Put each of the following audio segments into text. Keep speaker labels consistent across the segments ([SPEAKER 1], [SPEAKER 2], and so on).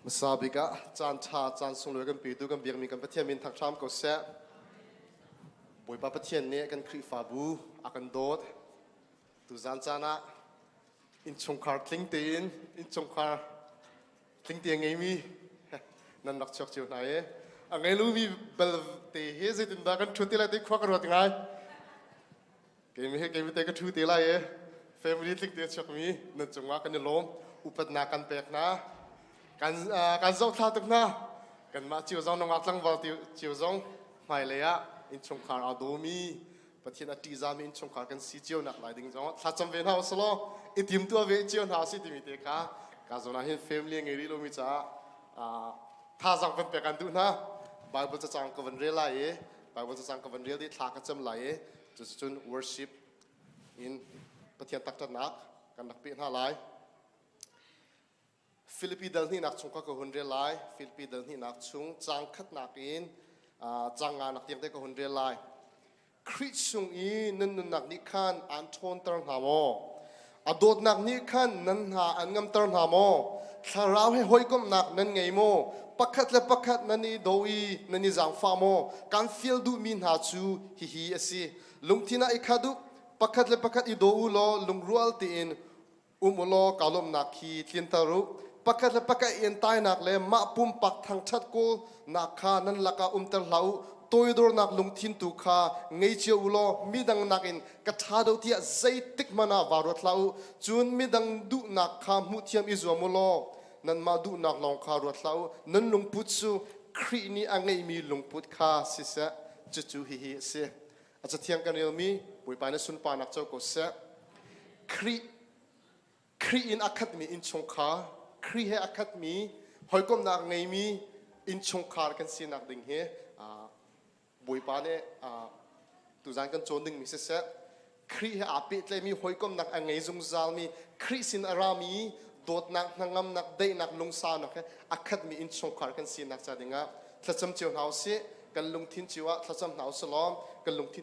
[SPEAKER 1] มาซาบิกะจานชาจานสงเลยกันปีดูกันเบียงมีกันประเทศมินทักชามก็เสะบอยปาประเทศนี้กันครีฟาบูอากันโดดตุจานจานะอินชงคาร์คลิงตีนอินชงคาร์คลิงตียงไงมีนั่นนักชกเจียวไหนอันไงรู้มีเบลเตะเฮซิตินดากันชุดที่ไรที่ควักกระโดดยังไงเกมเฮเกมเตะกันชุดที่ไรเฟมิลี่คลิงตีชกมีนั่นจังหวะกันจะล้มอุปนากันแปลกนะการส่งท่าตึกนะกันมาจิวซงน้องอัดลังวอลจิวซงไม่เลยอะอินชงคาร์อาดูมีประเทศตีจามีอินชงคาร์กันซีจิวนักหลายดิ่งจังถ้าจำเป็นเฮาสโลอิติมตัวเวจิวหาสิติมิเตค่ะการส่งนั้นเห็นเฟมิลี่ไงรีโลมิจ้าถ้าจังเป็นเปกันดูนะบางคนจะจังกับวันเรียลไล่บางคนจะจังกับวันเรียลที่ท่ากันจำไหลจุดจุด worship in ประเทศตักจัดนักกันนักเปลี่ยนหาหลายฟิลิปปินส์นี่นักชงก็คนเรียลไลฟิลิปปินส์นี่นักชงจังขัดนักอินจังงานนักเตียงได้ก็คนเรียลไลคริสชงอินนั่นนักนิคันอันทนตรังหามออดดนักนิคันนั่นหาอันงำตรังหามอถ้าเราให้หอยก้มนักนั่นไงโมปักขัดและปักขัดนั่นนี่โดยนั่นนี่จังฟ้าโมการฟิลดูมินหาจูฮิฮิเอซีลุงที่น่าอีกขัดุปักขัดและปักขัดอีโดอุโลลุงรัวลตีนอุโมโลกาลมนักฮีเทียนตารุปักกัดและปักกัดเอียนตายนักเลยมาปุ่มปักทางชัดกูนักขานั่นละกาตะเหลาตัวดอนักลงทินตุขาไงเจียวโลมีดังนักอินกระทาดูที่ใจติกมานาวารถเหลาจุนมีดังดูนักขามุเทียมอิจวมโลนั่นมาดูนักลองคารถเหลานั่นลงพุทธครีนี่อังไงมีลงพุทธขาสิเสจุฮิฮิเสอาจจะเทียงกันเรื่องมีบุยปานสุนปานักเจ้าก็เสครีอินอัคดมีอินชงขาครีเฮอคัดมีหอยก้มนักไงมีอินชงคาร์กันสีนักดิ่งเฮบุยปาเนี่ยตุจานกันโจนดิ่งมีเสร็จครีเฮอาปิดเลยมีหอยก้มนักไงจงซาลมีครีสินอารามีโดดนักนังงำนักได้นักลงซานักอคัดมีอินชงคาร์กันสีนักจะดิ่งอ่ะถ้าจำเจียวหนาวเสียกันลงทิ้งจิวะถ้าจำหนาวสลอมกันลงทิ้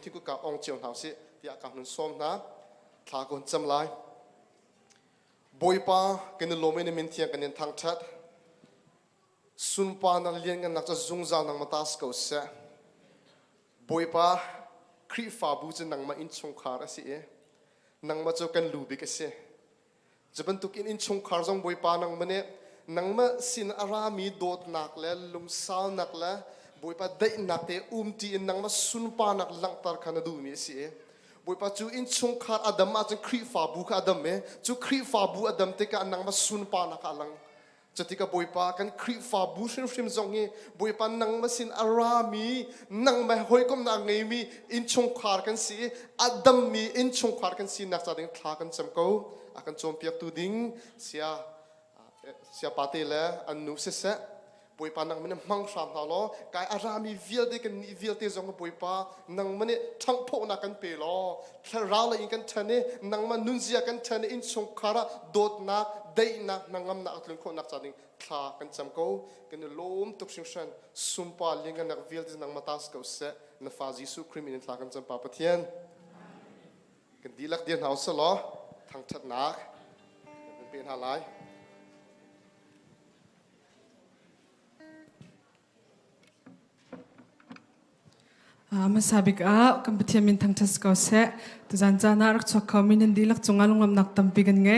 [SPEAKER 1] งกูกะองเจียวหนาวเสียที่อากาศนุ่นส้มนะถ้าคนจำลายบอยป้ากันลมในมินเทียกันในทางชัดสุนปานักเลี้ยงกันนักจะจุงจานังมาตาสเกาเสะบอยป้าครีฟ้าบูจะนังมาอินชงคาร์สินังมาจะกันลูบิกเสะจะเป็นตุกินอินชงคาร์จงบอยป้านังมันเนี่ยนังมาสินอารามีโดดนักแล้วลุงสาวนักแล้วบอยป้าได้นักเตตีนังมาสุนปานักลังตาร์คันดูมีสิบุยปะจูอินชงคาร์อดัมมาจังครีฟาบูคาอดัมเมจูครีฟาบูอดัมเตกะนังมาสุนปานักอลังจะติกะบุยปะกันครีฟาบูชิมชิมจงเงบุยปะนังมาสินอารามีนังมาหอยก็นังไงมีอินชงคาร์กันสีอดัมมีอินชงคาร์กันสีนักจะดึงทากันจำเขาอากันโจมเปียกตูดิงเสียปาเตละอันนุเสะบุยปานังมันมังสามหาล้อกายอารามีวิลเดกันวิลเตจงกับบุยปานังมันทั้งพวกนักกันเปล่าถ้าเราเลยกันเทนนังมันนุนเสียกันเทนอินสงคาระโดดนักได้นักนังนักอัตลุนคนนักจัดดิ้งทากันจำเขากันล้มตุกชิงชันสุมปาเลี้ยงกันนักวิลเตนังมาตัสเขาเสะนฟาจิสุคริมินทากันจำปาปะเทียนกันดีลักเดียนเฮาสล้อทางชัดนักเป็นหาลาย
[SPEAKER 2] มาสาบิกกัมพูชามินทางทัสกอเซตุจันจานารักชกเขามินดีลักจงอาลงลำนักตั้มปีกันไง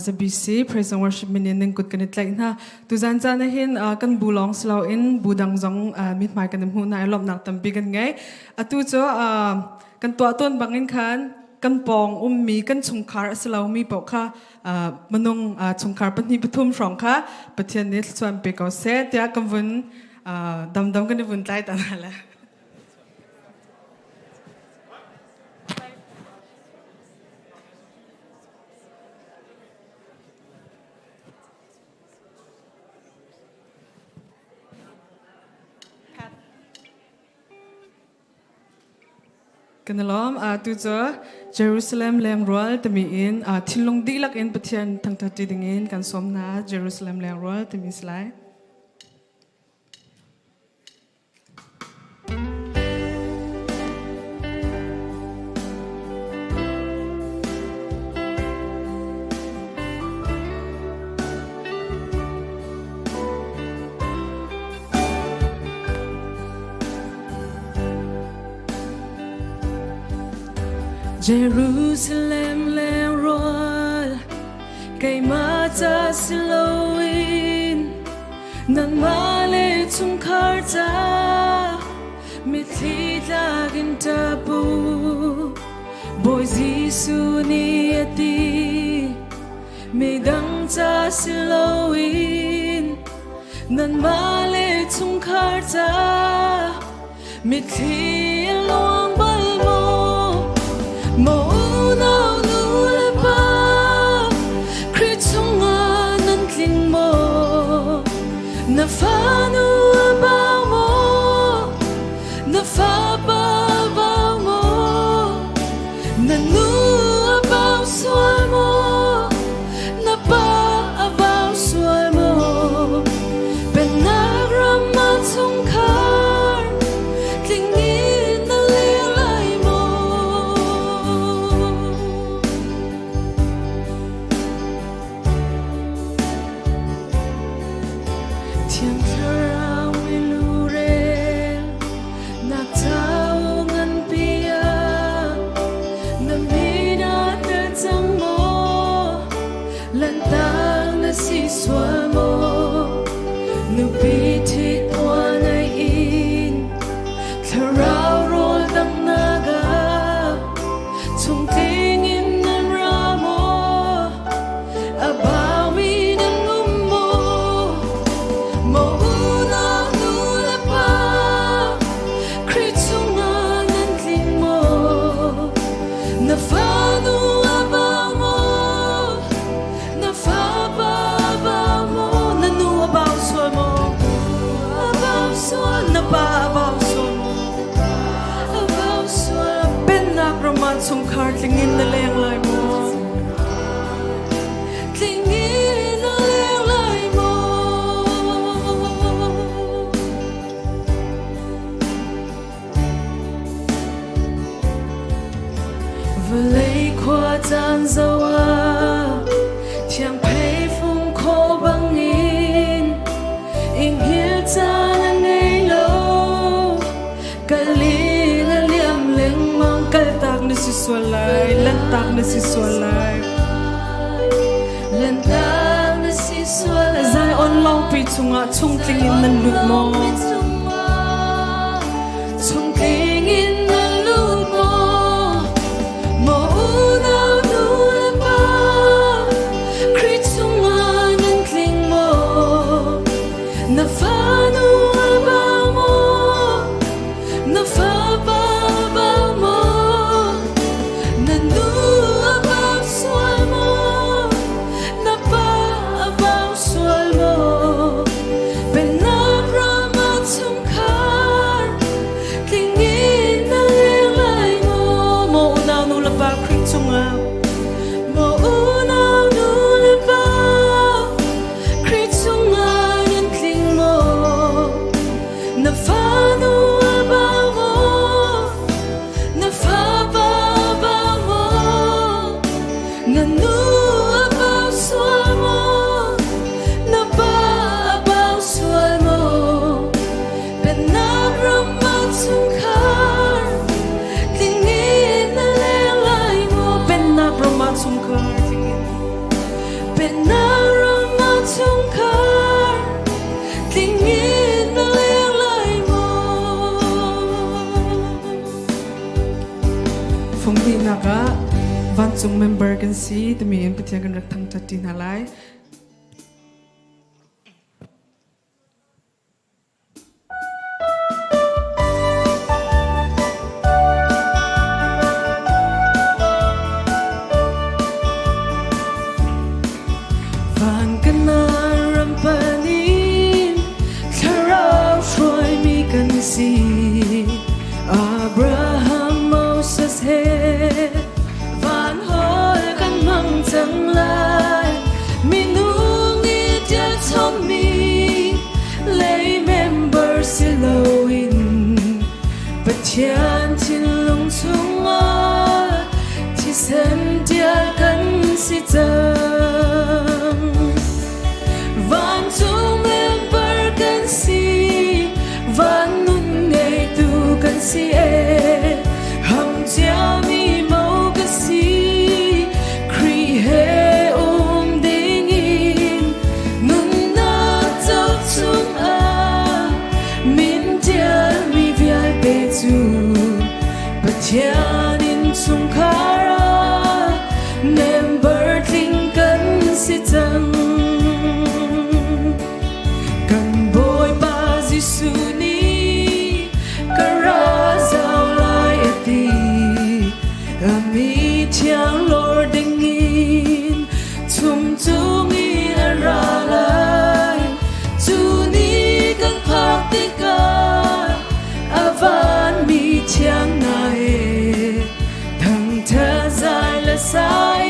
[SPEAKER 2] จะบีซี praise and worship มินนึงกุดกันนิดเล็กนะตุจันจานะเห็นกันบูลองสลาวอินบูดังจงมิดหมายกันหูนายลำนักตั้มปีกันไงตุจ้ากันตัวต้นบางอินคันกันปองมีกันชงคาร์สลาวมีบอกค่ะมนุงชงคาร์ปนิปทุมสองค่ะประเทศนี้ส่วนเปกอเซเดียกันวันดำกันในวันใจตานั่นแหละกันล้อมตัวเจอเยรูซาเล็มแรงรัวแต่มีอินทิลงดีลักอินประเทศทางทัดดิงอินกันสมนาเยรูซาเล็มแรงรัวแต่มีสไลด์ Jerusalem leng roal kay mata silowin nan male chung kharta mithi lagin tabu boy Jisu ni ati midang ta silowin nan male chung kharta mithi luang balmo mo nao nula pa kritunga nan kling mo na fanu abaw mo na fababaw mo na nu abaw sual mo na pa abaw sual mo penagramat tungkar klingin na lilay mo Tiang terang miluren nak tahu ngan pia namina terjang mo lantang na siswa mo nubitit wanay in Taraw rol dang naga tung tingin ng ramo abawi ng umbo mauna nula pa kritungan ng kling mo na fanu abaw mo na fababaw mo na nu abaw sual mo abaw sual na pa abaw sual mo abaw sual penagramat tungkar klingin na lenglay mo klingin na lenglay mo Vlei qua tan zawa Tiang pei phung ko bangin Ing hil tan ngay lo Kali na liam leng mang Kaltak na si swalay Lantak na si swalay Lantak na si swalay Zai on long pi tunga Tung tingin na lut mo Tung tingin na lut mo Maunaw nula pa kritungan ng kling mo na fanu abaw mo na fababaw mo na nu abaw sual mo na pa abaw sual mo penagramat tungkar klingin na lilay mo maunaw nula pa kritungan maunaw nula pa kritungan ng kling mo na fanu abaw mo na fababaw mo na nu abaw sual mo na pa abaw sual mo penagramat tungkar klingin na lelay mo penagramat tungkar klingin penagramat tungkar klingin na lelay mo Phong di naga van chung member kan si demi en petiagan rak thang chatti nalai van kana rampanin Taraw Troy mi kan si Abraham Moses he van hol kan mang tang lai minung idya thom mi lay member silowin pathian tin lung chung a ti sen dia kan si tang van chung member kan si van nun ngay tu kan si e hầm chia mi màu tiang lor dingin tum tungin aralay tu ni kan praktika avan mi tiang nae thang tha zai la sai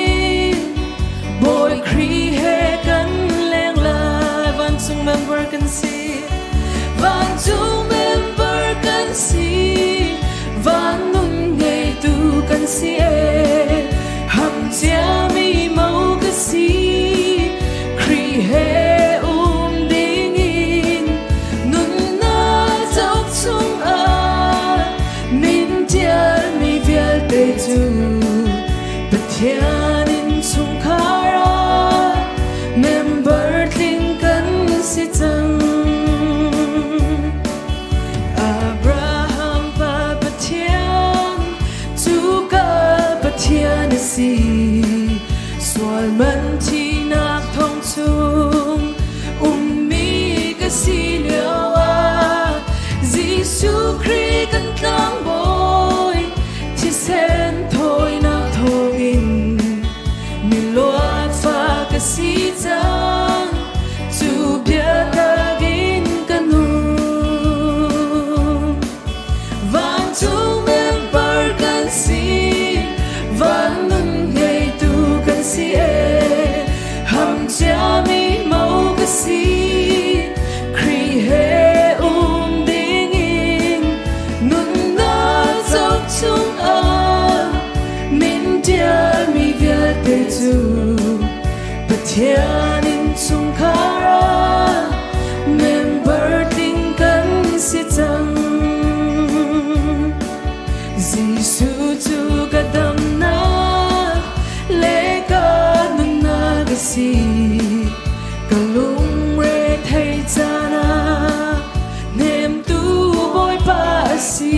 [SPEAKER 2] boy kri he kan leng la van sung member kan si van sung member kan si van nun ngay tu kan si e ham chia mi mau ka si kri he ding in nun na dốc chung a min tiar mi vial te tu pathian in chung khara member tling kan si tang Abraham pa pathian tu ka pathian si swal man thi nak thong chung mi ka si lewa Giêsu Christ kan tlang boy thi sen thôi nak thong in mi loat fa ka si tang tu bia ka gin kan hu van tu member kan si van nun ngay tu kan si e ham cha mi mau ka si kri he ding in nun na dốc chung a min dia mi via te tu pathian in chung khara member ting kan si tang Giêsu tu ka dam na le ka nun na ka si ka lung re thai cha na nem tu boy pa si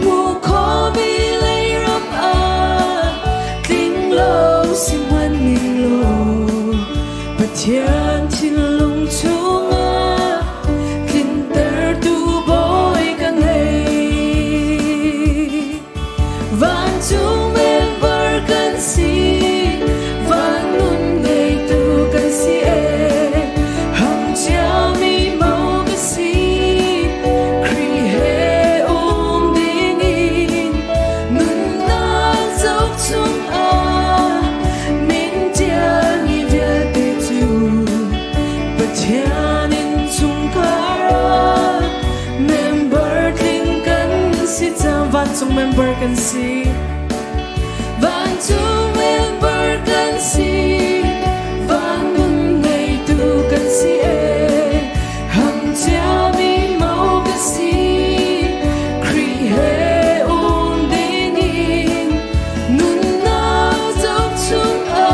[SPEAKER 2] mu kho mi lay ram a ting lo si man ning lo pathian chin lung chung a kin ter tu boy kan hey van chung member kan si van nun ngay tu kan si e ham cha mi mau ka si kri he ding in nun na dốc chung a min tia ngi via te tu pathian in chung khara member tling kan si tang van chung member kan si van chung member kan si van nun ngay tu kan si e ham cha mi mau ka si kri he ding in nun na dốc chung a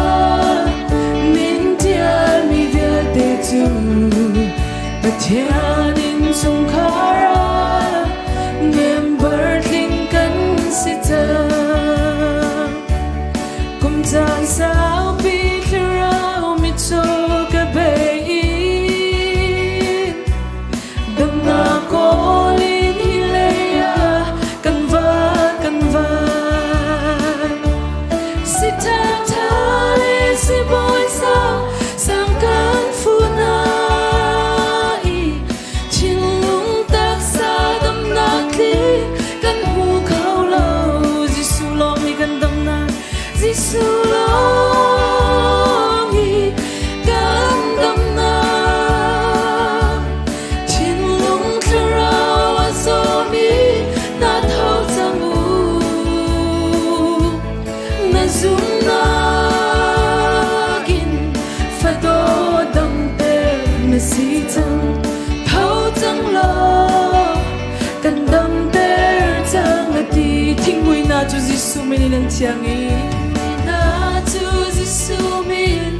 [SPEAKER 2] min tia mi via te tu pathian in chung khara member tling kan si tang kum tan sao pi rao mi cho ka bein dam na ko lin hilaya kan va si ta ta le si boy sa sang kan fu na i chin lung tak sa dam na kli kan hu khao lo Giêsu lo mi kan dam na Giêsu lo mi kan dam na chin lung rao a so mi na thau chamu na zum na gin fa do dam te na si chang thau chang lo kan dam te chang ati thing hui na chu Giêsu min in chiang i na chu Giêsu min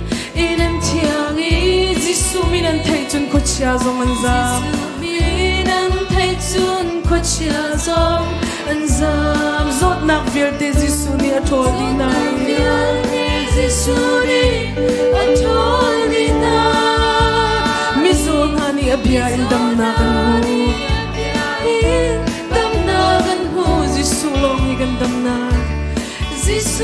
[SPEAKER 2] in chiang i Giêsu min an thai chun ko chia zong an zam min an thai chun ko chia zong an zam zot nak vir te Giêsu ni a thol di nai Giêsu ni a thol di nai mi zong hani a bia in dam na kan hu dam na kan hu Giêsu lo mi kan dam na Giêsu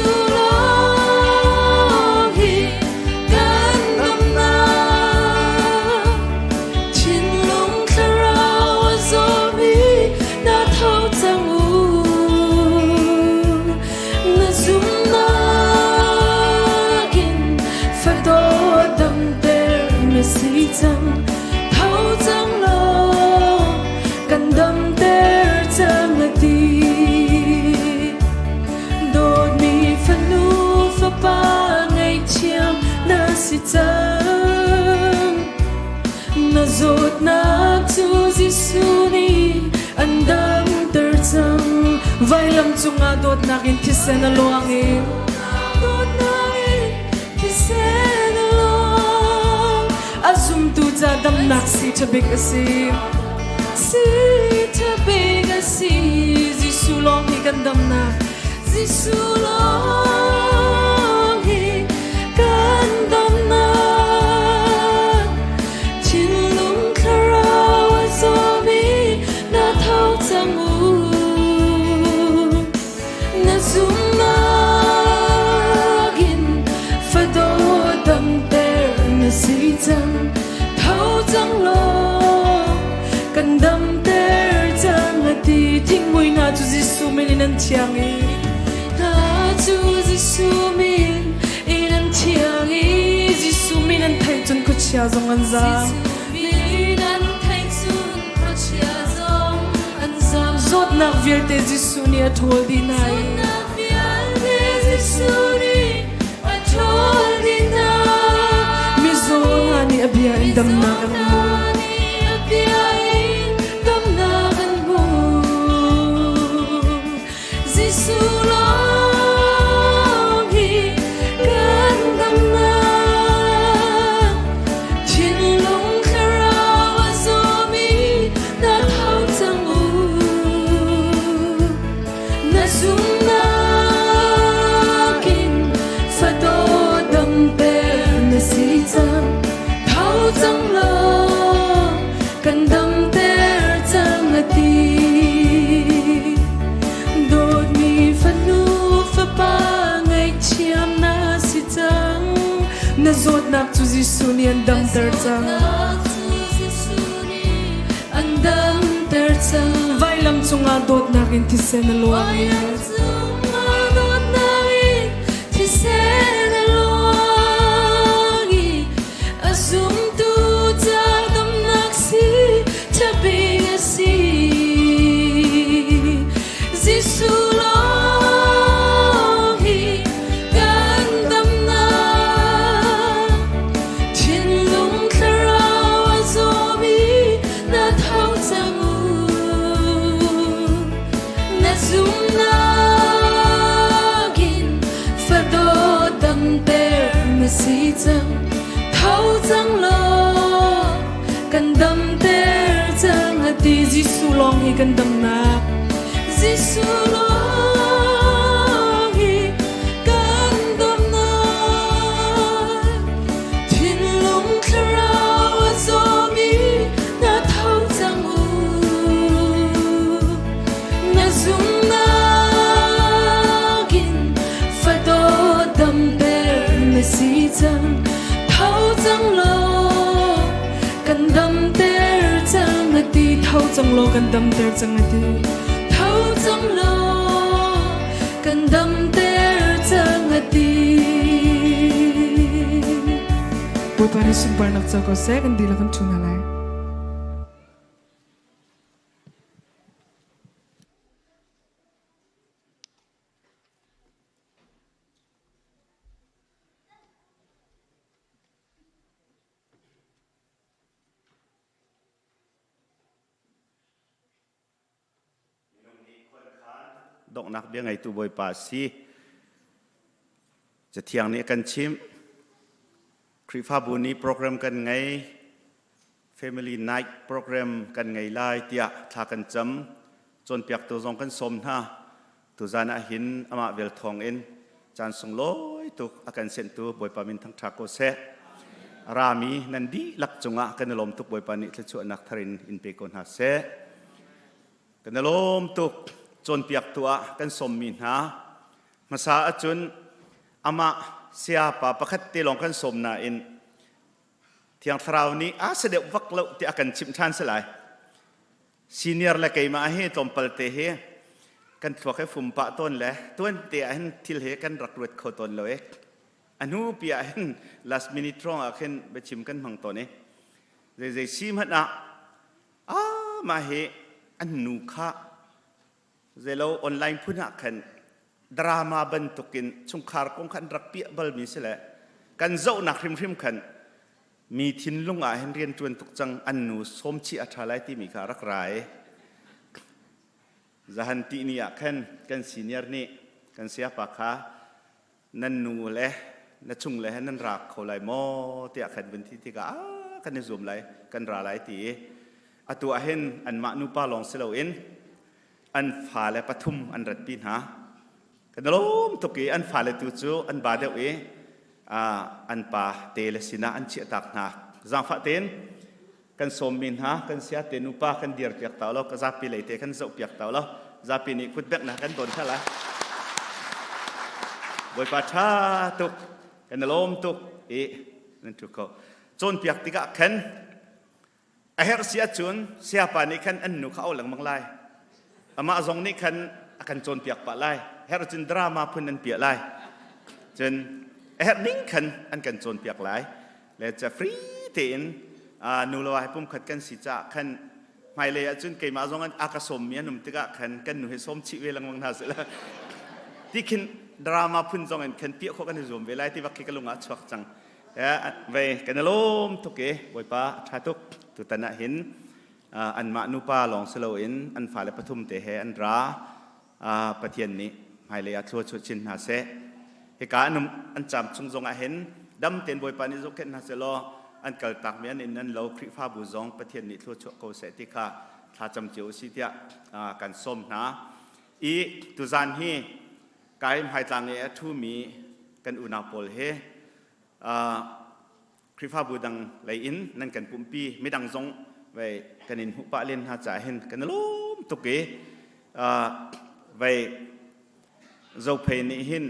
[SPEAKER 2] Zot nak tu Jisuni andam terjang vai lam chunga dot nakin kisen alongin dot nakin kisen along azum tu jadam nak si tabik asi Jisulong hi gandam na Jisulong hi gandam na thâu trăng lo cần đâm ter trăng ati thinh mùi na chu Giêsu min in chiang i na chu Giêsu min in chiang i Giêsu min an thai chun ko chia zong an zam min an thai chun ko chia zong an zam zot nak vir te Giêsu ni a thol di nai nak vir te Giêsu ni a thol di nai Zohani abiyain damnakan mo Jisulong hi gandam na Chinlong kharaw azomi na thau changu na sumnakin fado dampe na sitang thâu trăng lo cần đâm ter trăng ati đôi mi phân nu pha pa ngày chiam na si trăng na zot nak chu Giêsu ni an đâm ter trăng an đâm ter trăng vai lam chunga dot nakin thi sen along Jisulong hi gandam na Chinlong kharaw azomi na thau changu na zumnagin fado dam ter na si chang thau chang lo kan dam ter chang ati Jisulong hi gandam na Jisulong hi gandam na Chinlong kharaw azomi na thau changu na zumnagin fado dam ter na si chang thau chang lo kan dam ter chang ati thau chang lo kan dam ter chang ati thâu trăng lo cần đâm ter trăng ati Buat para sumber nak jago saya kan dilakukan tunalai
[SPEAKER 3] dok nak dia ngai tu boy pasiจะเที่ยงนี้กันชิมคริฟาบุนีโปรแกรมกันไง Family Night โปรแกรมกันไงไล่เตียทากันจำจนเปียกตัวจงกันสมท่าตัวจานอาหินอามาเวลทองเอ็นจานสงลอยตุกอาการเส้นตัวบอยปามินทั้งทรักโกเซรามีนันดีลักจงะกันลมตุกบอยปานิทชวนักทรินอินเปกอนฮาเซกันลมตุกจนเปียกตัวกันสมมินฮะ มาซาจุนอามาเสียป่าประคัตตีลองกันสมนาอินเที่ยงคราวนี้เสด็จวักเลวที่อากันชิมชันสลายซีเนียร์ละไกมาเฮตอมเปิลเตเฮกันถั่วแค่ฝุ่มปะต้นแหละต้นเตียนทิลเฮกันรักรวดโคตนเลยอันนู้ปียน last minute ร้องอาเคนไปชิมกันพังตัวนี้เจชิมฮันมาเฮอันนูค่ะเจเราออนไลน์พูดนักขันดราม่าบรรทุกินชงคาร์กงขันรักเปียบลมีเสละกันเจ้าหนักริมขันมีทินลุงเห็นเรียนจวนตุกจังอันนูสมชีอัฐาไลที่มีการรักไรจะหันตีนี่ขันกันซีเนียร์นี่กันเสียปากขานั่นนูเลยนั่นชุงเลยนั่นรักเขาไหลโมที่ขันเป็นที่กากันในซูมไหลกันราไหลตีตัวเห็นอันมานุปาลองเสลวินอันฝ่าและปฐุมอันรัดปีนหากันล้มตุกีอันฝ่าและตุจูอันบาดเออันป่าเตลสินะอันเชี่ยตักนาจังฟ้าเต็นกันสมบินหากันเสียเตนุปากันเดียร์เปียกเต่าแล้วก็จะปีเลยเตกันเจ้าเปียกเต่าแล้วจะปีนี้คุดเบกนะกันโดนเท่าไรบอยป่าชาตุกกันล้มตุกนั่นทุกเขาจนเปียกติกะขันไอเฮร์เสียจุนเสียป่านี้ขันอันหนูเขาหลังมังไลอามาจงนี้ขันอากันจนเปียกป่าไลเฮร์จินดรามาพุ่นนันเปียกไลจนไอเฮร์นิ่งขันอันกันจนเปียกไลและจะฟรีเต็นนูลวายปุ่มขัดกันสิจ่าขันไม่เลยจุนเกี่ยมาจงอันอากาศสมเมียนุ่มติกะขันกันหนูให้สมชีเวลังมังนาเสละที่ขันดรามาพุ่นจงอันขันเปียกเขากันในสมเวลาที่วักกิกลุงอาชวักจังเวกันล้มทุกเกบอยป้าชาตุกตุตันเห็นอันมานุปาลองสโลอินอันฝ่าและปฐุมเตเหอันราปะเทียนนี้ให้เลยทัวชุดชินหาเสเหตุการณ์อันจำจงเห็นดำเต็นบอยป้านิจเกนหาเสลออันเกิดตักเมียนอินนั้นเราคริฟ้าบุจงปะเทียนนี้ทัวชุดโกเสติกาถ้าจำเจียวสิเดียกันส้มนะอีตุจานฮีกายหายจังเอทูมีกันอุณาโพลเฮคริฟ้าบูดังไหลอินนั่นกันปุ่มปีไม่ดังทรงไว้กันอินหุบปะเล่นหาจ่าเห็นกันล้มตุกเกไว้เจ้าเพนิหิน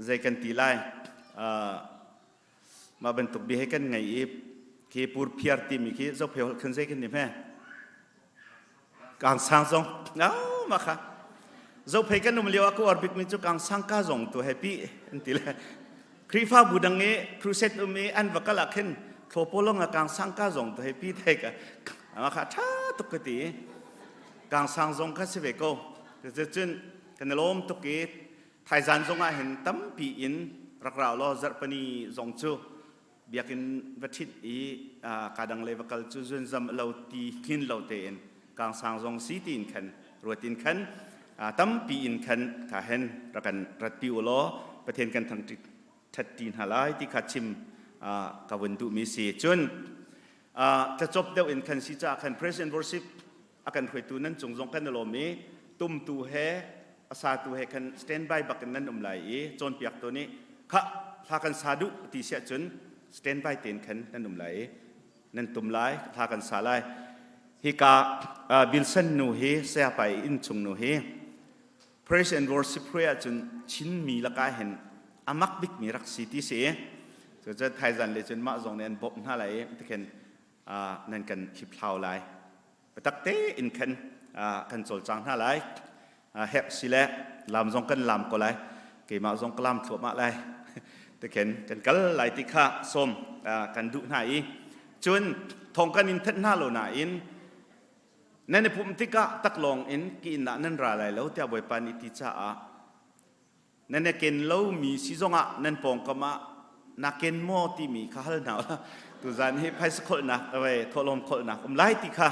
[SPEAKER 3] ใจกันตีไลมาบรรทุกบีให้กันไงอีคีปูร์พิอาร์ตีมีคีเจ้าเพลขึ้นใจกันนี่แม่กางสังทรงมาค่ะเจ้าเพกันนุ่มเลี้ยวกูอร์บิกมีจุกางสังกาทรงตัวแฮปปี้อันตีเลยคริฟ้าบูดังเอครูเซตอุมีอันวักลักเห็นโทโปลงกางสังกาจงตัวให้พี่เทกมาค่ะท้าตุกตีกางสังจงคัสเวโกจะจุนกันล้มตุกีไทยจันจงเห็นตั้มปีอินรักเราล้อจัดปนีจงจูเบียกินวัตถิอีกาดังเลวกัลจูจุนจำเราตีกินเราเตนกางสังจงสีตินขันรัวตินขันตั้มปีอินขันข้าเห็นรักกันรัตติวล้อประเทศกันทั้งทัดตีนหาไลที่ขัดชิมกับวันดุมีเสียจนจะจบเดียวอินคันสิจ่าคัน present worship อาการหวยตูนั้นจงกันลมีตุ้มตูเฮอาซาตูเฮคัน stand by บักนั้นไหลจนเปียกตัวนี้ข้าพากันสาดุตีเสียจน stand by เต็นคันนั้นไหลนั่นตุ้มไหลพากันสาไลฮิกาบิลสันนูเฮเสียไปอินจงนูเฮ praise and worship prayer จนชิ้นมีละกาเห็นอามักบิกมีรักสีที่เสียจะไทยจันเลยจนมาจงเนียนบบหน้าไหลที่เห็นนั่นกันคลิปเท่าไหลไปตักเตอินกันกันโจลจังหน้าไหลเฮปสิเล่ลำจงกันลำก็ไหลเกี่ยมาจงกล้ามถั่วมาไหลที่เห็นกันกันไหลที่ข้าส้มกันดุหน้าอีจนทงกันอินทัดหน้าโลนาอินนั่นในภูมิที่กะตักลงอินกินนั่นราไหลแล้วที่เอาไปปานิติจ่านั่นเกินเล่ามีสิจงนั่นปองก็มานักเกินโมที่มีข้าหนาวตุจานให้ไปสกลนะเอาไว้ทลมคนนะไล่ที่ข้า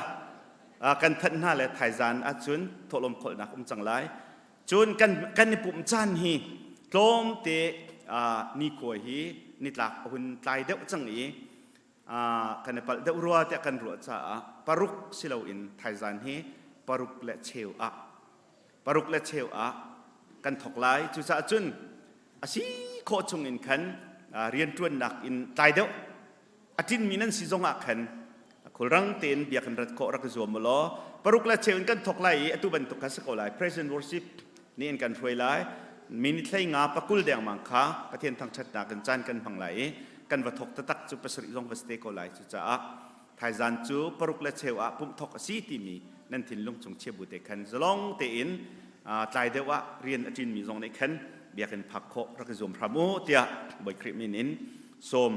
[SPEAKER 3] กันทันหน้าเลยไทยจานจุนทลมคนนะจังไล่จุนกันในปุ่มจานฮีลมเตนี่ขวฮีนี่หลักหุ่นไตเดวจังอีกันในปัลเดวรัวแต่กันรัวจ้าปารุกสิเราอินไทยจานฮีปารุกและเชลปารุกและเชลกันถกไล่จุดจุนอาชีโคชงอินขันเรียนจวนหนักอินตายเดียวอาทิตย์มีนั่นสิจงอักขันคนรังเตียนเบียกันรัดโครักจวมมลอปรุกละเชนกันถกไล่ตุบันตุกัสโกไล่ present worship นี่อินกันช่วยไล่ มินิทไลงาปะกุลเดียงมังคะประเทศทางชัดนากันจันกันพังไหลกันวัตถุตักจุปสริลงวัสเตโกไลจุจ้าไทยจันจูปรุกเลเชวะปุ่มทกสีติมีนั่นถิ่นลุงจงเชียบุเตคันจะลองเตอินใจเดว่าเรียนจินมีทรงในคันเบียกันพักโครักจมพระมูเตียบอยคริมินินสม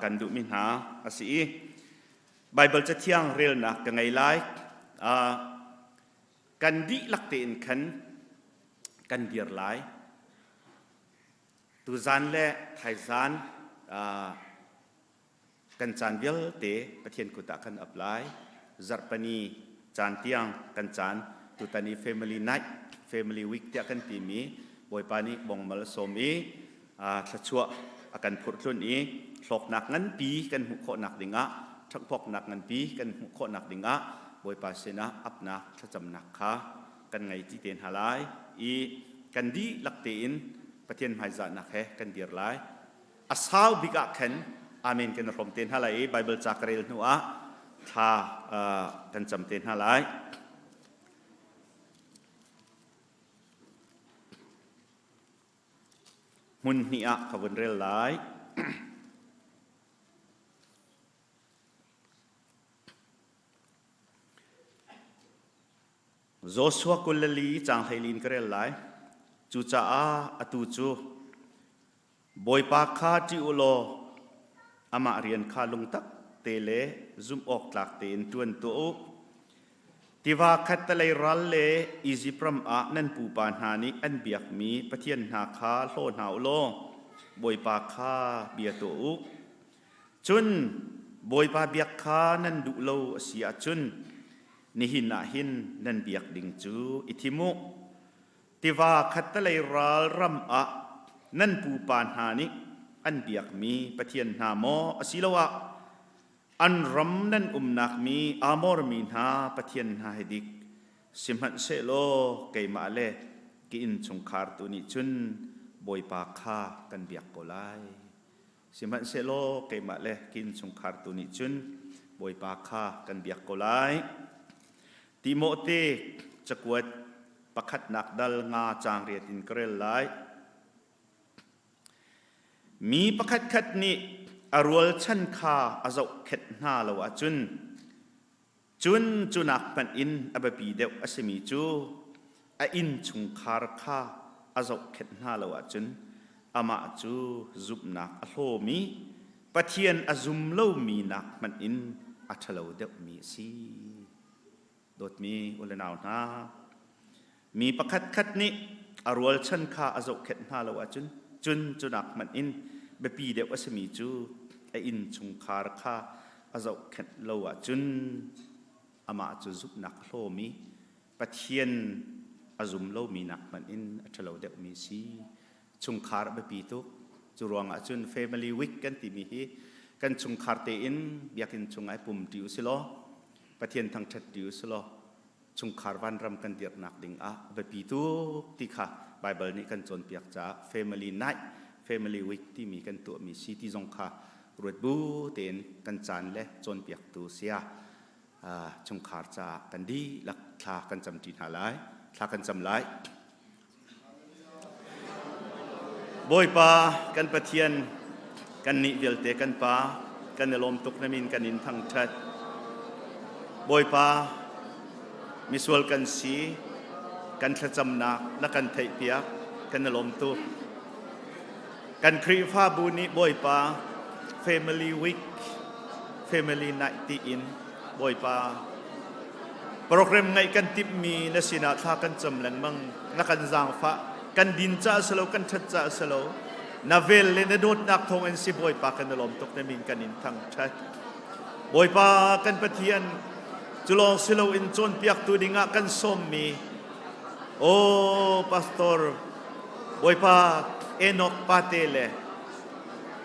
[SPEAKER 3] กันดุมินหาอาศีไบเบิลจะเที่ยงเรียลนะกันไงไลกันดีลักเตอินคันกันเดียร์ไลตุจานและไทยจานกันจานเวลเตประเทศกุตะกันอับไลจัดปนีจานเตียงกันจานตุตานี family night family week เตียกันตีมีบอยปานีบองมาลสมีชัชัวอากันพูดรุ่นนี้หลอกหนักงั้นปีกันหุโคหนักดิ่งะชักพกหนักงั้นปีกันหุโคหนักดิ่งะบอยปาเสนาอับนักชัจำหนักค่ะกันไงที่เตียนหาไลอีกันดีลักเตียนประเทศไฮจานักแห่กันเดียร์ไลอาสาวบิกะเข็นอาเมนกันรวมเตียนหาไลไบเบิลจากเรลนัวท่ากันจำเตียนหาไลมุนนิอาขบวนเรลไลโจชัวกุลลีจางไฮลินกเรลไลจูจ้าอตูจูบอยปาคาจิอุโลอามาเรียนคาลุงตักเตเลซุมออกหลักเตนจวนตัวที่ว่าคัดตะไลรัลเลอิจิพรมอานันปูปานหานิอันเบียกมีปะเทียนนาคาโลหาวโลบอยปาคาเบียตัวจุนบอยปาเบียกคานันดุโลเสียจุนนิหินาหินนันเบียกดิงจูอิทิมุที่ว่าคัดตะไลรัลรัมอานันปูปานหานิอันเบียกมีปะเทียนนาโมอสิลวะอันรำนั้นนักมีอามอร์มีนาปะเทียนนาเฮดิกสิมหันเซโลเกยมาเลกินชงคาร์ตุนิจุนบอยปาคากันเบียกโกไลสิมหันเซโลเกยมาเลกินชงคาร์ตุนิจุนบอยปาคากันเบียกโกไลติโมเตจะกวดประคัดนักดัลงาจางเรียตินเกรลไลมีประคัดคัดนี้อรวลชันคาอาจเข็ดหน้าเราจุนจุนักปันอินอบปีเดวอสมีจูอินชุงคาร์คาอาจเข็ดหน้าเราจุนอามาจูจุบนักอโลมีปะเทียนอาจุมเล่ามีนักมันอินอัชเลวเดวมีซีโดดมีอุลนาวนามีประคัดคัดนี้อรวลชันคาอาจเข็ดหน้าเราจุนักมันอินเบปีเดวอสมีจูอินชุงคาร์คาอาจเข็ดเลวจุนอามาจูจุบนักโลมีปะเทียนอาจุมโลมีนักมันอินอัชเลวเดวมีซีชุงคาร์เบปีตุกจูรวงจุน family week กันที่มีกันชุงคาร์เตอินอยากกินชุงไอปุ่มดิวสิโลปะเทียนทางชัดดิวสิโลชุงคาร์วันรำกันเดียร์นักดิ่งเบปีตุกที่ค่ะไบเบิลนี้กันจนเปียกจ้า family night family week ที่มีกันตัวมีซีที่จงค่ะรวดบูเต็นกันจานและจนเปียกตัวเสียจงขาดจ้ากันดีหลักทากันจำจีนหาไลทากันจำไลบอยปากันปะเทียนกันนิเวลเตกันปากันลมตุกนมินกันอินทั้งชัดบอยปามิสวลกันสีกันขจำนักและกันไทยเปียกกันลมตุกกันครีฟ้าบุญบอยปา family week family night ที่อินบอยปาโปรแกรมไงกันติบมีนสินาท่ากันจำแหลงมั่งนักกันจางฟ้ากันดินจ้าสโลกันชัดจ้าสโลนาเวลเลนโดดนักทงเอ็นซีบอยปากันลมตกในมินกันอินทั้งชัดบอยปากันปะเทียนจุลองสโลอินจนเปียกตัวดิ่งกันส้มมีโอ้พาสตอร์บอยปาเอนอกปาเตเล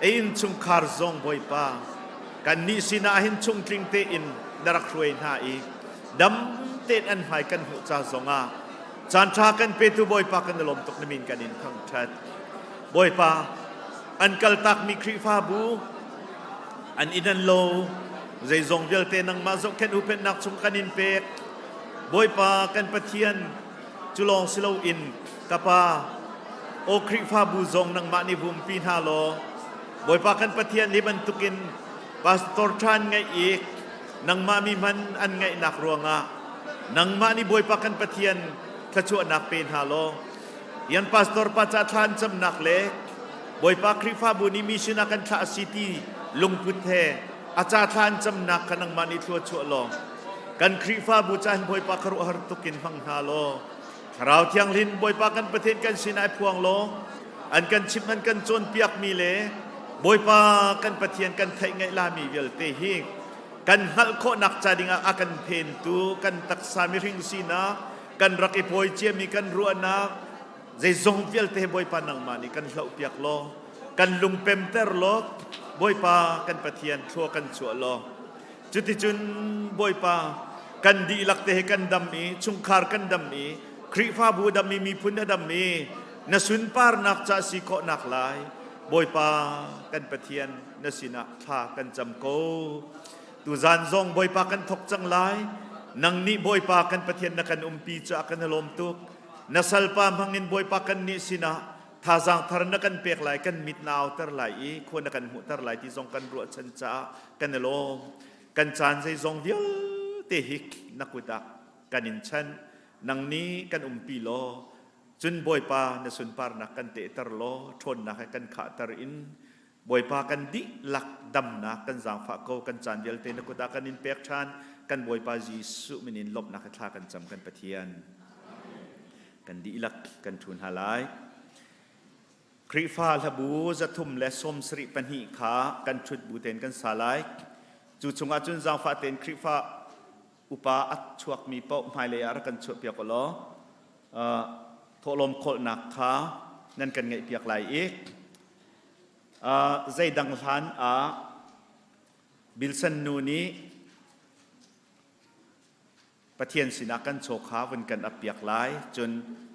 [SPEAKER 3] อินชุงคาร์ซงบอยปากันนิสินาหินชุงทริงเตอินดารักรวยนาอีดำเตนอันหายกันหัวจ้าซงอาจานชากันเปตุบอยปากันลมตกนมินกันอินทั้งชัดบอยปาอันกัลตักมีครีฟ้าบูอันอินันโลใจซงเวลเตนังมาซกแค่อุเป็นนักชุงกันอินเปกบอยปากันปะเทียนจุลองสโลอินกะปา โอคริฟาบูซงนังมานิบุมปีนาโลบอยปากันปะเทียนลิบันตุกินปาสตอร์ชานไงอีกนังมามีมันอันไงนักรวงะนังมานี่บอยปากันปะเทียนขจวนักเป็นฮาโลยันปาสตอร์ปัจจทานจำนักเล็กบอยปาคริฟาบูนิมิชนักันทาซิตีลุงพุทเทอาจารย์ทานจำนักกันนังมานี่ทัวชัวโลกันคริฟาบูจันบอยปาครุหรตุกินฟังฮาโลเราเที่ยงลินบอยปากันประเทศกันสินายพวงโลอันกันชิบมันกันจนเปียกมีเลบอยปากันประเทียนกันไทยไงลามีเวลเตหิกกันฮัลโคนักจาดิงอากันเพนตูกันตักสามิริงสีนากันรักอีพอยเจียมีกันรัวนักใจทรงเวลเตบอยปานังมานี่กันเหล่าเปียกโลกันลุงเปมเตอร์โลบอยปากันประเทียนชัวกันชัวโลจุดที่จุนบอยปากันดีลักเตะกันดำมีชุงคาร์กันดำมีคริฟาบูดำมีพุนดำมีนสุนปาร์นักจ่าสิโคนักลายบอยปากันปะเทียนนสินะทากันจำโกตูจานซงบอยปากันทกจังลายนังนี้บอยปากันปะเทียนนักันปีจ่ากันลมตุกนสัลปามหังินบอยปากันนิสินะทาจังทารนักันเปียกลายกันมิดนาวตร์ลายควรนักันหุตร์ลายที่ซงกันรัวชันจ่ากันลมกันจานใจซงเดียวเตหิกนักุตะกันอินชันนังนี้กันปีโลจุนบอยปานสุนปาร์นักกันเตตร์โลทนนักกันขาตร์อินบอยปากันดิลักดำนักกันจางฝากโกกันจานเดียลเตนักุตะกันอินเปียกชานกันบอยปาจีสุมินินลบนักทากันจำกันปะเทียนกันดิลักกันทุนฮาลายคริฟาลบูจะทุ่มและสมสริปัญหิขากันชุดบูเตนกันสาลายจุดชงอาจุนจางฝาเตนคริฟาอุปาอัดชวกมีเป้าหมายเลยอะไรกันชุดเปียกโลทลมโคนักขานั่นกันไงเปียกไหลอีกใจดังทันบิลสันนูนี้ประเทียนสินักกันโชขาวันกันเปียกไหลจน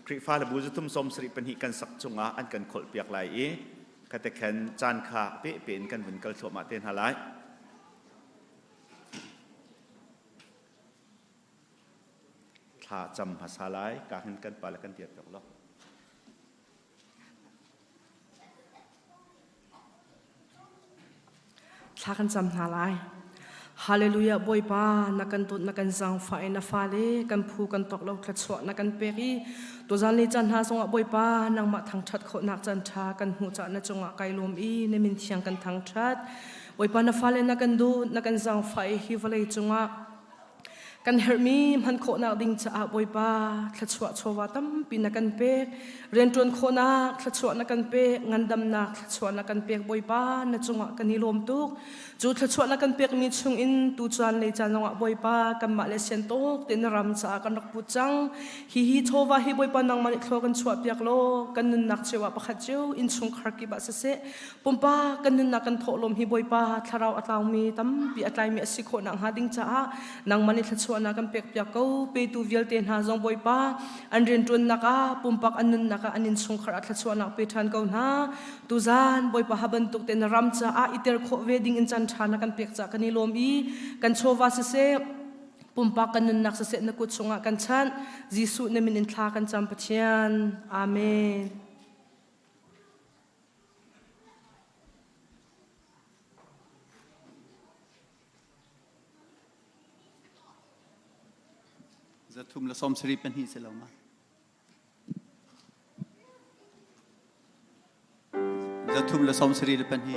[SPEAKER 3] คริฟ้าระบุจะทุ่มสมสริปัญหิกันสักจงอันกันโคเปียกไหลอีกกแต่แขนจานขาเป๊ะเป็นกันวันกันโชมาเตนหาไหลถ้าจำภาษาไลการเห็นกันไปแล้วกันเดียดกับเรา
[SPEAKER 2] ถ้ากันจำหาไลฮาเลลูยาบอยปานักกันตุนักกันสังไฟนัฟาเลกันพูกันตกเราขัดสวนักกันเปรีตัวจันลีจันหาสงบอยปานังมาทางชัดโคนักจันทากันหูจันนจงไกลมอีในมินเทียงกันทางชัดบอยปานัฟาเลนักกันดูนักกันสังไฟฮิวเลจงกันเฮอร์มีมันโคนักดิ่งจะอาบอยปาขัดสวชัวตั้มปีนักกันเปกเรียนจวนโคนักขัดสวนักกันเปกงันดำนักขัดสวนักกันเปกบอยปานจงกันนิลมตุกจูขัดสวนักกันเปกมีชงอินตูจานเลยจานงบอยปากันมาเลเซียนโตกเตนรำจะกันรักปุจังฮิโทวาฮิบอยปานังมันโคกันสวเปียกโลกันนึนนักเชวะปะขัดเจ้าอินชงคาร์กิบะเสเสปุ่มปากันนึนนักกันโถลมฮิบอยปาทาราวอัตลาวมีตั้มปีอัตลายมีอสิโคนังหาดิ่งจะนังมันขัดสวนักกันเปียกเปียกเขาไปตูเวลเตนหาจงบอยปาอันเรียนจวนนักปุ่มปักอันนึนนักอันนินชงคาร์อัตสวนักไปทันเขาหน้าตูจานบอยปาฮับันตุกเตนรำจะอิเตอร์โคเวดิ่งอินจันทานักกันเปียกจากกันนิลมอีกันโชวาเสเสปุ่มปักกันนึนนักเสเสนักกุศลกันชันยิสุเนมินินทากันจำปะเทียนอาเมน
[SPEAKER 4] จะทุ่มละสมสริปัญหิเสลมาจะทุ่มละสมสริปัญหิ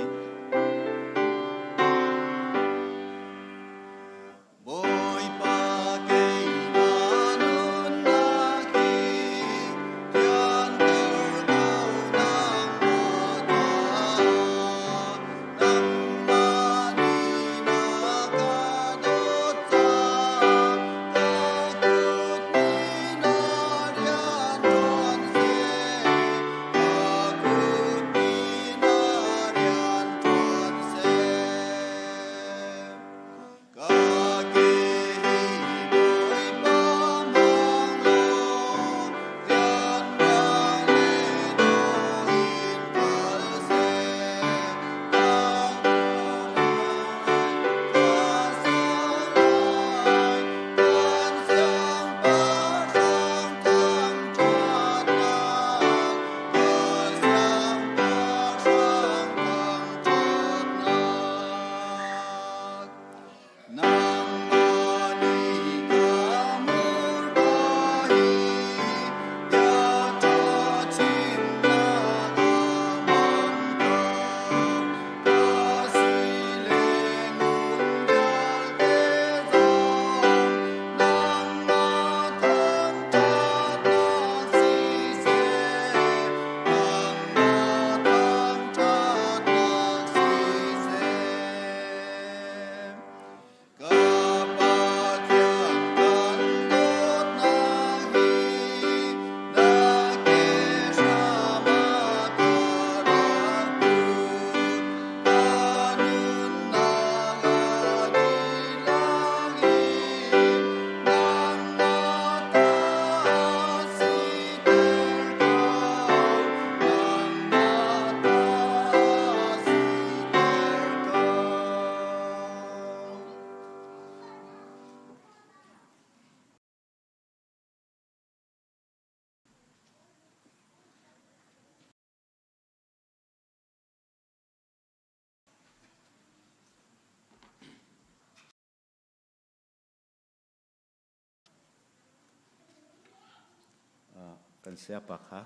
[SPEAKER 3] กันเสียปากค่ะ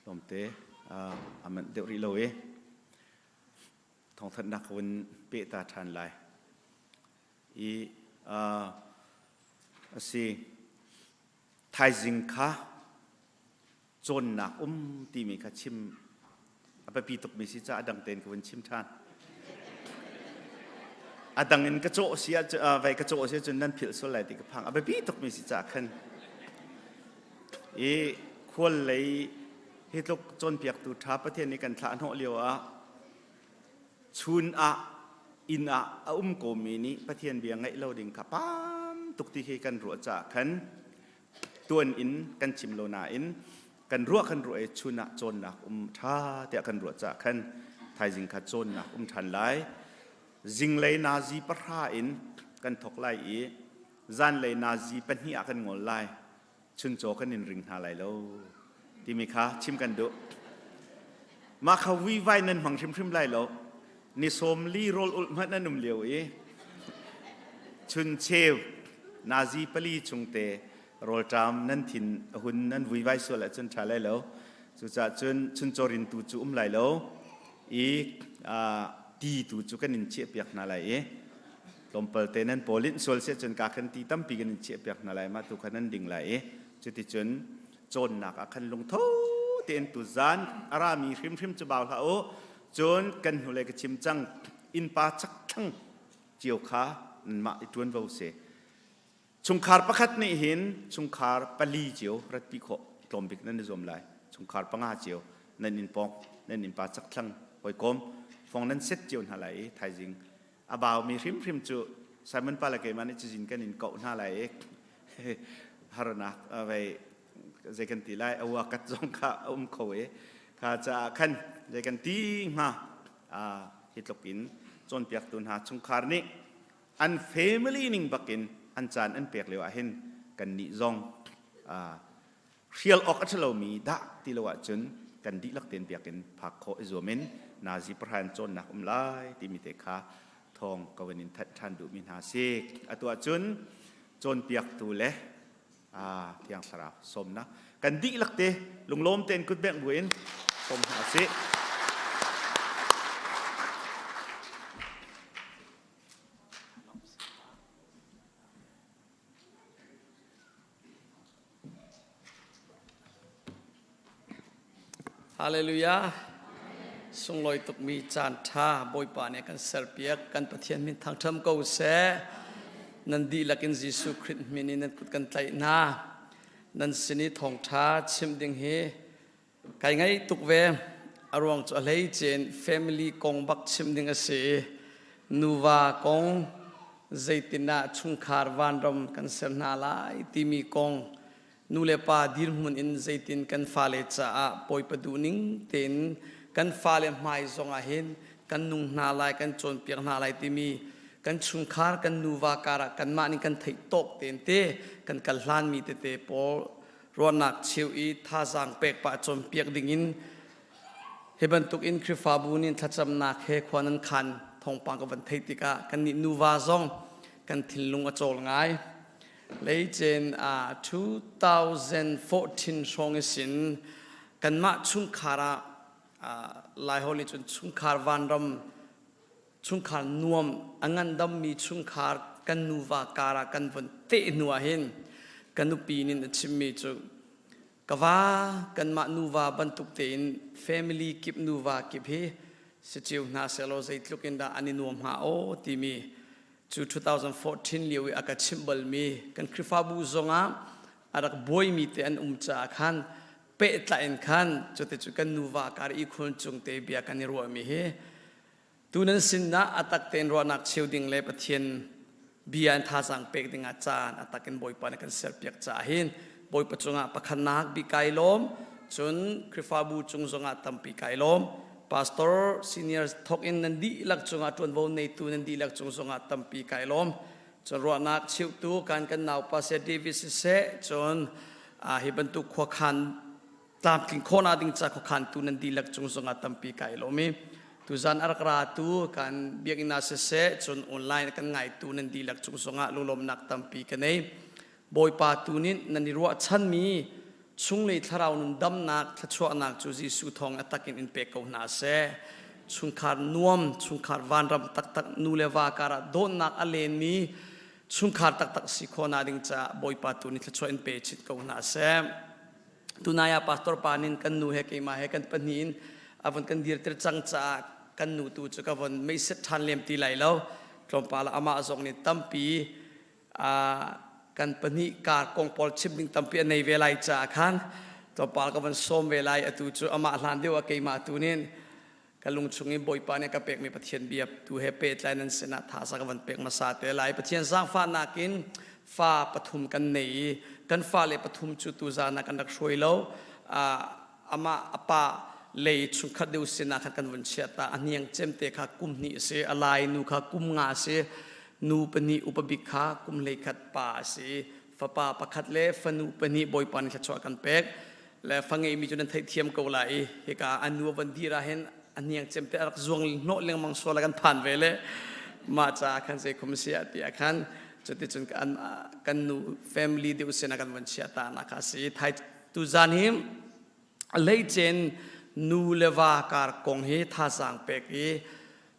[SPEAKER 3] ลมเตะมันเดี๋ยวรีโลเอทองทันนักวันเปตาทันไลสิไทยจิงค่ะจนนักตีมีค่ะชิมไปปีตกมีสิจ้าดังเต็นกับวันชิมทานดังเงินกระโจเสียไปกระโจเสียจนนั่นผิดส่วนไหลติกพังไปปีตกมีสิจ้าขึ้นควรเลยให้ลูกจนเปียกตุท้าประเทศนี้กันทานหัวเลียวชุนอินโกมีนี้ประเทศเบียงไงเราดิ่งขับปั๊มตุกตีให้กันรัวจ่าขันตัวอินกันชิมโลนาอินกันรัวกันรัวชุนจนนักท่าเตะกันรัวจ่าขันไทยจิงขัดจนนักทันไลจิงเลยนาซีปะราอินกันถกไลจันเลยนาซีเป็นที่อากันงอไลชุนโจกันนินริงหาไลโลที่มีค่ะชิมกันดูมาเขาวิไวนั่นหังชิมไลโลนิสมลีโรลอุลมัดนั่นนุ่มเหลียวชุนเชวนาซีปลีชงเตโรลจามนั่นถิ่นหุ่นนั่นวิไวส่วนละจนชาไลโลสุดจะชุนโจรินตูจูไลโลตีตูจูกันนินเชียเปียกนาไลลมเปิลเตนันโพลินส่วนเสียจนกาคันตีตั้มปีกันนินเชียเปียกนาไลมาตุกันนั่นดิ่งไลจุดที่จนโจนนักคันลงทูเตียนตุจานอารามีริมจะบ่าวละโอจนกันหัวเลยกชิมจังอินปาจักทั้งเจียวขามาอีตวนวาวเสชุงคาร์ประคัดนี่เห็นชุงคาร์ปลีเจียวรัดปีโคตอมบิกนั่นนิยมไลชุงคาร์ปังอาเจียวนั่นอินปองนั่นอินปาจักทั้งหอยกลมฟองนั้นเซ็ตเจียวหาไหลไทยจริงอาบ่าวมีริมจูไซมันปาละเกมันจะจินกันอินเกาหน้าไหลฮารนักไปใจกันตีไล่เอากัดจงข้าเขาข้าจะขันใจกันตีมาฮิตลกินจนเปียกตุนหาชงคาร์นี่อันเฟมิลี่นิ่งบักินอันจานอันเปียกเหลวเห็นกันนิจงเชียลออกอัชโลมีดะที่เราจนกันดิลักเตียนเปียกินผักโคอิโซเมนนาซีประหารจนนักไล่ที่มีเตคาทองกวนินทันดูมินหาเซกตัวจนเปียกตูเล่ที่ยังสระสมนะกันดีลักเตลุงลมเต้นกุดแบงบุญสมหาสิ
[SPEAKER 5] ฮาเลลูยาทรงลอยตกมีจานท่าบอยป่าเนี่ยกันเสร์เปียกกันประเทียนมินทางเทิมกูเสนันดีลักินยิสุคริสต์มินินันกุดกันไตนานันสินิทองท้าชิมดิงเฮไกไงตุกเวอารวงจะอะไรเจน family กงบักชิมดิงเสนูวากงใจตินาชุงคาร์วันรมกันเสร์นาลายที่มีกงนูเลปาดิรมุนอินใจตินกันฟาเลจ้าปอยประดูนิงเต็นกันฟาเลไม่ทรงอาเห็นกันนุ่งนาลายกันโจนเปียกนาลายที่มีกันชุงคาร์กันนูวาการะกันมานี่กันไถ่ตกเต็นเตกันกัลลานมีเตปอรวนักเชียวอีท่าจางเปกปะโจนเปียกดิ่งอินเฮบันตุกอินคริฟาบูนินทัดจำนักเฮควานันคันทองปังกับวันไทติกากันนินูวาซองกันทินลุงอโจลง่ายเลยเจน2014ช่วงสินกันมาชุงคาระลายฮอลิจนชุงคารวันรำชุงคารนวมอังันดำมีชุงคารกันนูวาการะกันวันเตนัวเห็นกันนุปีนินชิมมีจุกว่ากันมานูวาบรรทุกเตน family กิบนูวากิบเฮสิจิวนาเซโลใจลุกินดาอันนี้นวมหาโอที่มีจู2014เลี้ยวอากาศชิมบลมีกันคริฟาบูซงอาอารักบอยมีเตอันจ่าขันเปะตาอินขันจุดจุกันนูวาการอีคนจงเตบียกันนิรัวมีเฮตูนั้นสินนะอัตักเตนรัวนักเชียวดิ่งเล็บเทียนบียนท่าสังเปกดิ่งอาจารย์อัตักกันบอยปานกันเสือเปียกจ่าเห็นบอยปัจจุบันปักขนักบีไกลล้มจนคริฟาบูจงจงอาตัมปีไกลล้มPastor senior talk in nandi lak chunga tuan vo nei tu nandi lak chung songa tampi kailom chon ro nak chiu tu kan naw pa se Davis se chon hi ban tu kho khan tam king khona ding cha kho khan tu nandi lak chung songa tampi kailomi tu zan arakra tu kan biak ina se chon online kan ngai tu nandi lak chung songa lulom nak tampi kanei boy pa tu nin nani ro chan mi ชุงเลยทาราวนุนดำนักทัชวนักจูจีสุทองอัตักินอินเปกเอาหนาเสชุงขาดนวมชุงขาดวันรำตักนูเลวาการะโดนนักอเลนีชุงขาดตักสิโคนาดิงจะบอยปาตุนิทัชวอินเปชิตเอาหนาเสตุนายาปาสตอร์ปานินกันนูเฮกิมาเฮกันปนินอวันกันดีร์เตอร์จังจ้ากันนูตูจุกวันไม่เสร็จทันเลียมตีไหลแล้วกลมปาละอามาจงนี่ตั้มปีกันปนิการกองปอลชิบลิงตั้มปีในเวลาจ้าขันกลมปาละกันส้มเวลาตูจุอามาหลานเดียวกับมาตูนินกันลุงชงอินบอยปาเนี่ยกับเป็กมีปะเทียนเบียบตูเฮเปตไลนั้นเสนาทาสักวันเป็กมาสาเตไลปะเทียนสร้างฟ้านากินฟ้าปฐุมกันหนีกันฟ้าเลยปฐุมจุตูจานักันรักช่วยแล้วอามาอปาเลยชุนขัดเดือดเสนาขัดกันวันเชียตาอันยังเจมเตะขากุมนี่เสอะไรนูขากุมงาเสนูปนิอุปบิขากุมเลยขัดป่าเสฟ้าป่าปะขัดเล่ฟนูปนิบอยปานี่ขัดช่วยกันเป็กและฟังไงมีจนนั้นเทียมเกาไหลเฮกาอันนูวันดีระเห็นอันยังเจมเตะรักจวงโนเลี้ยงมังสวรกันผ่านเวลมาจากขันเซคุมเสียตีอาขันจนที่จนกันนูแฟมิลี่เดือดเสนากันวันเชียตานักสิไทยตุจานหิมเลยเจนนูเลวาการกงเฮท่าสังเปก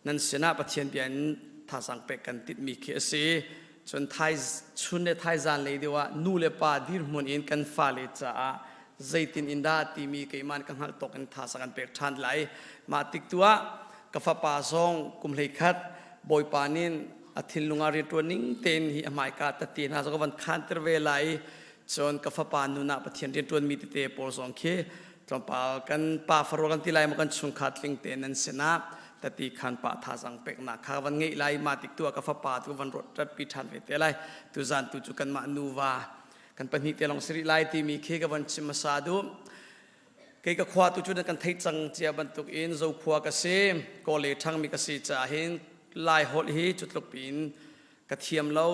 [SPEAKER 5] นั้นเสนาปะเทียนเบียนท่าสังเปกกันติดมีเคสีจนไทยชุนเดไทยจานเลยดีว่านูเลปาดิรมุนอินกันฟาเลจ้าใจตินอินดาตีมีเกมันกันหักตกกันท่าสังกันเปกทันไหลมาติกตัวกฟ้าป่าซองกุมเลยคัดบอยปานินอาทิตย์ลุงอารีตัวนิ่งเต็นที่อเมริกาตัดตีนหาสักวันคันเตอร์เวลัยจนกฟ้าป่านุนาปะเทียนเรียนตัวมีติเตปอลสองเคตอนป่ากันป่าฟรกันที่ไรมันกันชุงขัดลิงเต็นนั้นเสนาตัดตีขันป่าท่าสังเปกนักข้าวันงี้ไรมาติกตัวกฟ้าป่าตัววันรถจัดปีทันเวทไรตัวจานตัวจุกันมานูวากันปนิเตลองสิริไลที่มีเคกับวันชิมซาดูเกี่ยวกับขวาตัวจุดกันไทยจังเจียบันตุกอินโจขวากระเซมก็เลยทั้งมีกระสีจ่าเห็นลายฮอลฮีจุดลูกปินกระเทียมแล้ว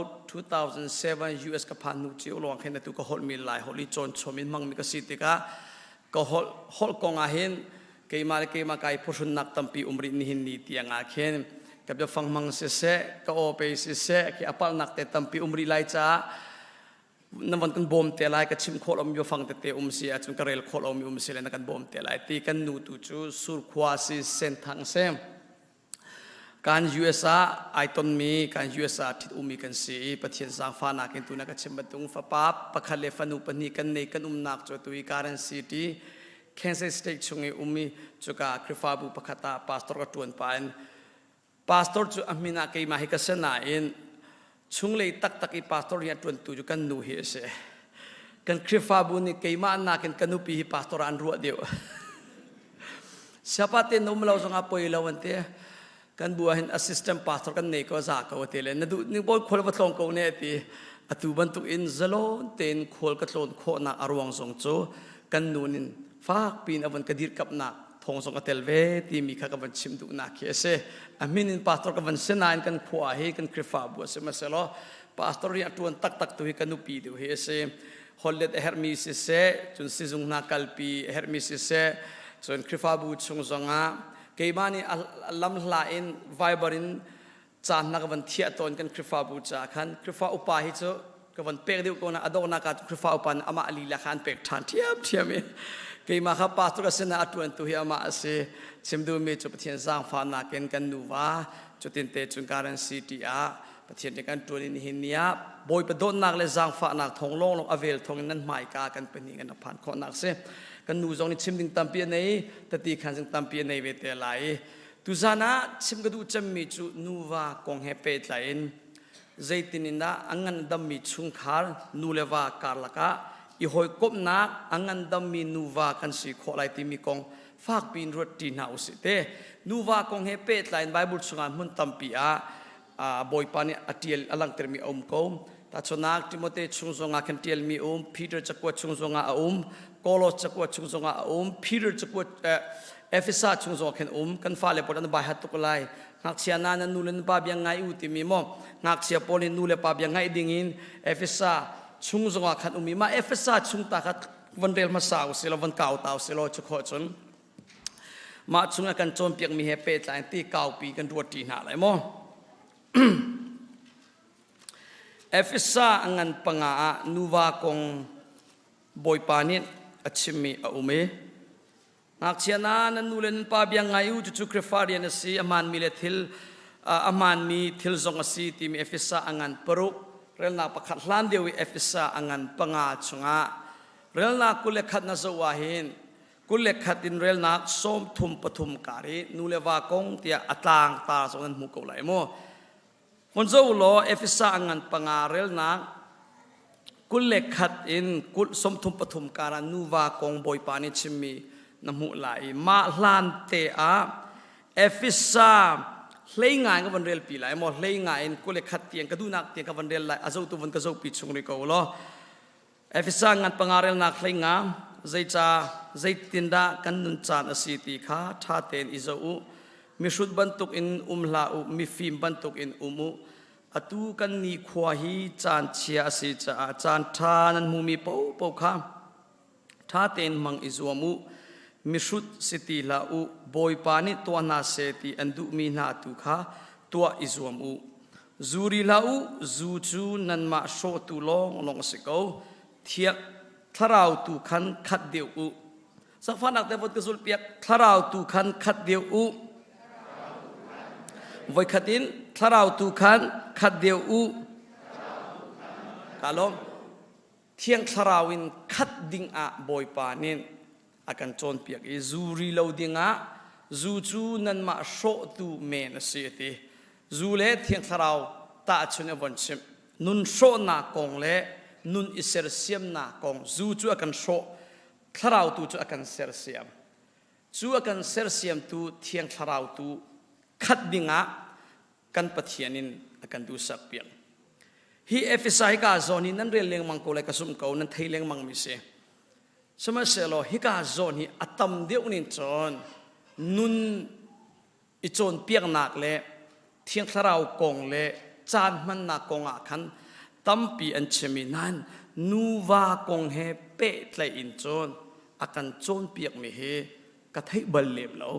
[SPEAKER 5] 2007 US กับพันนุจิโอลองเห็นในตัวก็ฮอลมีลายฮอลลีจอนชมินมังมีกระสีติกะก็ฮอลกองอาเห็นเกี่ยมาไกพุชุนนักตั้มปีอุมรินิหินนีเตียงอาเห็นกับจะฟังมังเสเสก็โอเปเสเสกี่อปัลนักแต่ตั้มปีอุมริไลจ้านวันกันบอมเตลัยกับชิมโคลอมยูฟังเตอมเสียจนกระเรลโคลอมยูมเสียนักันบอมเตลัยตีกันนูตูจูสุรควาซิเซนทังเซมการ USA ไอตอนมีการ USA ทิดอุมีกันสีประเทศสางฟ้านักอินตุนักชิมบัตุงฟ้าป๊าปะคัลเลฟันุปนีกันในกันนักจตุยการันซิตี้แคนซัสสเตทชงเออุมีจุกาคริฟาบุปะคตาพาสตอร์กตวนปานพาสตอร์จูอามินาเกย์มาฮิกัสนาอินชุงเลยตักอีพาสตอร์ยันตวนตุจุกันนูเฮเสกันคริฟาบุนี่เกย์มานักกันนูปีฮิพาสตอร์อันรัวเดียวsiapa te nom lau sanga poi lawan te kan buahin assistant pastor kan nei ko za ko te le na du ni boy khol ba tlong ko ne ti atu ban tu in zalon ten khol ka tlon kho na arwang song chu kan nunin fak pin awan kadir kap na thong song atel ve ti mi kha ka ban chim du na ke se amin in pastor ka ban senain kan khwa he kan krifa bu se maselo pastor ya tuan tak tu hi kan nu pi du he se hollet hermis se chun sizung na kalpi hermis se chun krifa bu chung zonga keimani lam lain viberin chan na kan thia ton kan krifa bu cha khan krifa upa hi chu kan pek deu ko na adona ka krifa upan ama ali la khan pek than thiam me keima kha pastor ka sena atun tu hi ama ase chimdu me chu pathian sang fa na ken kan nuwa chutin te chung karan city a pathian te kan tuin hin nia boy pa don nak le sang fa nak thong long long avel thong nan mai ka kan pani kan phan kho nak se kan nu zong ni chim ding tam pi nei tati khan jing tam pi nei ve te lai tu zana chim ga du cham mi chu nuwa kong he pe tlain zaitin inda angan dam mi chung khar nu lewa karlaka i hoi kop na angan dam mi nuwa kan si kho lai ti mi kong fak pin rot ti na usite nuwa kong he pe tlain bible chunga mun tam pi a boy pani atiel alang ter mi om ko ta chonak timote chungzonga kan tiel mi peter chakwa chungzonga kolos chakwa chungzonga peter chakwa efesa chungzonga kan fale podan bai hat tukulai ngak sia na nulen pa byang ngai uti mi mo ngak sia polin nule pa byang ngai dingin efesa chungzonga kan ma efesa chungta khat vanrel ma saw silo van kaw taw silo chakho chun ma chunga kan chom piak mi he pe tlain ti kaw pi kan ruati na lai mo Efesa angan panga nuwa kong boy panin achimi a ume ngak chiana nan nulen pa biang ngayu chu krefarian si aman mi le thil aman mi thil zong asi ti mi efisa angan peruk rel na pakhat hlan dewi efisa angan panga chunga rel na kule khat na zawahin kule khat in rel na som thum pathum kari nulewa kong tia atlang ta songan mu ko lai mo monzo lo efisa angan panga rel na kule khat in kul som thum pathum kara nuwa kong boy pani chimmi namu lai ma hlan te a efisa hlei ngai ka van rel pi lai mo hlei ngai in kule khat tiang ka du nak tiang ka van rel lai azo tu van ka zo pi chung ri ko lo efisa ngan pangarel nak hlei nga zaicha zaitinda kan nun chan asiti kha tha ten izo u mi shut bantuk in umla u mi fim bantuk in umu atu kan ni khwa hi chan chia asi cha chan tha nan mu mi po po kha tha ten mang izuamu mishut siti la u boy pani to na seti andu mi na tu kha to izuam u zuri la u zu chu nan ma sho tu long siko thiak tharau tu khan khat deu u sakfanak te vot kazul piak tharau tu khan khat deu u voi khatin tharau tu khan khat deu u kalom thiang tharawin khat ding a boy panin akan chon piak e zuri lo dinga zu chu nan ma sho tu men se ti zu le thiang tharau ta chune von sim nun sho na kong le nun iser siam na kong zu chu akan sho tharau tu chu akan ser siam chu akan ser siam tu thiang tharau tu khat dinga kan pathianin akan du sak piak hi efisai ka zoni nan rel leng mang ko le kasum ko nan thei leng mang mi se sama selo hika zon hi atam deu nin chon nun I chon piak nak le thiang tharau kong le chan man na konga khan tampi an chemi nan nuwa kong he pe tlai in chon akan chon piak mi he ka thai bal lem lo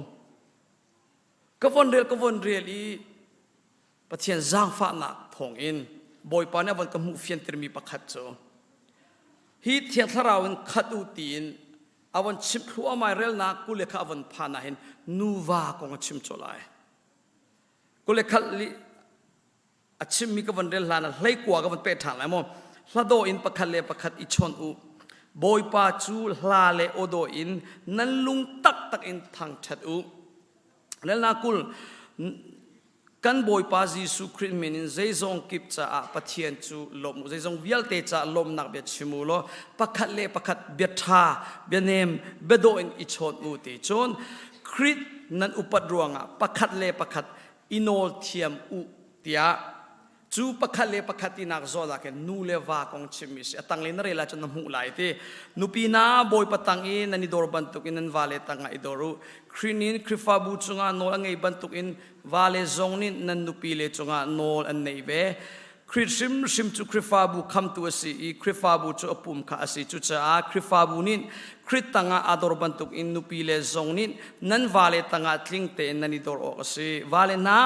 [SPEAKER 5] ka von rel I pathian zang fa nak thong in boy pa na van ka mu fian termi pakhat cho hi thiang tharau in khat u tin awan chim khu amai rel na kule kha awan phana hin nuwa kong chim cholai kule khalli achim mi ka van rel lana hlei kwa ka van pe thang lai mo hlado in pakhat le pakhat I chon u boy pa chu hla le odo in nan lung tak in thang that u rel na kul kan boy pa Jesu Christ menin zaizong kip cha a pathian chu lom zaizong vial te cha lom nak be chimulo pakhat le pakhat betha benem bedo in ichon u te chon Christ nan upat ruanga pakhat le pakhat inol thiam u tia chu pakhat le pakhat inak zola ke nu le wa kong chimis atang le na rela chon mu lai te nupina boy patang in ani dor bantuk in an vale tanga idoru krinin krifabu chunga nol angai bantuk in vale zongnin nan nupi le chunga nol an nei ve krishim sim chu krifabu kham tu asi I krifabu chu apum kha asi chu cha krifabu nin kritanga ador bantuk in nupi le zongnin nan vale tanga tling te nani dor o asi vale na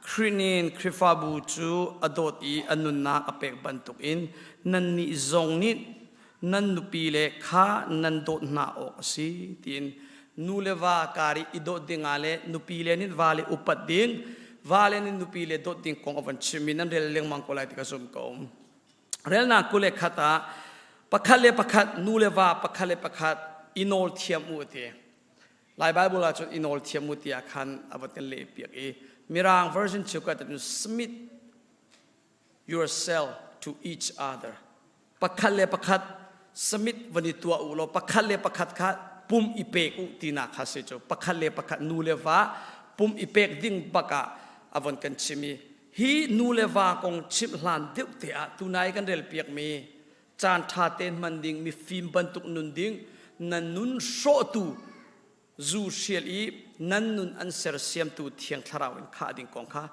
[SPEAKER 5] krinin krifabu chu adot I anunna apek bantuk in nan ni zongnin nan nupi le kha nan dot na o asi tin nulewa kari idot dingale nupile nin vale upat ding vale nin nupile dot ding kong avan chiminan rel leng mangkolai tika sum ko rel na kule khata pakhale pakhat nulewa pakhale pakhat inol thiam u te lai bible a chon inol thiam u tia khan avaten le piak e mirang version chuka ta submit yourself to each other pakhale pakhat submit vani tua u lo pakhale pakhat kha pum ipek u tina khase cho pakhale pakhat nulewa pum ipek ding baka avon kan chimi hi nulewa kong chim hlan deu te a tunai kan rel piak mi chan tha ten man ding mi fim bantuk nun ding nan nun sho tu zu shial I nan nun an ser siam tu thiang tharawin kha ding kong kha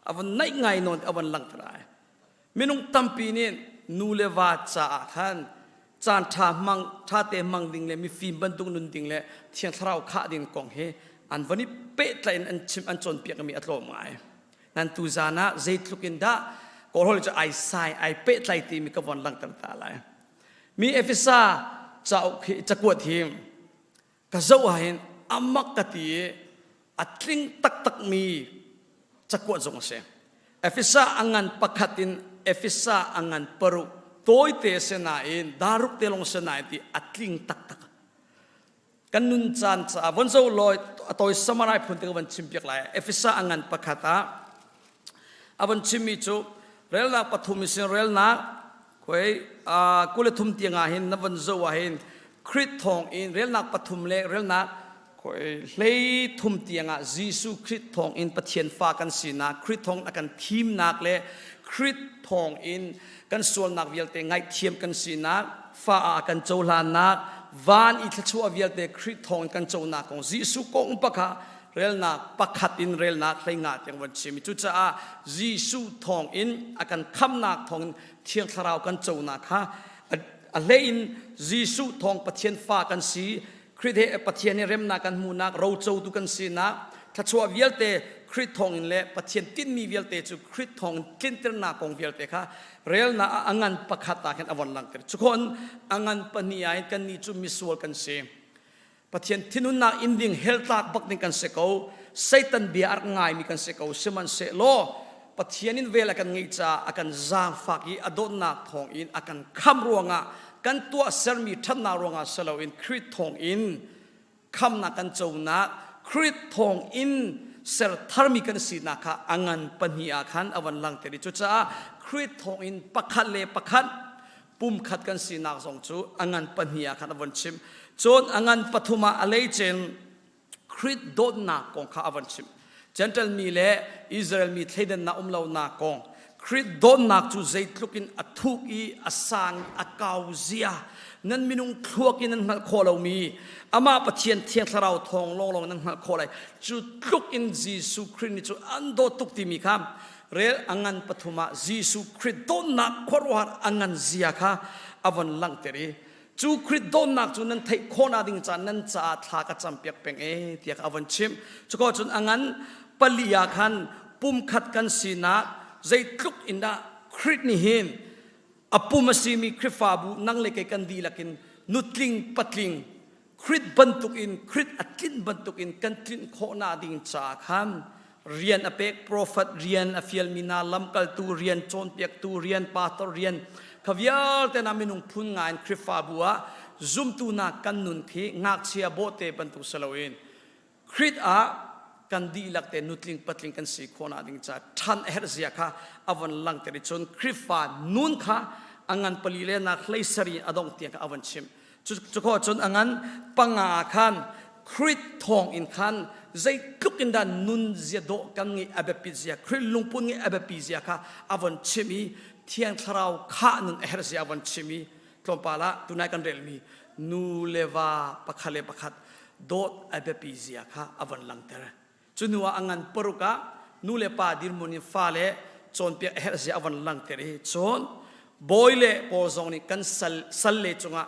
[SPEAKER 5] avon nai ngai non avon lang trai minung tampi nin nulewa cha khan chan tha te mang ding le mi fim bantuk nun ding le thiang tharau kha din kong he an vani pe tlain an chim an chon piak mi atlo mai nan tu zana zeitlukin da ko hol cha ai sai ai pe tlai ti mi ka von lang tar ta lai mi efisa จะจะกวดทีมก็เจ้าเห็นอามักกตีอัดลิงตักมีจะกวดจงเสเอฟิซาอังันปักขัดินเอฟิซาอังันปรุตัวเตเสนาอินดารุกเตลงเสนาอินอัดลิงตักกันนุนจันทร์วันเจ้าลอยตัวสมัยพุ่งถึงวันชิมเปียกไหลเอฟิซาอังันปักขัดวันชิมิจูเรลนักปฐมสินเรลนักคุยกุเลทุมเตียงอาหินนับวันเจ้าอาหินคริสทองอินเรลนักปฐมเล่เรลนักคุยเลยทุมเตียงอาเยซูคริสทองอินปะเทียนฟ้ากันสีนักคริสทองนักกันทีมนักเล่คริสทองอินกันส่วนนักเวียลเตงไงเทียมกันสีนักฟ้ากันโจลานักวานอิทชัวเวียลเตคริสทองกันโจนักของเยซูกงปะคะเรลนักปักขัดอินเรลนักเลยงาเตียงวันชิมิจุจ้าเยซูทองอินอากันคำนักทองเทียงคราวกันโจนักฮะเลอินเยซูทองปะเทียนฟ้ากันสีคริสเฮปะเทียนเรมนักกันมูนักเราโจตุกันสีนักถ้าชัวเวียลเตคริสทองอินเล่ปะเทียนตินมีเวียลเตจูคริสทองตินเตอร์นักของเวียลเตค่ะเรลนักอังันปักขัดตากันอวันหลังเตทุกคนอังันปนียกันนี่จูมิสวลกันสีปะเทียนที่นุนนักอินดิ้งเฮลตักบักนี่กันเสกเอาไซตันเบียร์ง่ายมีกันเสกเอาเสมันเสโลปะเทียนินเวลกันงี้จ้าอากันจางฟักยีอดอนนักทองอินอากันคำรวงอ่ะกันตัวเซร์มีทันนารวงอ่ะเสลาอินคริสทองอินคำนักกันโจนักคริสทองอินเซร์ทาร์มีกันสีนักอังันปนีอาคันอวันหลังเตริจุจ้าคริสทองอินปักขัดเลปักขัดปุ่มขัดกันสีนักสองจูอังันปนีอาคันอวันชิมจนอังันปฐุมาอะไรเจนคริสโดนนักกองข้าอวันชิมเจนเทลมีเล่อิสราเอลมีเทเดนนาเลานักกองคริสโดนนักจูใจทุกินอัทุกีอัสังอักาวเซียนั้นมีนุ่งครัวกินนั้นหักคอเรามีอามาปะเทียนเทียงเราทองลงนั้นหักคอเลยจูทุกินเยซูคริสต์จูอันโดตุกติมีคำเรื่องอังันปฐุมาเยซูคริสต์โดนนักขวานอังันเซียค่ะอวันหลังเตรีจูคริสโดนนักจูนั้นไทยโคนาดิ่งจานนั้นจะทากระจำเปียกเป็นเตียกอวันชิมจูก็จุนอังันปลียาคันปุ่มขัดกันสีนักใจทุกอินดาคริสนี่เห็นอปุมาซีมีคริสฟาบูนั่งเล็กกันดีลักินนุตลิงปัตลิงคริสบันตุกินคริสอัตลินบันตุกินกันลินโคนาดิ่งจาคันเรียนอเปกโปรเฟตเรียนอฟิลมินาลัมกัลตูเรียนโจนเปียกตูเรียนปาตอเรียนขวิลแต่นามินุงพุนงานคริสฟาบัวซุมตูนากันนุนที่งักเชียโบเตบันตุสลาวินคริสอากันดีลักเตนุตลิงปัตลิงกันสีโคนาดิ่งจาทันเฮรเซียค่ะอวันลังเตริชนคริสฟานุนค่ะอังันปลีเลนักเลสรีอดองเตียงอวันชิมจุกจนอังันปังอาคันคริสทองอินคันใจลุกอินดานุนเสียโดกันงี้อเบปิเซียคริสลุงปุ่นงี้อเบปิเซียค่ะอวันชิมีเทียงทราวข้านุนเฮรเซียอวันชิมีตรงปาละตุนายกันเรลมีนูเลวาปักขเลปักขัดโดดอเบปิเซียค่ะอวันลังเตระจุนัวอังันปรุกะนูเลปาดิรมุนิฟาเลจนเปียเฮรเซียอวันลังเตระจนบอยเล่พอจงนี่กันสัลเล่จงอ่ะ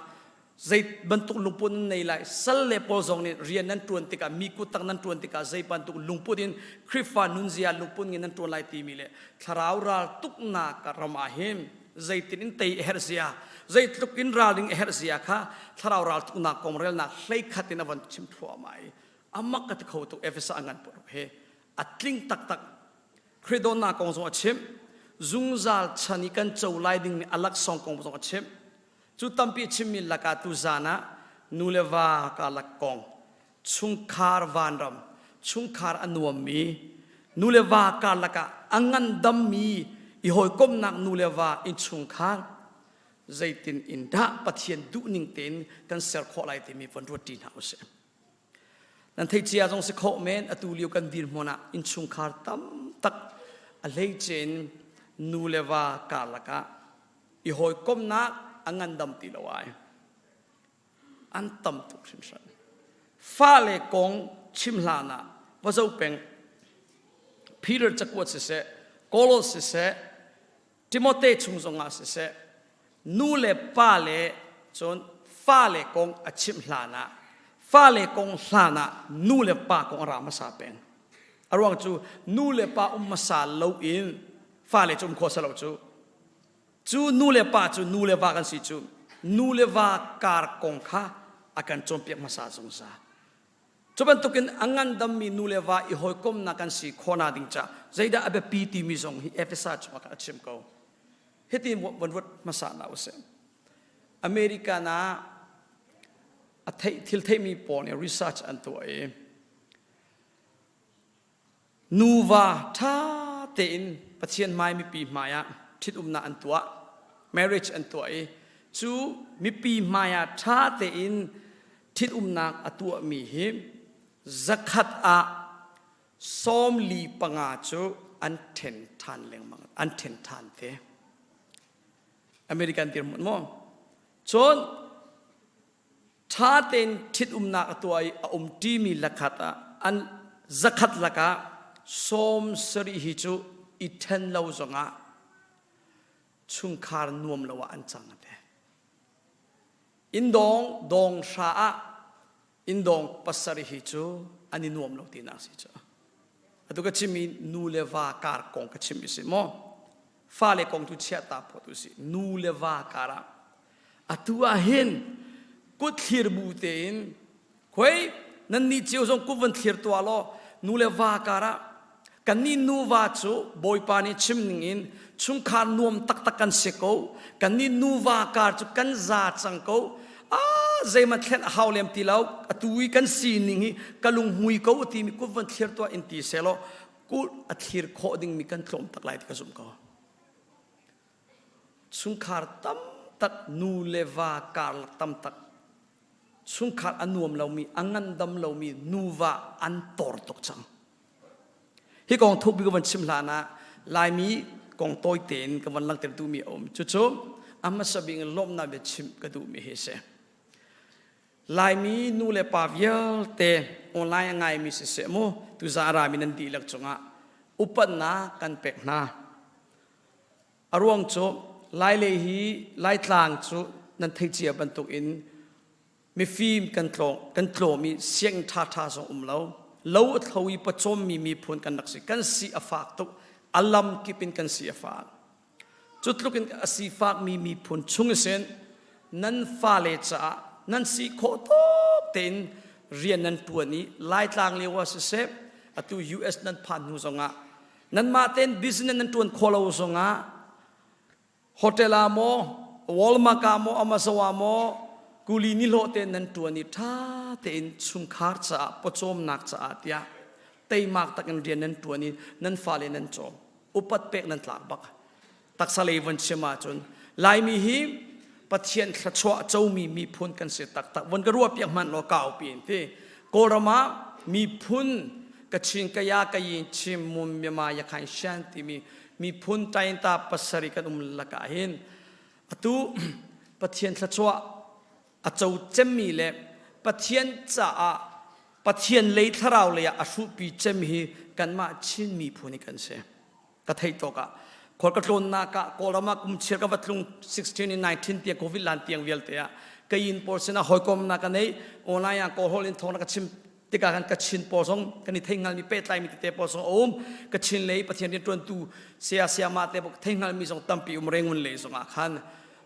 [SPEAKER 5] ใจบรรทุกลุงปุ่นในไลสัลเล่พอจงนี่เรียนนั้นตรวนติกามีกุตังนั้นตรวนติกาใจบรรทุกลุงปุ่นคริฟานุนเซียลุงปุ่นนั้นตรวนไลตีมีเล่ทาราวราตุกนาการมาหิมใจตินินเตยเฮรเซียใจตุกินราลิงเฮรเซียค่ะทาราวราตุกนากองเรลนักเลยขัดตินวันชิมทัวไม่อามักกัดเขาตุเอฟเอสอังันปรุเฮอัดลิงตักคริโดนากองสงชิมจุงจัลชนิกันเจ้าไล่ดิ่งอลักสองกองสองชิมจุดตั้มปีชิมิลลักาตุจานะนูเลวากาลักกองชุงคาร์วานรำชุงคาร์อนุมมีนูเลวากาลักะอังันดัมมีอีหอยก้มนักนูเลวาอินชุงคาร์ใจตินอินดาปะเทียนดุนิงเต็นกันเซอร์โคไลติมีฟันรวดดินหาเสนั่นที่เจียจงสิโคเมนอตูเลียวกันดินมนะอินชุงคาร์ตั้มตักอะไรเจนนูเลวากาลกะอีหอยก้มนักอังันดำตีละวายอันตั้มตุกชิมสันฟ้าเลกงชิมลานะว่าจะเป็นพีเตอร์จักรวดเสะโคโลสเสะทิโมเตชุมซงอาเสะนูเลป้าเลจนฟ้าเลกงอชิมลานะฟ้าเลกงลานะนูเลป้ากงรามาซาเป็นอารวงจูนูเลป้ามาซาโลอินฟ้าเลจุมโคสลาวจูนูเลป้าจูนูเลวากันสิจู นูเลวาการกงค่ะอาการจมเปียกมาสาสงสาจบันตุกินอังันดัมมีนูเลวาอีหอยคมนักันสีโคนาดิงจ้าใจได้อเบปีตีมีซงฮิเอฟเอซ่าจุมากันชิมเขาเฮติวันวัดมาสานาอุเซอเมริกานาทิลเทมีปอนรีเสิร์ชอันตัวนูวาท่าเตินปัจเจียนไม่มีปีมายาทิดนาอันตัว marriage อันตัวจูมีปีมายาท่าเตินทิดนาอันตัวมีหิมจักขัดอาสมลีปังอาจูอันเทนทานเลงมังอันเทนทานเตอเมริกันที่มันมองจนท่าเตินทิดนาอันตัวทีมีลักขัดอันจักขัดลักะสมสริหิจูอิเทนเลวจงะชุงคาร์นวมเลวอันจังเตอินดองชาอินดองปัสสริหิจูอันนี้นวมเลวตีนักสิจ้าอะตุกชิมีนูเลวาการกงกชิมิสิโมฟาเลกงตุเชียตาพอตุสินูเลวาการะอะตุอาเห็นกุดฮิรบูเตนควยนั่นนี่เจ้าจงกุวันฮิรตัวล้อนูเลวาการะกันนี่นูวาจูบอยปานิชิมนิงชุงคารนวมตักกันเสกกันนี่นูวาการจูกันซาจังกูใจมันแค่ฮาวเลมตีแล้วตุยกันซีนิงกันลุงหุยกูที่มีกุวันเทียร์ตัวอินทีเซลกูอัดเทียร์โคดิ้งมีกันกลมตักไล่ที่กระสุนกูชุงคารตั้มตักนูเลวาการตั้มตักชุงคารอันนวมเรามีอังันดำเรามีนูวาอันตอร์ตกจังฮีกองทุกบิกวันชิมลานะลายมีกองตัวเต็นกับวันลังเต็มตัวมีอมจุ๊บอามาสบิงลมนาเบชิมกระดูมีเฮเซลายมีนูเลปาวิลเตออนไลน์ยังไงมีเสโมตุจารามินันดีลักจงะอุปนากันเป็กนาอารวงจุลายเลหีลายตลางจุนันเทจียบรรทุกอินมีฟิล์มกันโตมีเสียงท่าสงเราเราทวีปจมมีพูนกันนักสิกันสีอฟากตุอัลลัมกิปินกันสีอฟากจุดลุกินสีฟากมีพูนชุงเซนนันฟาเลจ่านันสีโคตบเต็นเรียนนันตัวนี้ไล่ทางเรียกว่าเซฟอตุ US นันผ่านหูสงะนันมาเต็นบิสเนสนันตัวโคลาวสงะโฮเทลามอวอลมากามออามาสวามอกุลีนิโลเตนันตัวนี้ท่าเต็นชุมคาร์จ่าปจมนักจ่าเดียเตยมากตักันเรียนนันตัวนี้นันฟาเลนันจอมอุปัตเป็กนันหลักบักตักสเลวันเชมาจนลายมีหิปัจเจียนขะชัวเจ้ามีพุนกันเสียตักวันก็รัวเปียกมันโลกาวปีนที่โกรมามีพุนกระชินกะยากะยินชิมมุมยามายาขันชันที่มีพุนใจตาปัสสริกันละกาเห็นอตุปัจเจียนขะชัวอาเจ้าเจมีเล่ปัจเจียนจ่าปัจเจียนเลยทราวเลยอาชุปีเจมีกันมาชินมีพุนกันเสียกระไทยตกะคนกระโดนนักโกลามากุมเชื่อกับวัตถุ16 19เตียโควิดล้านเตียงเวลเตียก็ยินปอร์เซน่าหอยกอมนักกันนี้ออนไลน์ก็ฮอลินทองนักชิมติกากันกระชินปอร์ซงกันนี้เทงงานมีเป็ดไลมีติเตปอร์ซงโอมกระชินเลยปะเทียนเรียนตัวตูเสียมาเตปเทงงานมีสองตั้มปีมเรงุนเลยสงอาคัน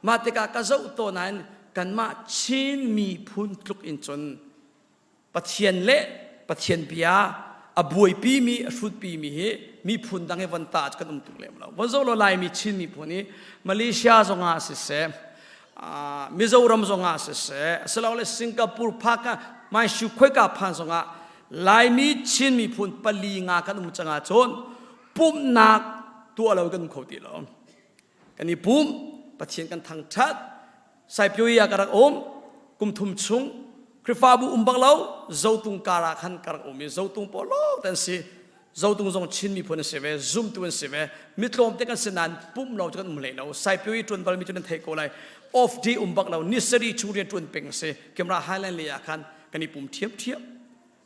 [SPEAKER 5] มาติกากระเจ้าตัวนั้นกันมาชินมีพุนลุกอินจนปะเทียนเละปะเทียนเปียอบวยปีมีชุดปีมีพุนดังเอวันตาจกันตุกเล่มแล้ววันโซโลไลมีชินมีพุนนี้มาเลเซียสงอาเสมิโซรัมสงอาเสสลาวเลสิงคโปร์พากันไม่ชุกค่อยกับพันสงอาไลมีชินมีพุนปลีงากันจังอาจนปุ่มนักตัวเรากันเขาตีแล้วกันนี้ปุ่มปะเทียนกันทางชัดใส่พิวยากระอมกุมทุมชุงคริฟาบูบักเล่าเจ้าตุงการาขันการอมเจ้าตุงปอลอกแต่สิเจ้าตุงจงชินมีพุนเสวซุ่มตัวเสวมิตรลมเตกันสนันปุ่มเราจะกันมุ่งเลยเราใส่พิวจนบาลมีจนเทโกไลออฟดีบักเรานิสรีชูเรียนจนเป็นเสเกมราไฮแลนด์เลยขันกันนี่ปุ่มเทียบ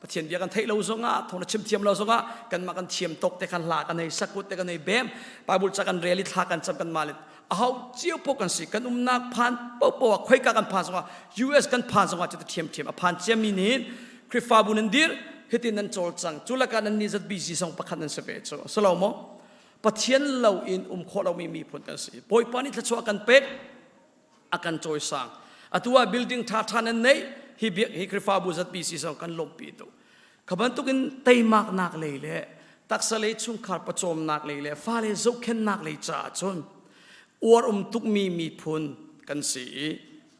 [SPEAKER 5] ประเทศเดียวกันเทเราสงะทนชิมเทียมเราสงะกันมากันเทียมตกแต่กันลากันในสักุตแต่กันในเบมไปบุตรกันเรียลิทากันจำกันมาเลยเอาเจียวพวกกันสิกันนักพันปะค่อยกันพันสงะ US กันพันสงะจะเทียมพันเจียมินินคริฟาบุนันดีร์ฮิตินันโจลจังจุลกันนันนิจัดบีซีสองประคันนันเสวโซสลาวมปะเทียนเราอินขอเรามีผลกันสิปอยปานิทชัวกันเป็กอากันโจยสัง ตัว building ท่าทานั้นเนี่ยฮิคริฟาบุจัดปีซีสองกันลมปีตัวขบันตุกินเตยมากนักเลยแหละตักสเลชุมขาดประจมนักเลยแหละฟ้าเลยจุกเข็นนักเลยจ้าจนอวดตุกมีพุนกันสี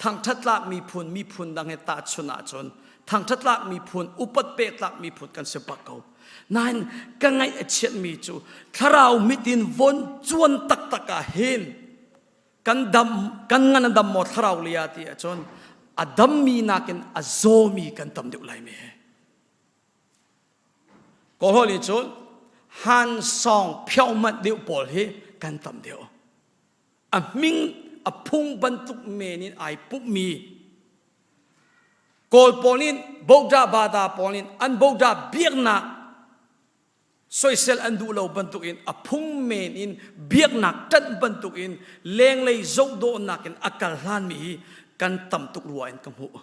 [SPEAKER 5] ทางทัดละมีพุนดังให้ตาชนะจนทางทัดละมีพุนอุปเปตละมีพุนกันเสปักเขานั่นกันไงเช็ดมีจูถ้าเรามิดินวนจวนตักเห็นกันงันดำหมดถ้าเราเลียตีจนอดัมมีนักินอโซมีกันตำเดียวไรเมก็ฮอลิจนฮันซองเพียวมัดเดียวปอลเฮกันตำเดียวมิงพุ่งบรรทุกเมนินไอปุ๊มีกอลปอลินบกดาบาดาปอลินอันบกดาเบียกนักสวยเซลอันดูเราบรรทุกอินพุ่งเมนินเบียกนักจัดบรรทุกอินเลงเลยจกโดนักอินอากาศลานมีกันตำตุกรัวอินกำหัว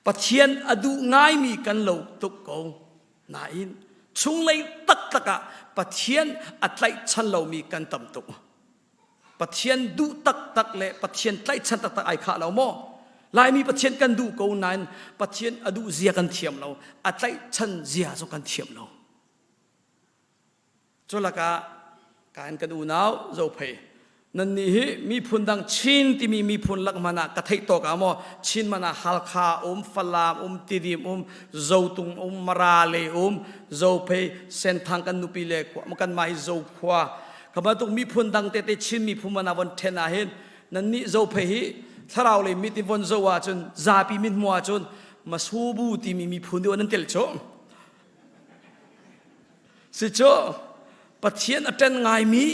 [SPEAKER 5] ปะเทียนอดูง่ายมีกันเราตุกโกนายอินชุงเลยตักะปะเทียนอัตไลชันเรามีกันตำตุกปะเทียนดูตักเลยปะเทียนไลชันตักไอขาเราโมลายมีปะเทียนกันดูโกนั้นปะเทียนอดูเสียกันเทียมเราอัตไลชันเสียสกันเทียมเราจุลกะการกันดูนาวโจเพนั่นนี่มีพุนดังชินที่มีพุนลักมานากระเทยตกอ่ะโมชินมานาฮัลคาฟลามติดิมโจตุงมาราเลโจเพเส้นทางกันนุปิเลกมันกันมาโจขวาขบวนตุงมีพุนดังเตเตชินมีพุนมานาวันเทนาเห็นนั่นนี่โจเพฮีถ้าเราเลยมีที่วันโจว่าจนซาปีมิดมัวจนมาสูบูที่มีพุนเดียวนั้นเตลโจสิโจปะเทียนอัตเทนไงมี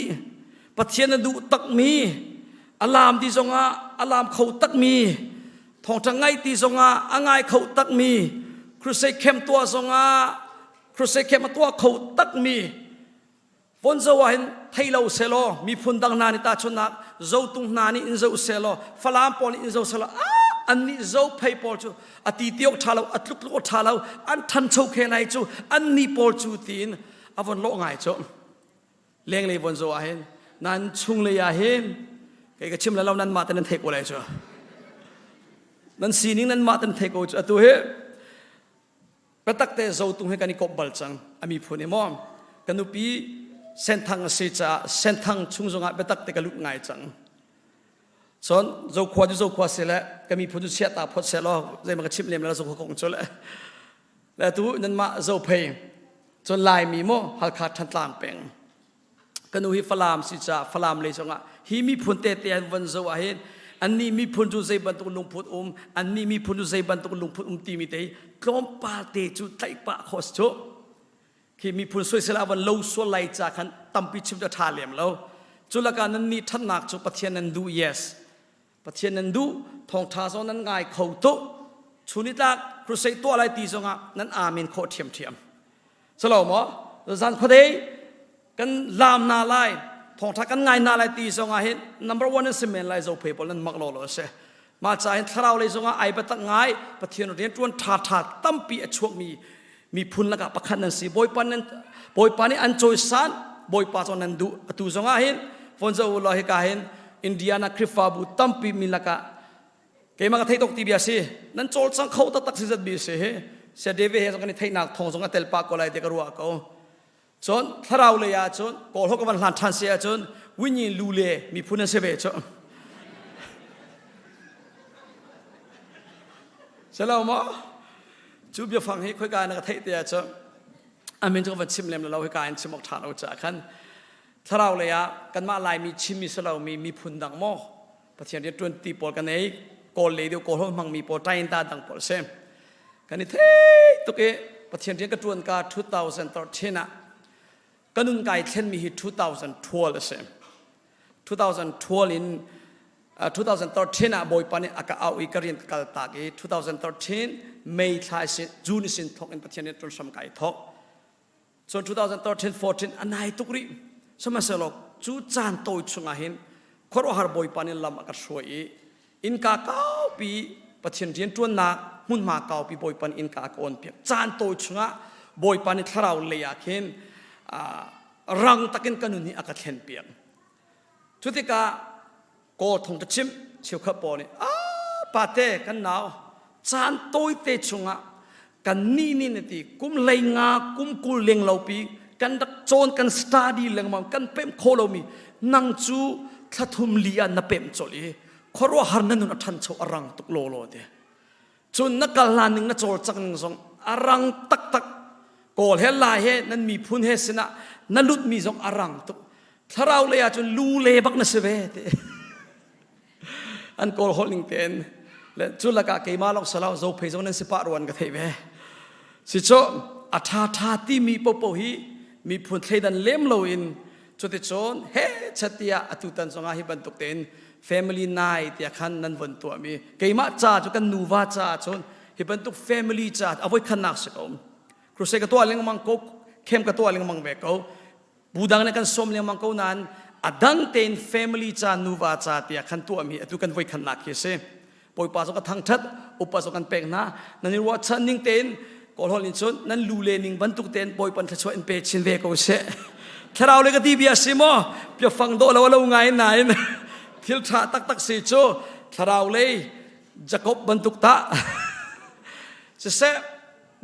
[SPEAKER 5] ปะเทียนดูตักมีอารามที่ทรงอารามเขาตักมีทองจังไงที่ทรงอ่างไงเขาตักมีครุเซเข้มตัวทรงครุเซเข้มตัวเขาตักมีวันเสาร์เห็นไทยเราเซโลมีพุนดังนานิตาชนักเจ้าตุงนานิอินเจ้าเซโลฟลามปอลอินเจ้าเซโลอันนี้เจ้าเพย์ปอลจูอติเตียวทาเราอัตลุกทาเราอันทันโชเคไนจูอันนี้ปอลจูตีนอวันโลง่ายจูเลี้ยงเลยวันเสาร์เห็นนั่นชุงเลยเห็นไอ้กระชิมแล้วเรานั้นมาแต่นั้นเทกอะไรจ้ะนั่นสีนิ่งนั้นมาแต่นั้นเทกจ้ะตัวเฮ้ไปตักแต่เจ้าตุงให้กันนี่กบบัลจังอามีพูดในมอมกันนุปีเส้นทางเสียจ้ะเส้นทางชุงจงอาไปตักแต่กันลุกง่ายจังส่วนเจ้าขวาเสร็จแล้วก็มีพูดเสียตาพอเสร็จแล้วใจมันกระชิมเลี้ยงแล้วเจ้าขวาคงจบแล้วตัวนั้นมาเจ้าเพย์จนลายมีโม่หักขาดทันตามเป่งกันอุฮิฟลามสิจ้าฟลามเลยจงฮิมีพุนเตเตียนวันเสาร์เห็นอันนี้มีพุนจูใจบันตุลุงพุดอันนี้มีพุนจูใจบันตุลุงพุดตีมีเตยกลมปาเตจูไตปะขอสโจที่มีพุนสวยเสลาวันเล่าสวไลจากขันตั้มปิชิมจะทาเลียมเราจุลการนั้นนี่ท่านนักจุปะเทียนนันดู yes ปะเทียนนันดูทองทาโซนั้นง่ายเขาโตชุนิตาครุเซตัวอะไรตีจงนั้นอามินโคเทียมสลอมอ๋อจันพอดีกันลามนาไลทองทักกันง่ายนาไลตีสงาเห็น number one นั่นสิเมนไลโจเพย์บอลนั่นมักโลโลเสมาจากเห็นถ้าเราเลยสงาไอประตักง่ายปะเทียนเรียนจวนทาตั้มปีอช่วงมีพุนละกับประคันนั่นสิบอยปานนี่อันโจยสานบอยปานนั้นดูตูสงาเห็นฝนจะอุลาฮิกาเห็นอินเดียนาคริฟาบูตั้มปีมีละกะเกมากระเทยตกตีเบียสินั่นโจลสังเขาตักสิจัดบีเสเเสเดวิเฮสกันนี่ไทยนักทองสงาเตลปากก็ไลเดกรัวเขาจนถ้าเราเลยจนก่อนเขาก็มันหลั่นทันเสียจนวิญญาณลูเล่มีพูนเสเบจนเสร็จแล้วมั้งจูบยฟังให้คุยกันนักเทศเดียจนอามินจะวันชิมเลมเราคุยกันชิมออกทานเอาจากขันถ้าเราเลยกันมาลายมีชิมมีสลามีพูนดังมั้งประเทศเดียวจนตีปอลกันเองก่อนเลยเดียวก่อนเขามังมีปอลใจอินตาดังปอลเซมกันนี่เท่ตุกเอประเทศเดียวก็จวนการ2013นะกันนุ่งไก่เช่นมี2012เสม2012 in 2013บอยปานี่อากาเอาอีกเรียนกัลตาก2013เมย์ทายสิจูนิสินทอกอินประเทศนี้ตรงสมัยไก่ทอกส่วน2013-14อันไหนตุกรีสมัยเสลกจูจานโตยชุงอาหินขอรหาบอยปานี่ลำอากาศสวยอินกาเก้าปีประเทศนี้จวนนักมุ่งมาเก้าปีบอยปานี่อินกาโกนเปียจานโตยชุงอาบอยปานี่ถ้าเราเลยอยากเห็นรังตะกินกันนี่อากาศเห็นเปียงชุดที่กาโกทงตะชิม เชียวขับปอนี่ปาเต้กันหนาวจานโต้ยเตชงะกันนี่นี่ตีกุมเลยงากุมกุลเลี้ยงเราปีกันดักโจนกันสตาดีเลี้ยงมันกันเป็นโคเรามีนังจูทัทุมลีอันนับเป็นจลีขรัวหานันนุนทันโชอรังตุกโลโลเดจนนักการลานึงนักโจรจักนึงสองอรังตักตักโกลเฮลาเฮนั่นมีพุนเฮสนะนั่นลุดมีสองอรังตุกถ้าเราเลยจนลูเลบักนัสเวเดอันโกลฮอลลิงเทนและจุลกะเกมาลอกสลาวโจเพจนั้นสิปะรวนกันเทเวสิโจอัฐาธาที่มีปปฮีมีพุนเทดันเล่มโลอินจุดที่โจนเฮชัตยาอตุตันสงาฮิบันตุกเตน family night ที่ขันนั้นวันตัวมีเกมาจ้าจุกันนูวาจ้าโจนฮิบันตุก family จ้าเอาไว้ขันนักสิกอมครูเสกตัวเลี้ยงมังโกเข้มกับตัวเลี้ยงมังเบกบูดังในกันสมเลี้ยงมังโกนั้นอดังเตน family จ้านูวาจ้าที่ขันตัวมีตุกันไว้ขันนักเยเซ่ปอยปาสกันทั้งทัดอุปสกันเปกนะนั่นนี่ว่าฉันนิ่งเตนกอลฮอลินชนนั่นลูเลนิงบรรทุกเตนปอยปันทชวนเป็นชินเวกเอาเซ่แค่เราเลยก็ที่เบียสิโมเปียฟังโดแล้วว่าเราไงไหนทิลทาตักสิโจแค่เราเลยจะกบบรรทุกตาจะเซ่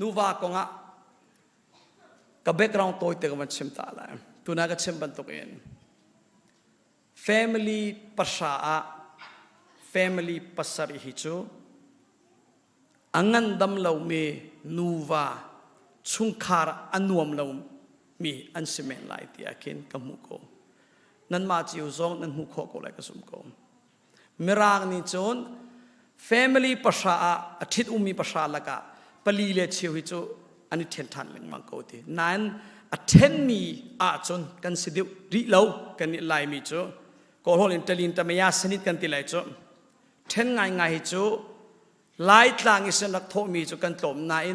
[SPEAKER 5] นูวากงะกับแบ็กกราวด์ตัวเตกันมันชิมตาละตัวนั้นก็ชิมบรรทุกเอง family ภาษาfamily ภาษาฮิจูอังันดำเรามีนูวาชุงคาร์อันนวมเรามีอันสิเมนไลที่อากินกับมุโกนั่นมาจิวซองนั่นมุโคโกเลยกับสมโกมิรางนี่จน family ภาษาอาทิตย์มีภาษาละกะปลีเลชิวฮิจูอันนี้เทนทันเล็งมังโกตีนั้นอาเทนมีจนกันสิดิวริเลากันนี่ไลมีจูก็ฮอลินเตลินตะเมียสนิทกันติไลจูเทนง่ายจูไล่ทางอิสระทมีจูกันตมนาย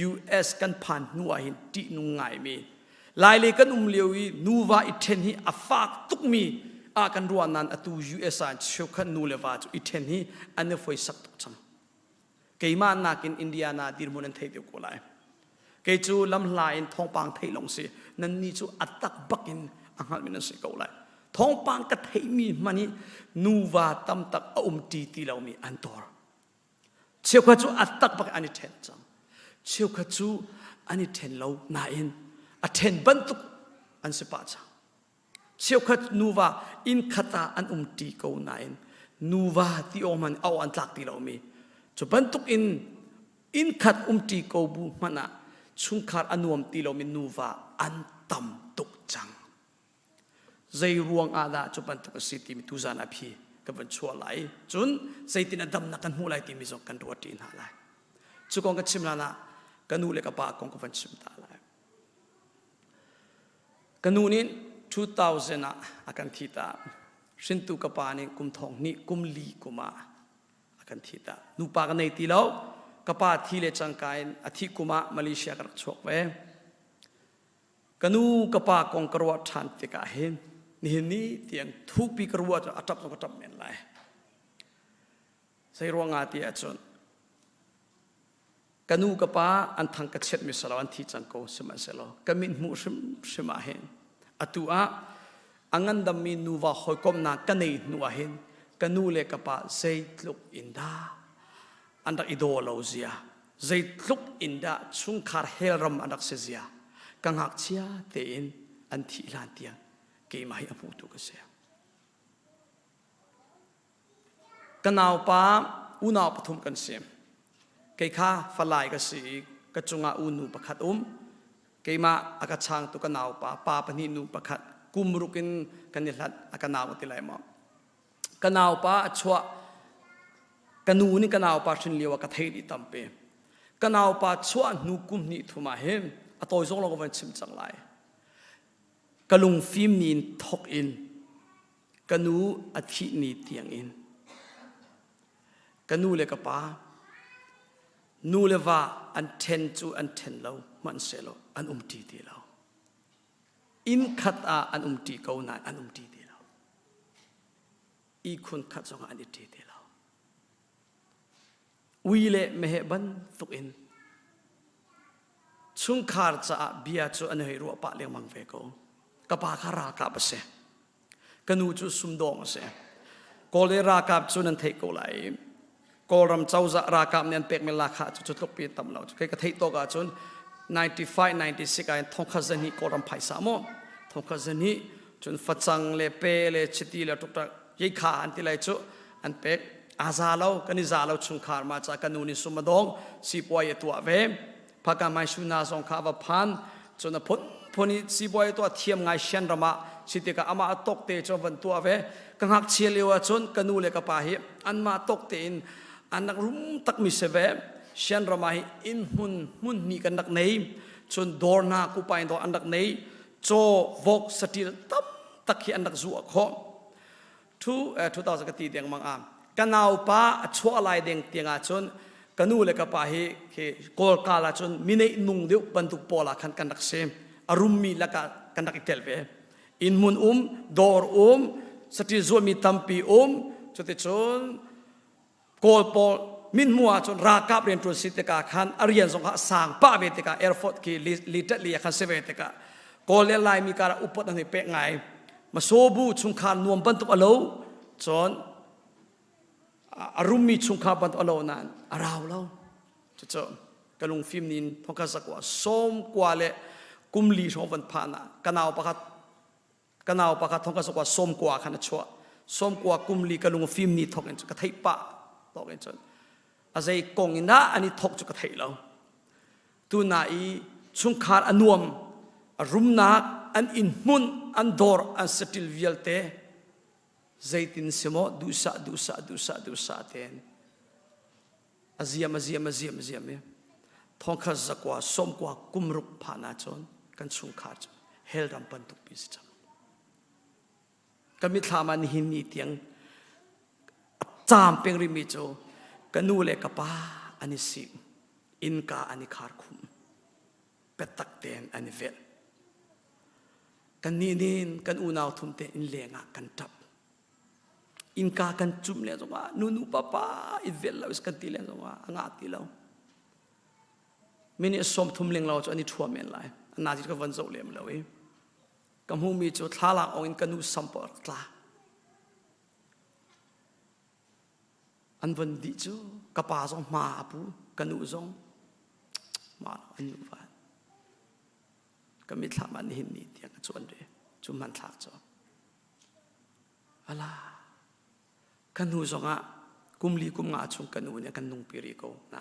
[SPEAKER 5] US กันผ่านนัวหินตีนุ่งง่ายมีไล่เลยกันเลียวนูวาอิเทนฮีอฟากตุกมีกันรัวนันอตู US อันเชื่อขันนูเลวาจูอิเทนฮีอันนี้ฝอยสักตุกจังเกี่ยมันนักอินอินเดียนาดิรมุนันเทเดียวกูไลเกี่ยจูลำลายท้องปางเทลงสินั่นนี่จูอัตตักบักินอังหันมินันสิกูไลท้องปางกระเทมีมันนี่นูวาตั้มตักตีเรามีอันตอร์เชี่ยวข้าจูอัตตักบักอันนี้เทนจังเชี่ยวข้าจูอันนี้เทนเราหนาอินอัเทนบรรทุกอันสิปะจังเชี่ยวข้านูวาอินขัตาอันตีกูหนาอินนูวาที่อมันเอาอันตักตีเรามีจูบรรทุกอินขัดตีกูบุมันอะชุงคาร์อันนวมตีเรามีนูวาอันต่ำตุกจังใจรวงอาดาจูบรรทุกสิทธิมิตุจานาพีกับวันชั่วไหลจนใจตินดำนักกันหูไหลที่มีสองกันรัวตีนหาไหลจุกองกันชิมลานะกันนูเล็กปากองกันวันชิมตาไหลกันนูนี้2000นะอากันทิตาสินตุกปานี่กุมทองนี่กุมลีกุมาอากันทิตานูปากันในตีเรากปาทีเลจังกายอาทิกุมามาเลเซียกันชกเวกันนูกปากองกรัวทันติกาเห็นนี่เตียงทุกปีกรัวจะอัตับต้องกระตับเมนไลใส่รวงอาเตียจนกันูกป้าอันทางกระเช็ดมิสลาวันที่จังโกสมัยเสลกามินมูสมาเห็นอตัวอังันดำมีนูวาหอยกอมนากันในนัวเห็นกันูเลกป้าใจลุกอินดาอันดักอิโดโลเซียใจลุกอินดาชุงคาร์เฮลรัมอันดักเซียกังหักเชียเตียนอันที่ลานเตียงเกี่ยมาให้อภูตุกเสียกันเอาป้าอุณาปฐุมกันเสียเกี่ยข้าฝรั่งกันสีกระจงอาอุนูประคัดเกี่ยมาอากาศช่างตุกันเอาป้าปนินูประคัดกุมรุกินกันนี่ลัดอากาศหนาวติไลมากันเอาป้าชัวกันนูนี่กันเอาป้าชินเลียวกระเทดิตัมเปกันเอาป้าชัวนูกุมนี่ทุมาเห็นอตัวจงเราก็วันชิมจังไรกลุงฟิล์มนินทอกอินกนูอาทินีเตียงอินกนูเลกป้านูเลว่าอันเทนจูอันเทนเรามันเสลอันตีดีเราอินขัดอันตีเกาหนาอันตีดีเราอีคนขัดจงอันตีดีเราวิเลเมเหบันตุกินชุงคาร์จะเบียจูอันเหรัวปะเลี้ยงมังเวโกกปาคาราคาบเสกันูจูสุมดองเส กอลเลรากาบจุนันเทโกไลกอลรำเจ้าจะรากาบเนียนเป็กเมลาขาจุดลกปีตำเราใครก็เทโตกาจุน95 96ไอ้ทองขจันนี่กอลรำไผ่สามอทองขจันนี่จนฟัดจังเลเปเลชิตีเลตุกตะยัยขาอันที่ไรจุอันเป็กอาซาเรากันนิซาเราชุงขารมาจากกันนูนิสุมาดองสีปวยตัวเวพักการไม่ชุนาสงขาวพันจนพอนี้สีปวยตัวเทียมไงเช่นระมาสิติกาอามาตกเตจวันตัวเวกังหักเชียเลวจนกันนูเลกปาหิอันมาตกเตอินอันนักรุมตักมิเสเวเช่นระมาหิอินมุนนี่กันนักเนยจนดอร์นากูไปตัวอันนักเนยโจวกสติตับตักขีอันนักจั่วข้อ2000กตีเดียงมังอามกันเอาป้าชัวอะไรเดียงเตียงอาชนกันนูเลกปาหิกอลกาลาชนมิเนนุงเดียวบรรทุกปอลาขันกันนักเซมอารมมีละกันนักเทลเวอินมุนดอร์สติจวนมีตัมปีจนจนกอลปอลมินมัวจนรากาบเรียนตัวสิทธิกาขันอริยันสงฆ์สางป้าเวติกาเอร์ฟอร์ดกีลิตเลียขันเซเวติกากอลเลไลมีการอุปถัมภ์เปกไงมาโซบูชุงขานนวมบรรทุกอโลจนอารมมีชุงขาบรรทุกอโลนั้นอาราวเราจนกลุงฟิล์มนินทองคำสักว่าส้มกว่าเลกุมลีชงวันพานะกันเอาประคัดทองคำสักว่าส้มกว่าขนาดชัวส้มกว่ากุมลีกลุงฟิล์มนินทองกันจุกระไทยปะทองกันจนอาศัยกงอินนะอันนี้ทอกจุกระไทยเราตัวนายชุงขาอันนวมรุมนักอันอินมุนอันดอร์อันสติลวิลเตใจตินสมอดูสะเตนอาเซียมเนี่ยทองคำสักว่าส้มกว่ากุมรุกพานาจนกันชุงขาจนเฮลดัมปันตุปิสจังก็มิทามันหินนี่เตียงจามเป็นริมิโจกันนูเลกป้าอันนี้สิอินกาอันนี้คาร์คุมเป็ดตักเตนอันนี้เวลกันนี่กันอุณาวทุมเตอินเลงะกันทับอินกากันจุ่มเลยจงว่านูป้าอิเวลเราอิสกันตีเลยจงว่าอ่างตีเรามินิสมทุมเลงเราจอันนี้ทั่วเมนไลอันน่าจะก็วันโจเลมเรากำหูมีจุดท้าหลังองค์กันนูสัมปอร์ตลาอันวันดีจูกระป๋าจงมาปูกันนูจงมาอันยูวันก็มีทามันหินนี่เดียงจวนเลยจุมันทักจออะไรกันนูจงอ่ะกุมลีกุมงาชงกันนูเนี่ยกันนุ่งปีริโกไหน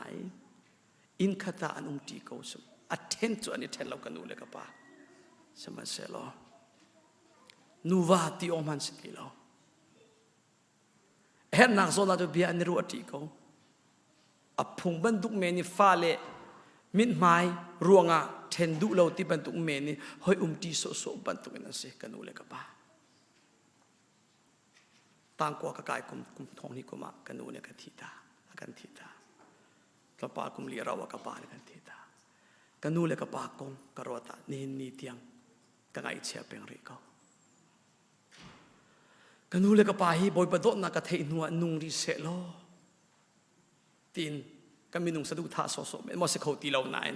[SPEAKER 5] อินคาตาอันตีโกสมอัดเทนจวนนี่เทนเรากันนูเลยกระป๋าสมัยเสลอนูวาติโอมันสิติเราเห็นนักโซนาจะเบียนรัวติโกอพุงบันทุกเมนิฟ้าเลมิดไม้รวงอ่ะเทนดูเราที่บันทุกเมนิเฮ้ยตีโซบันทุกนั่นสิกันนูเลยกระป๋าต่างกว่ากระกายกุมทองนี่กุมากันนูเนี่ยกันทีตาเราปากุมเลียเราว่ากระป๋าเนี่ยกันทีตากันนูเลยกระป๋ากงกระโรตานี่เตียงกันไอเชียเป็นริโกกันนูเลกปาฮีบอยประดนักกะเทนัวนุ่งริเสโลตีนกันมีนุ่งสะดุท่าโซเมมอสเขาตีเรานาย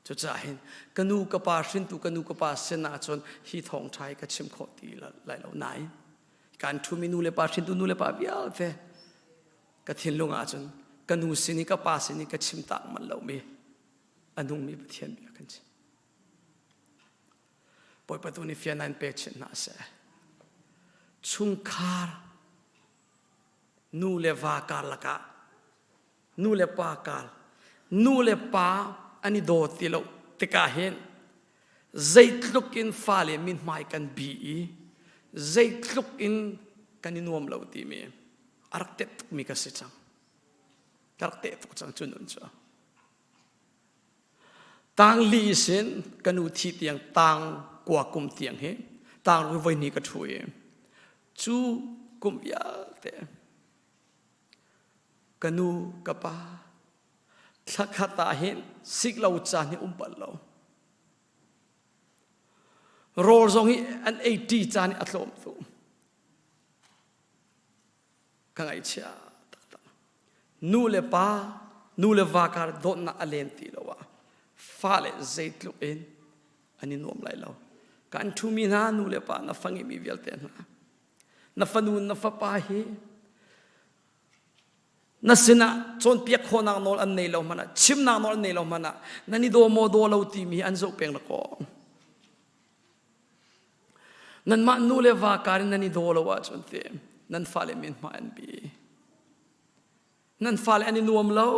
[SPEAKER 5] จะจ่าเห็นกันนูกปาสินตุกันนูกปาเสนาจนฮีทองไทยก็ชิมเขาตีไหลเรานายการทุมินูเลปาสินตุนูเลปาเบียเฟกะเทียนลงอาจนกันนูสินิกปาสินิกชิมตักมันเรามีอันนุ่งมีเทียนเบียกันจิบอยประตูนี้เฟียนันเปชน่าเสชุงคาร์นูเลวากาลกะนูเลปากาลนูเลปาอันนี้โดดติโลติกาเห็นใจลุกอินฟ้าเลมินไม่กันบีใจลุกอินกันนินวมเราตีมีอารักเตตุมีกสิจังอารักเตตุจังจุนจ้าต่างลีสินกันอุทิศอย่างต่างกว่ากุมเตียงเฮต่างรู้ไว้นี่ก็ช่วยจูกุมยาเตกันนูกปาสักขตาเห็นสิกเราจานี่ปัลเราโรลซงฮีอัน80จานี่อัตโลมตุกังไอเชียนูเลปานูเลวากาโดนน่าอเลนตีเราวะฟ้าเลเจตลุเอ็นอันนี้นวมไหลเราการทุมีนานูเลปานาฟังมีเวลเตนะ na fanun na fapahi na sina chon piak khonang nol an nei lo mana chim nang nol nei lo mana nani do mo do lo ti mi an zo peng na ko nan ma nu le va kar nani do lo wa chon te nan fale min ma an bi nan fale ani nuam lo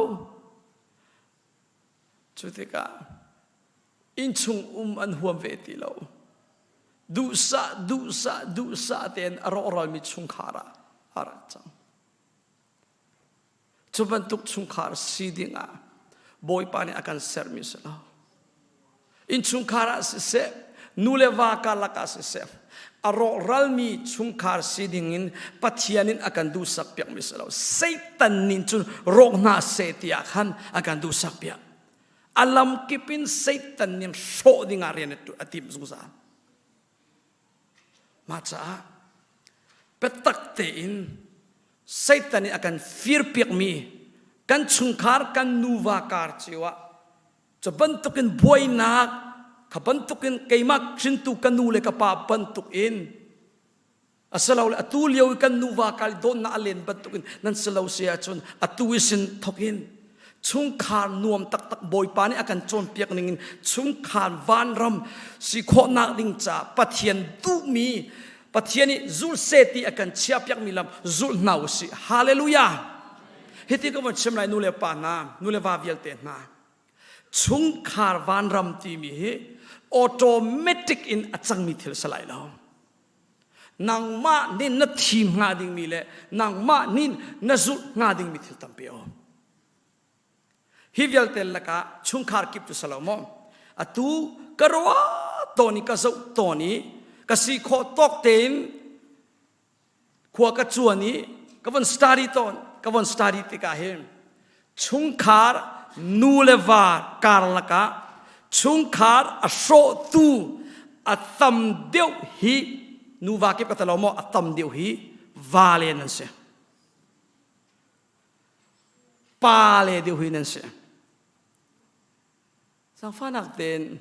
[SPEAKER 5] chu te ka in chung an huam ve ti lo du sa ten aro ro mi chung khara ara chang chuban tuk chung khar sidinga boy pani akan sermis lo in chung khara se nulewa ka laka se aro ralmi chung khar sidingin pathianin akan du sak piak misalo satan nin chun rok na se tia khan akan du sak piak alam kipin satan nim sho dinga rian tu atim zungsa macha petak te in Satan akan fear piak mi kan chungkar kan nuwa kar chiwa chabantukin boy nak kabantukin kaimak chintu kanu le ka pa bantukin asalaw atuliaw kan nuwa kal don na alen bantukin nan salaw siya chun atuisin thokin chungkar nuam tak tak boy pani akan chon piak ningin chungkar van ram si kho nak ding cha pathian tu mi pathiani zul seti akan chiapyak milam zul nausi hallelujah hiti ko mon chemlai nule pa na nule va vialte na chung khar van ram ti mi he automatic in achang mi thil salai lo nang ma nin na thim nga ding mi le nang ma nin na zul nga ding mi thil tampeo hi vialte laka chung khar kip tu salomo atu karwa toni ka zo toni kasi kho tok ten khwa ka chuani kawan study ton kawan study ti ka hem chungkhar nulewa karlaka chungkhar asho tu atam deu hi nuwa ke patalomo atam deu hi valen se pale deu hi nan se sang fanak ten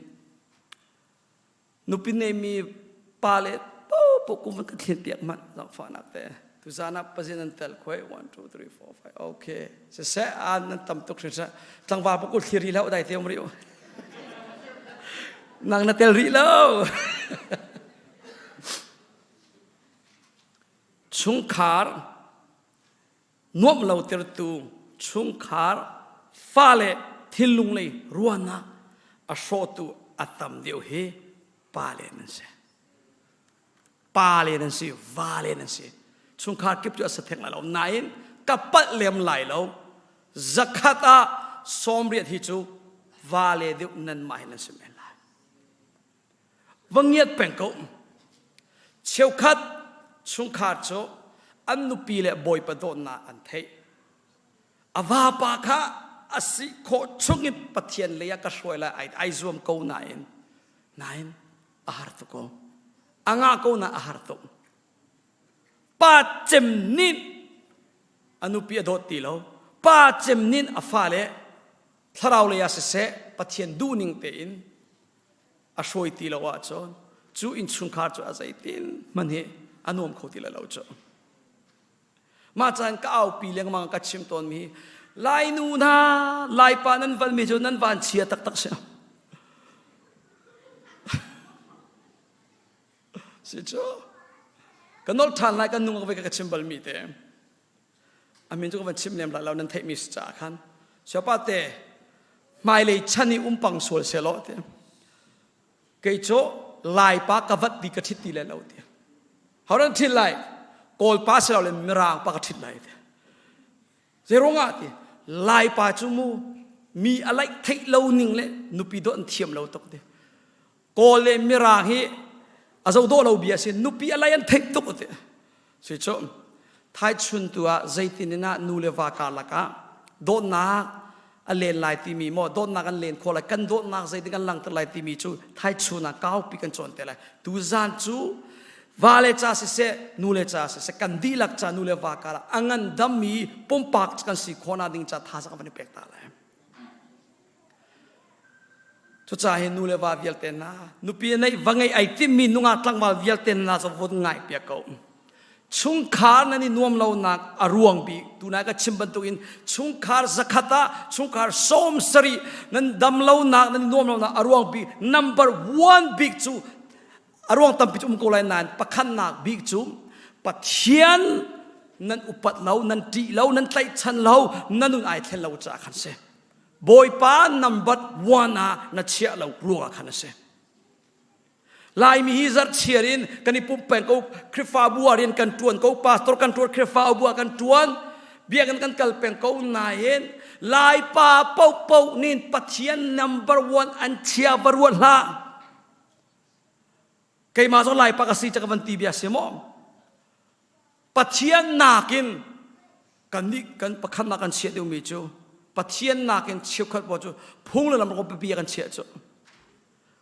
[SPEAKER 5] nupinemi palet po kuman ka tiyak man na fanak te tu sana pasinan tel khoi 1 2 3 4 5 okay se an nan tam tuk se tlang wa ko thiri la dai te umri nang na tel ri lo chungkhar nuam lo ter tu chungkhar fale thilung lei ruana a sho tu atam deu he pale nan se pale nan si vale nan si chungkhar kip tu asathek la lo nain kapat lem lai lo zakata somriat hi chu vale de nan mai nan se mela wangiat pengko cheukat chungkhar cho annu pile boy pa don na an thei awa pa kha asi kho chungi pathian leya ka hroila ai zoom ko nain ahar tu ko anga ko na ahar to pa chemnin anupi adot tilo pa chemnin afale tharau le ya se pathian du ning te in a shoi tilo wa chon chu in chungkhar chu azaitin mane anom kho tila lo cho ma chan ka au pi leng mang ka chim ton mi lai nu na lai pa nan val mi jo nan van chia tak tak se si cho kanol than lai kan nung ve ka chimbal mi te amin jo van chim lem la law nan thai mi cha khan chopa te mai le chani pang sol se lo te ke cho lai pa ka vat di ka thit ti le lo te horan thil lai kol pa se lo le mirang pa ka thit lai te zeronga te lai pa chu mu mi alai thai lo ning le nupi do an thiam lo tok te kol le mirang hi azau do lo bia se nupi alai an thai tok te si cho thai chun tua zaitinina nulewa ka laka do na alen lai ti mi mo do na kan len khola kan do na zaitin kan lang ta lai ti mi chu thai chuna kau pi kan chon te lai tu zan chu vale cha se nule cha se kan dilak cha nulewa ka angan dam mi pompak kan si khona ding cha tha sa ka ni pek ta lai chu cha he nulewa vial ten na nupi nei wangai ai ti mi nunga tlangwa vial ten na so vot ngai pia ko ชุงคาร์นั่นนี่นวมเราหนักอารวงบีตูนักก็ชิมบันตุอินชุงคาร์สักตาชุงคาร์สมสรีนั่นดำเราหนักนั่นนวมเราหนักอารวงบี number one big จูอารวงตั้มปิจุมโกไลนานปะขันหนักบิ๊กจุมปะเทียนนั่นอุปัตเรานั่นตีเรานั่นไตชันเรานั่นนุ่นไอเทนเราจากขันเสบอยป้า number one นั่นเชี่ยเรารัวขันเสลายมีฮิซัดเชียรินกันนี่ปุ่มเป็นเขาคริฟาบัวเรียนกันตวนเขาปาสตอร์กันตวนคริฟาบัวกันตวนเบียกันกันกัลเป็นเขานายเห็นลายป้าเป่าเป่านี่ปะเทียน number one อันเชียบรัวละใครมาสลายปากสีจากวันตีเบียเสมอปัจเจียนนากินกันนี่กันประคันนากันเชียเดียวมีจูปัจเจียนนากินเชียวขัดบ่จูพุ่งเลยลำเราไปเบียกันเชียจู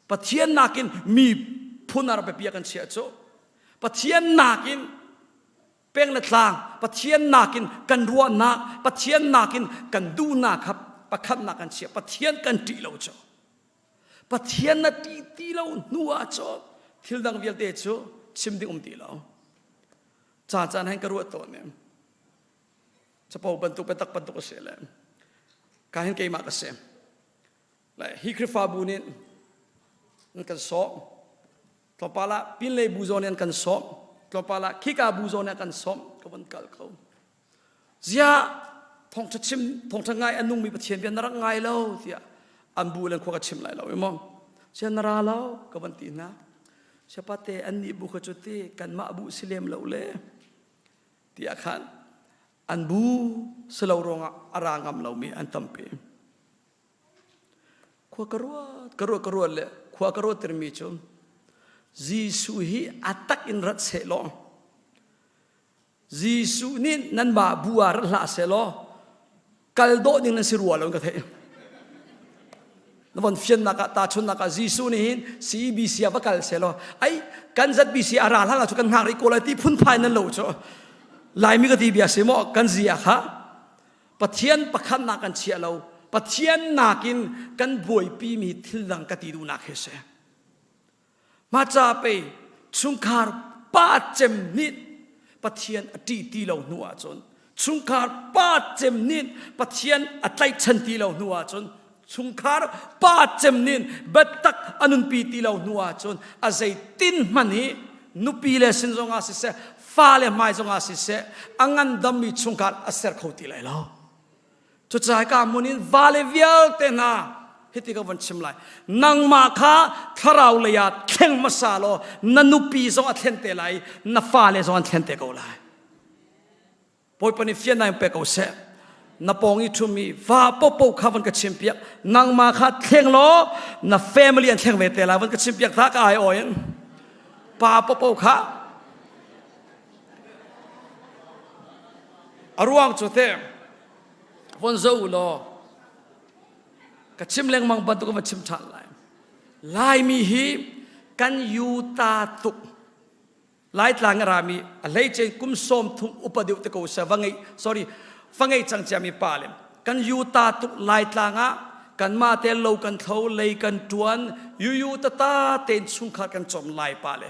[SPEAKER 5] ปัจเจียนนากินมีพุ่งเราไปเบียกันเชียจูปัจเจียนนากินเป็นเล็ดลางปัจเจียนนากินกันรัวนาปัจเจียนนากินกันดูนาครับประคันนากันเชียปัจเจียนกันตีเราจูปัจเจียนนาตีเราหนัวจูทิลดังเวียลเตจูชิมดิ้งตีเราจานให้กระรัวตัวเนี่ยจะพอบันทุกไปตักบันทุกเสียเลยการเห็นเกี่ยมากเสียเลยฮิคริฟาบูนี่นั่นกันสอบต่อไปละปินเลยบูโซนี่กันสอบต่อไปละคิกาบูโซนี่กันสอบก็บันกัลเขาเสียทองจะชิมทองจะไงอันนุ่งมีประเทียนเป็นนรักไงเล่าเสียอันบูเล่นขวากชิมไรเราไม่มองเสียนราเล่าก็บันตีนะเฉพาะแต่อันนี้บุคจุติกันมาบุสิเลมเราเลยที่อาคารอันบูสลาวรองอารางามเรามีอันตั้มเปขวากรัวเลยขวากรัวเตอร์มิชมจีสุฮีอัตักอินรัตเซโลจีสุนี่นันบาบัวรัตลาเซโลกัลโดนี่นันสิรัวเราก็เทนวันเฟียนนักตาชนนักจีสุนี่ซีบีซีอาบักลเซโลไอ้กันจัดบีซีอาราลาจุกันหาริโกลาที่พุ่นภายนั่นเราจ้ะลายมีกติเบียเสมอกันเสียค่ะปะเทียนปะขันนักกันเชียเราปะเทียนนักินกันบวยปีมีทิลดังกติดูนักเฮเซมาจ่าไปชุงคาร์ป้าเจมนิดปะเทียนอดีตีเราหนัวจนชุงคาร์ป้าเจมนิดปะเทียนอัตไลชันตีเราหนัวจนชุงคาร์ป้าเจมนินเบ็ดตักอนุนปีตีเราหนัวจนอาศัยตินมันนี้นุปีเลสินจงอาศิเสฟ้าเลไม่จงอาศิเสอังันดำมีชุงคาร์อาศัยเขาตีเลยเราจุดใจกามุนินวาเลเวียลเตนาฮิติกวันชิมไลนังมาคาทาราวเลยาเข่งมาซาโลนันุปีจงอัเทนเตไลนัฟ้าเลจงอัเทนเตกูไลพอยปนิฟิยนายเปกูเสนับปองอีทุมีว่าปปข้าวันกับชิมเปียกนังมาคาเข่งโลนับแฟมิลี่อันเข่งเวเตไลวันกับชิมเปียกทักไอโอยนป้าปปข้าอารวงจุดเตวันเจ้าโลกชิมเลี้ยงมังบันตุกมาชิมชันลายมีฮีกันยูตาตุกลายตลางรามีอะไรเจนกุมสมทุมอุปดิวตะโกเสฟังไง sorry ฟังไงจังจะมีปาเลมกันยูตาตุกลายตลางะกันมาเตลโลกันเท้าเลยกันจวนยูตาตาเตนสุงขากันจอมลายปาเล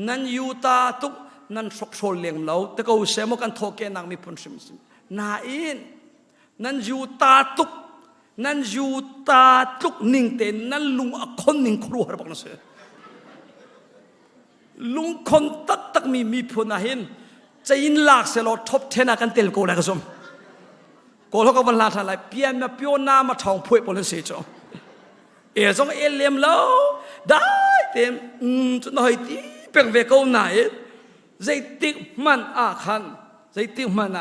[SPEAKER 5] นั่นยูตาตุกนั่นสกโซเลี้ยงเราตะโกเสมกันโทเกนังมีพุนชิมนาอินนั่นยูตาตุกนั่นยูตาตุกนิ่งเตนนั่นลุงอคนนิ่งครัวหรือเปล่านะเสลุงคนตักมีพูนาหินจะยินหลากเสลอทบเทนากันเตลโกอะไรกันสมโกเขาก็วันลาทันไรเปียนมาเปียวนามาทองพูดบนเสียจงจงเลียมแล้วได้เต็มจนหน่อยที่เป็นเวกไหนใจติกมันอาคันใจติกมัน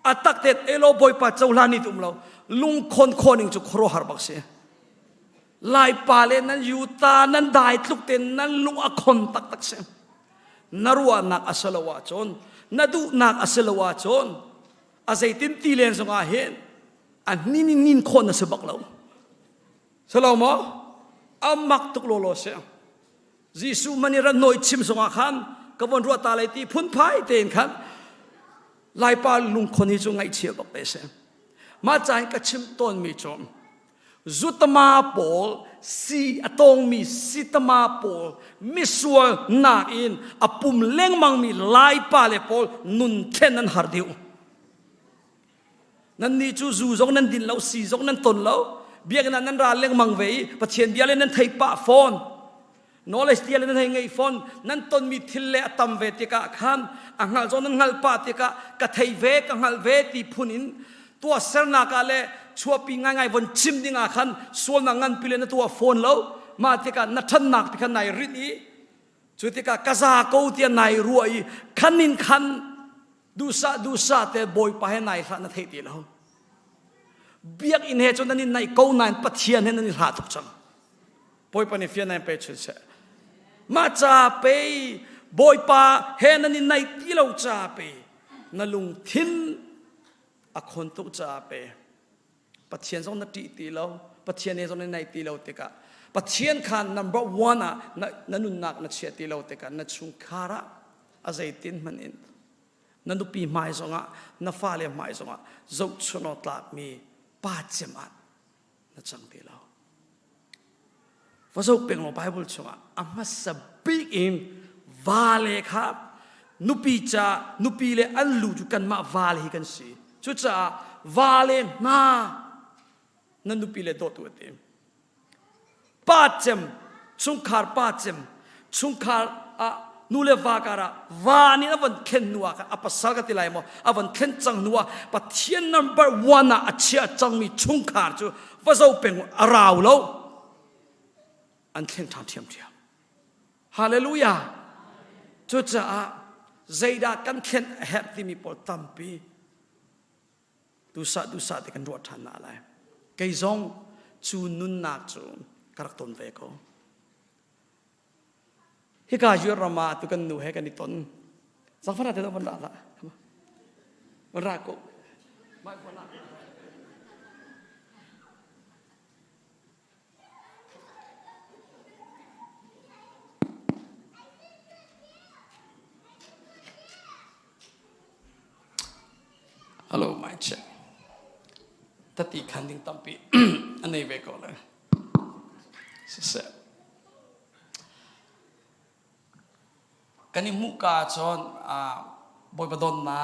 [SPEAKER 5] อาตักเตเอโลบอยปัจจุบันนี้ตุ่มเราลุงคนหนึ่งจะครัวหาบักเสียลายปาเลนั้นยูตานั้นได้ทุกเต็นนั้นลุงอคนตักเสียนรัวนักอัศลวาจนนาดูนักอัศลวาจนอาศัยตินตีเลนสงอาเห็นอันนี้นินคนน่ะสบักเราสลาวมั้งอามักตุกโลโลเสียจิสุมันนี่รันหน่อยชิมสงอาขันกับวันรัวตาเลยตีพุ่นพายเต็นขันลายปาลุงคนนี้จงไงเชียบักเปเสียมาใจกับชิมต้นมีจอมจุดมาโปล si atong mi sitama pol mi sual nak in apum leng mang mi lai pa le pol nun khen nan har diu nan ni chu zu zong nan din lo si zong nan ton lo biak nan ra leng mang vei pathian dia le nan thei pa phone knowledge dia le nan thei ngei phone nan ton mi thil le atam ve ti ka khan angal zon nan ngal pa ti ka thei ve ka ngal ve ti phunin tua serna ka le chua pi ngai ngai von chim dinga khan sol na ngan pile na tua phone lo ma ti ka na than nak pi khan nai rit ni chu ti ka kaza ko ti nai ruai khanin khan du sa te boy pa he nai kha na thei ti lo biak in he chon nan nai ko nan pathian he nan ha tuk chang boy pa ni fian nai pe chu se ma cha pe boy pa he nan nai ti lo cha pe na lung thin a khon tuk cha pe pathian zong na ti lo pathian he zong na nai ti lo te ka pathian khan number 1 na nun nak na che ti lo te ka na chung khara a zaitin manin na nu pi mai zonga na fa le mai zonga zo chuno tlak mi pa chemat na chang ti lo fa zo peng lo bible chunga ama sa big in vale kha nu pi le an lu ju kan ma vale hi kan si chu cha vale na nu pi le do tu te pa chem chung khar pa chem chung khar a nule vakara vani avan khen nuwa ka apasal ka tilai mo avan khen chang nuwa pathian number 1 na achia chang mi chung khar chu vazo peng arau lo an khen tham thiam thiam hallelujah chu cha zaida kan khen hep ti mi por tampi du sa te kan ro than na lai kai zong chu nun nak chu karak ton ve ko hi ka yu rama tu kan nu he kan ton sang phana te do ban ra la ban ra ko mai ban ra hello my check tati khanding tampi anei ve ko la se kani muka chon boy badon na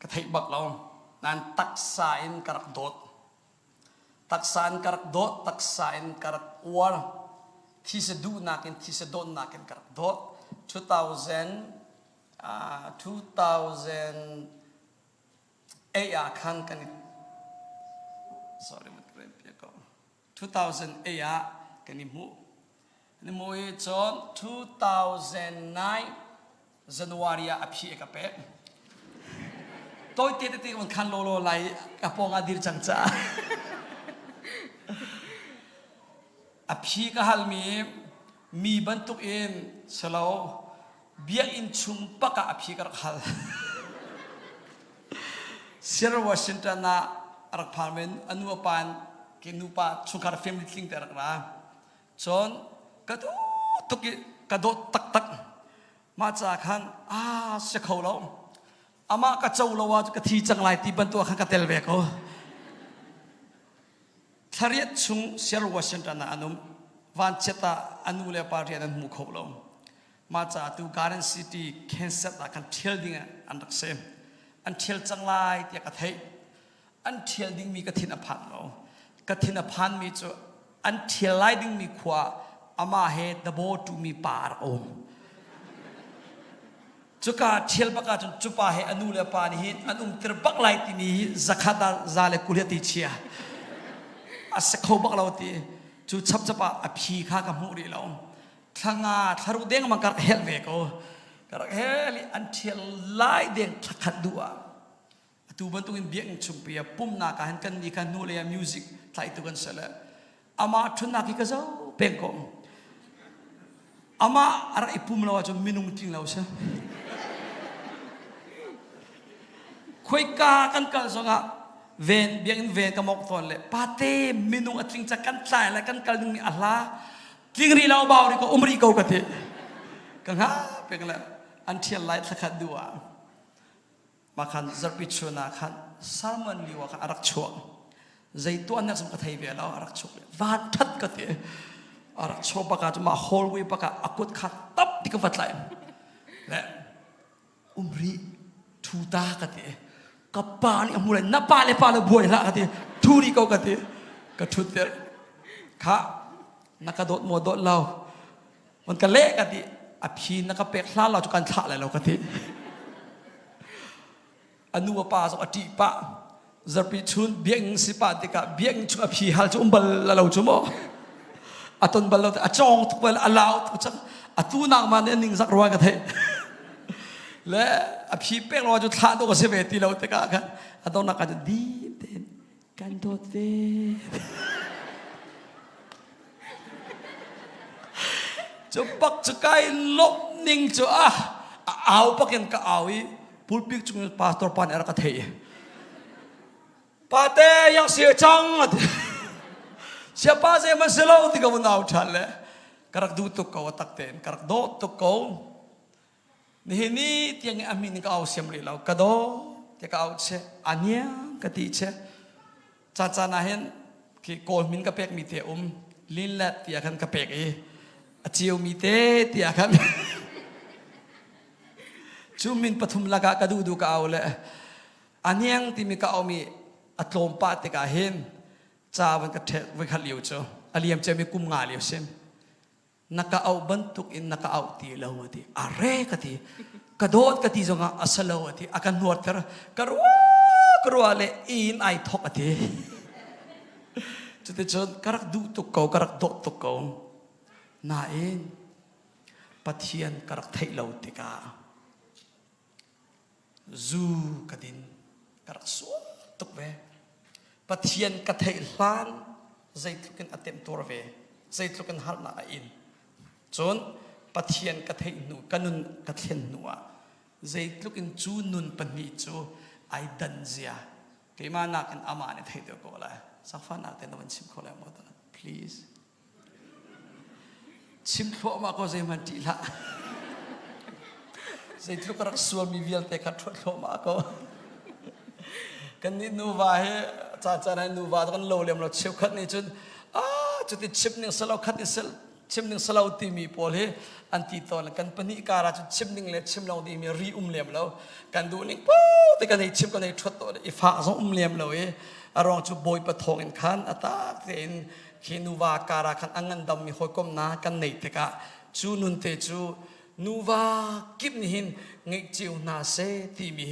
[SPEAKER 5] ka thai bak lo nan taksa in karak dot taksa in karak war thi se du nakin thi se don nakin karak dot 2008 khan kani sorry mat kre ko 2008 kani mu ni moi chon 2009 January aphi ekape toi te kon khan lo lai kapong adir changcha aphi ka halmi mi bantuk in selo bia in chung paka aphi ka khal Sierra Washington na arak parmen anu pan ke nupa chungkar family thing ter ra chon kado tuki kado tak ma cha khan se khau lo ama ka chau lo wa ka thi chang lai ti ban to khan ka tel ve ko thariat chung Sierra Washington na anum van cheta anu le party an mu khau lo ma cha tu Garden City Kansas ta kan thel ding andak sem an thel chang lai ti ka thei an thel ding mi ka thin a phan lo ka thin a phan mi chu an thel lai ding mi khwa ama he the bo to mi par om chuka thel baka chun chupa he anu le pa ni hin anum tir bak lai ti ni zakhata zale kulia ti chia ase kho bak lo ti chu chap chapa a phi kha ka mu ri lo thanga tharu deng ma kar hel ve ko kar heli until lai deng thakhat dua tu ban tu in biak chung pia pum na ka han kan ni kan nu le music thai tu kan sala ama thuna ki ka zo pengko ama ara ipum lawa cho minung ting law sa khoi ka kan kal zonga ven biang ven ka mok ton le pate minung atling cha kan tlai la kan kal ni ala ting ri law baw ri ko umri ko ka the kan ha pekla until light thakhat dua makhan zarpi chuna khan salman liwa ka arak chuak zai tu anak sem kathai be la arak chok le van that ka te arak chok baka ma hallway baka akut khat tap di ka fatlai le umri thu ta ka te ka pa ni amule na pa le boy la ka te thu ri ko ka te ka thu te kha nakadot mo dot lawมันก็เละกันดิอภินักเป็กหล้าเราจะการถ่าอะไรเรากันดิอนุปาสอติปะจะไปชุนเบียงสิปะติกะเบียงชุนอภิฮัลจุบลเราจุโมอตุนบลเราอจองทุกบลอลาวทุกจังอตูนักมันเนี่ยนิ่งสักร้อยกันเถอะและอภิเป็กเราจะถ่าตัวก็เสวติเราติกะกันอตุนักกันจะดีเด่นกันโดดเด่นจะปักจะไกลลบนิ่งจะเอาปักยังก็เอาอีพูดบิ๊กจุงพาสตอร์ปันอะไรก็เทปาเตยังเสียจังเสียป้าเสียมันเสียเราที่ก็มันเอาทันเลยกระดูตุกเขาตักเต็นกระโดดตุกเขานี่ที่ยังอามินก็เอาเสียมเลยเรากระโดดที่ก็เอาเชอันนี้ก็ตีเชจ้าน่าเห็นคือโกลมินก็เป็กมีเตะลินและที่อาคันก็เป็กเจียวมีเตที่อาคันจูมินปฐุมลากากระดูก็เอาเลยอันยังที่มีก็เอามีอัตโลมปาติกาเห็นจ้าวันก็เทวิขัดเลี้ยวจ้ะอเลียมจะมีกุมงาเลี้ยวเช่นนักเอาบรรทุกอินนักเอาตีเลวตีอะไรกันตีกระโดดกันตีจงอาศัยเลวตีอาการนวดเถอะกระวเลยอินไอทอกตีจุดที่จนกระดูตุกเขากระโดดตุกเขาน่าเองปะเทียนกระไทยเลวตีกาจูกระดินกระสวตุกเวปะเทียนกระไทยล้านใจทุกันอัตเต็มตัวเวใจทุกันหันหน้าอินจนปะเทียนกระไทยหนูกันนุนกระเทียนหนูใจทุกันจูนุนปนิจูไอดันเซียเกี่ยมานักกันอามาเนี่ยไทยเดียวก็เลยสักฟันนักเต็มวันชิมเขาเลยหมดเลย please ชิมพวกมาก็ใจมันดีละใจทุกกระสวมมีเวียนแต่ขัดทวดโลมาก็กันนี่นูวาเฮจ้าในนูวาตอนโลเลียมเราเชี่ยวขัดนี่จนจุดที่ชิมหนึ่งสลาวขัดนี่ชิมหนึ่งสลาวตีมีพอลเฮอันที่ตอนกันปนิการาจุดชิมหนึ่งเลยชิมเราดีมีรีเลียมเรากันดูนี่ปุ๊บแต่กันในชิมกันในทวดตัวอีฟ้าสองเลียมเราอารองจุดบอยปะทองอินขันอัตตาเต็นขีนูวาการาขันอังกันดำมีหอยก้มนากันในตะกะจูนุนเตจูนูวากิบนี่หินเงยจิวนาเซตีมี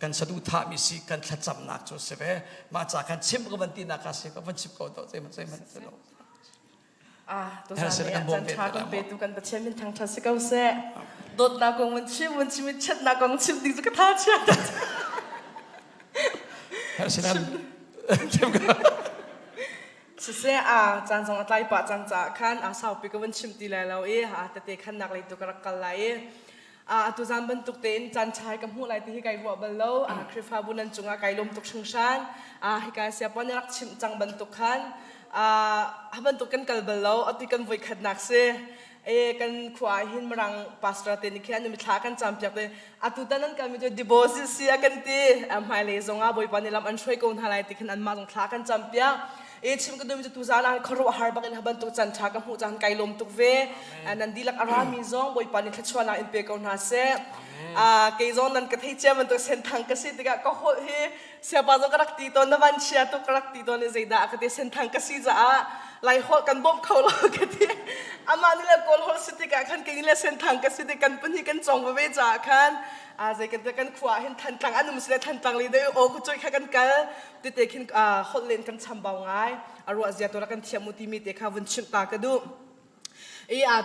[SPEAKER 5] กันสะดุดท่ามีสิกันทัดจำนักจุดเสพมาจากกันชิมกับวันตีนักสิกับวันชิมก็ตัวใจมันสนุก
[SPEAKER 2] ตัวสารเนี่ยจันทากันเปตุกันประเทศมินทางทัศน์เก้าเซ่โดดนักงมันชิมมิชัดนักงชิมดิ้งจะกระทาเชื่อ
[SPEAKER 5] ฉะนั้นชิมกัน
[SPEAKER 2] เสียจันทร์สองอัตไลปะจันจากขันสาวปีกวันชิมตีแล้วเราแต่เตะขันนักเลยตัวกระกัลไลตัวจานบรรทุกเต็นจันชายกับหัวไหลที่ไก่วัวบลโลคริฟาบุนันจุงไก่ลมตุกชิงชันให้ไก่เสียปอนรักชิมจังบรรทุกขันบรรทุกกันกัลบลโลตีกันไว้ขัดนักเสียกันขวายหินมรังปาสตราเตนิแค่ยังมีท้ากันจำเปียกเลยตัวนั้นกันมีตัวดิโบซิเซียกันตีหมายเลยจงบอยปานในลำอันช่วยกูทลายตีขันอันมาจงท้ากันจำเปียกชิมก็ดูมีตัวจานครบหาร์บักอินฮับันตุจันทากับหูจานไก่ลมตุกเวนันดีลักอารามีซองบอยปานิทัชวานาอินเปกอนฮาเซเกยซองนันกระเทียเจมันตุเส้นทางกสิติกะก็โหเฮเสียบาจงกระตีตอนนวันเชียตุกระตีตอนในใจด่ากระเทียเส้นทางกสิจะไล่หดกันบ่มเขาเรากระเทียอามานี่แหละกอลหดสิติกะขันเกยนี่แหละเส้นทางกสิติกันปุ่นที่กันจงไปเวจ่าขันใจกันแต่กันขวาเห็นทันตังอันนุ่มเสียทันตังเลยได้โอ้คุณช่วยแค่กันกันติดเตะขินหดเลนกันชำเบาง่ายอารมณ์เสียตัวกันเทียมมุติมีเตะข้าวันชิมตากระดู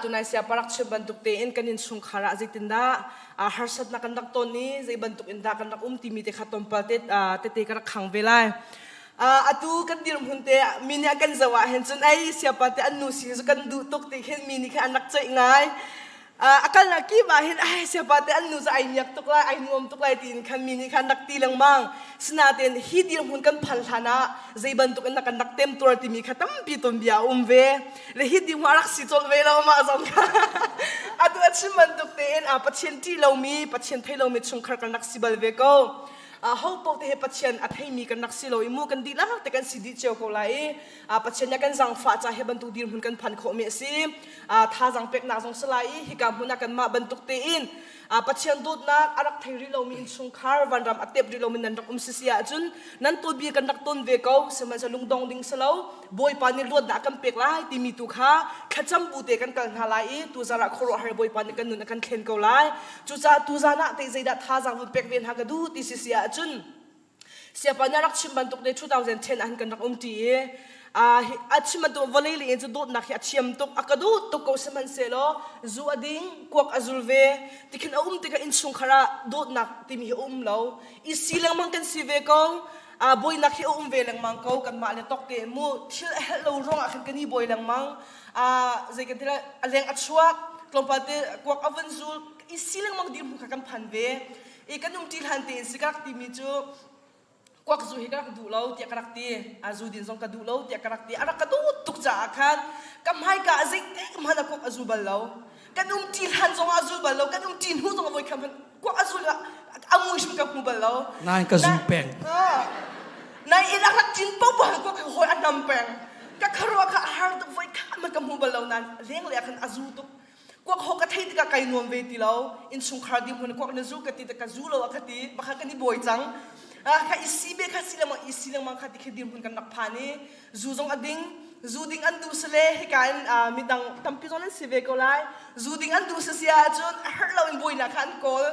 [SPEAKER 2] ตัวนายเสียปรักชิมบรรทุกเตอินกันยินสุงขาระจิตินดาฮาร์สัตนักกันดักต้นนี้ใจบรรทุกอินดากันดักตีมีเตะข้าตอมปาเตเตะกันขังเวลาตัวกันดิรมุนเตะมินิกันจะว่าเห็นจนไอเสียปาเตอันนู้สิกันดูตุกเตะเห็นมินิแค่อันนักใจง่ายakan laki bahin ay siapa te anu sa ay niyak tukla ay nuam tukla tin kan mini kan nakti lang mang sinatin hidir hun kan phalhana zai bantuk na kan naktem tur ti mi khatam pitom bia umve le hidi warak si tol ve law ma zong ka atu achim bantuk te en patien ti law mi patien thai law mi chung khar kan naksibal ve ko
[SPEAKER 6] how po te he pathian at hei mi kan naksilo imu kan di la te kan sidi cheu ko lai pathian ya kan zang fa cha he bantu dir hun kan phan kho me si tha zang pek na zong salai hi kam huna kan ma bantuk te in pathian dut na arak thei ri lo mi in sung khar van ram atep ri lo min nan rak sia chun nan to bi kan dak ton ve ko seman sa lung dong ding salo boy pani lot da kan pek lai ti mi tu kha khacham bu te kan kal na lai tu zara khoro har boy pani kan nun kan khen ko lai chu cha tu za na te zai da tha zang hun pek ven ha ga du ti sia chun sia pa na rak chim ban tok de 2010 an kan rak ti achim tu voleli en dot na khia chiam tok akadu to ko seman selo zu ading kwak azulve tikin tika in sung khara dot na timi lo isilang man kan sive ko boy na khia ve lang mang ko kan ma le tok ke mu thil hello rong a khan kani boy lang mang zai kan tila aleng achwa klompate kwak avan zul isilang mang dim kha kan phan ve e kan til han te sikak timi chu kwak zu hi karak du lo tia karak ti azu din zong ka du lo tia karak ti ara ka du tuk cha khan kam hai ka zai te mana kwak azu bal lo kan til han zong azu bal lo kan tin hu zong voi kham kwak azu la amui shim ka hu bal lo
[SPEAKER 5] nai ka zu peng
[SPEAKER 6] nai ila ka tin pa ba kwak hoi anam peng ka kharo ka har tu voi kha ma kam hu bal lo nan leng le khan azu tuk kwak ho ka thei ka kai nom ve ti lo in sung khar dim hun kwak na zu ka ti ka zu lo ka ti ba kha ka ni boi chang ka isibe ka isilang mang ka tikhidim hun kan nakphani zuzong ading zuding andu sele hikan midang tampi zonan sive ko lai zuding andu sia chun herlo in boina khan kol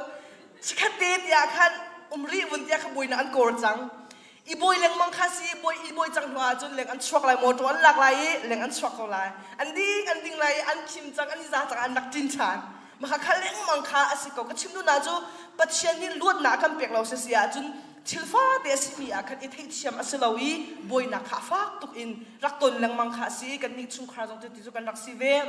[SPEAKER 6] chikhate tia khan umri bun tia kha boina an kor chang i boy leng mang kha si boy chang hwa chun leng an chwak lai motor an lak lai leng an chwak ko lai anding lai an kim chang an za chang an nak tin chan ma kha leng mang kha asiko ka chimdu na jo pathian ni lut na kan pek lo sia chun chilfa de simi akan I thei thiam asalawi boina kha fak tuk in rakton lang mang kha si kan ni chung khra jong ti chu kan rak si ve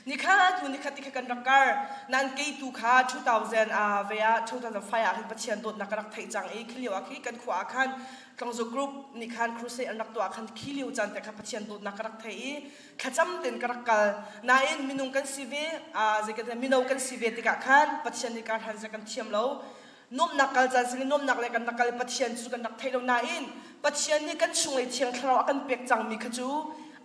[SPEAKER 6] ni kha ti kan rakar nan ke tu kha 2000 via 2005 a hin pachian dot na karak thei chang e khiliwa khi kan khwa khan tangzo group ni khan crusade an rak to khan khiliu chan te kha pachian dot na karak thei khacham ten karak kal na in minung kan si ve je ka minau kan si ve ti ka khan pachian ni kar han ja kan thiam lo nom nakal jan sing nom nak le kan nakal pathian chu kan nak thailo na in pathian ni kan chungai thiang thlau akan pek chang mi khachu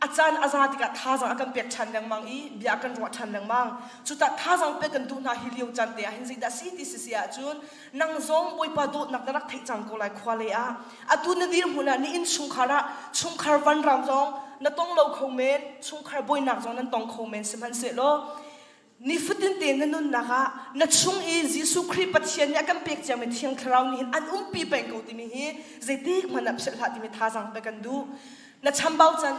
[SPEAKER 6] achan azati ka tha jang akan pek chan dang mang I bia kan ro chan dang mang chu ta tha jang pe kan du na hiliu chan te hin zai da si ti si sia chun nang zong boi pa do nak rak thai chang ko lai khwale atu na dir huna ni in chung khar van ram zong na tong lo khomen chung khar boi nak zong nan tong khomen seman se lo ni futin te na nun naka na chung I Jesu Christ pathian ya kan pek jam thiang thrau ni an pi peng ko ti mi hi zetik manap sel ha ti mi tha jang pe kan du na chambau chan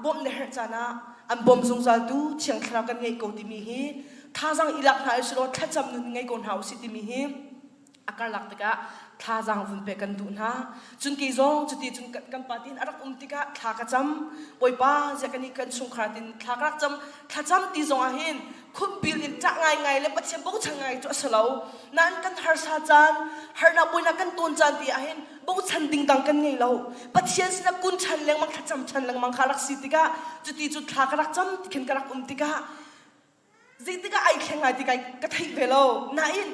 [SPEAKER 6] bom ne her chana an bom zung zal du thiang thrau kan ngei ko ti mi hi tha jang ilak na sro tha cham nun ngei kon hau si ti mi hi akar lak ta ka tha jang vun pe kan du na chun ki zong chuti chun kan patin arak tika tha ka cham poi pa jakani kan chung khratin tha ka cham ti zong a hin khum bil in ta ngai le pathian bo changai to salo nan kan har sa chan har na boina kan ton chan ti a hin bo chan ding dang kan ngei lo pathian sina kun chan leng mang khacham chan lang mang kharak si tika chuti chu tha ka rak cham tikhin ka rak tika zitika ai khengai tika ka thai velo na in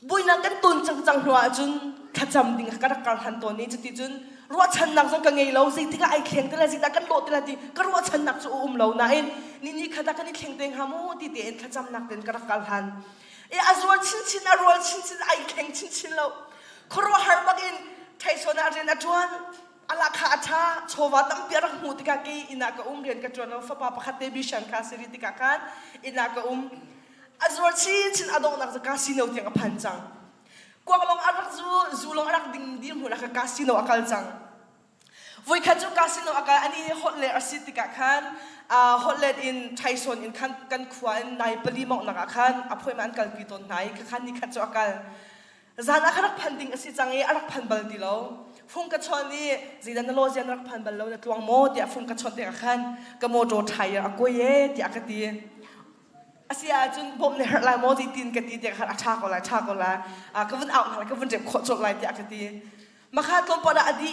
[SPEAKER 6] boina kan ton chang hwa chun khacham ding ka rak kal han to ni chuti chun ro chan nak jong ka ngei lo zitika ai kheng tela zita kan lo tela ti ka ro chan nak chu lo na in ni khada kan kheng teng hamu ti te en khacham nak ten ka rak kal han e azwal chin arwal chin ai kheng chin lo khoro har bagin thai sona ren atwan ala kha atha chowa tam piarak mu tika ki ina ka ren ka tron fa pa khate bi shan kha siri tika kan ina ka azwal chin adong nak ka sino tiang phan chang kwak long arak zu long arak ding dim hula ka casino akal chang voi khachu casino akal ani hotle asitika khan hotlet in Tyson in kan khwan nai pali mok naka khan appointment kal piton nai khan ni khachu akal zana kharak phanding asi changi arak phan bal dilo phung ka choni zidan lo jan rak phan bal lo na tuang mo dia phung ka chon te khan ka mo to thai akoye ti akati asia chun bom ne her lai mo ti tin ka ti te khan atha ko la ka vun out ka vun je kho chok lai ti akati makha tlom pada adi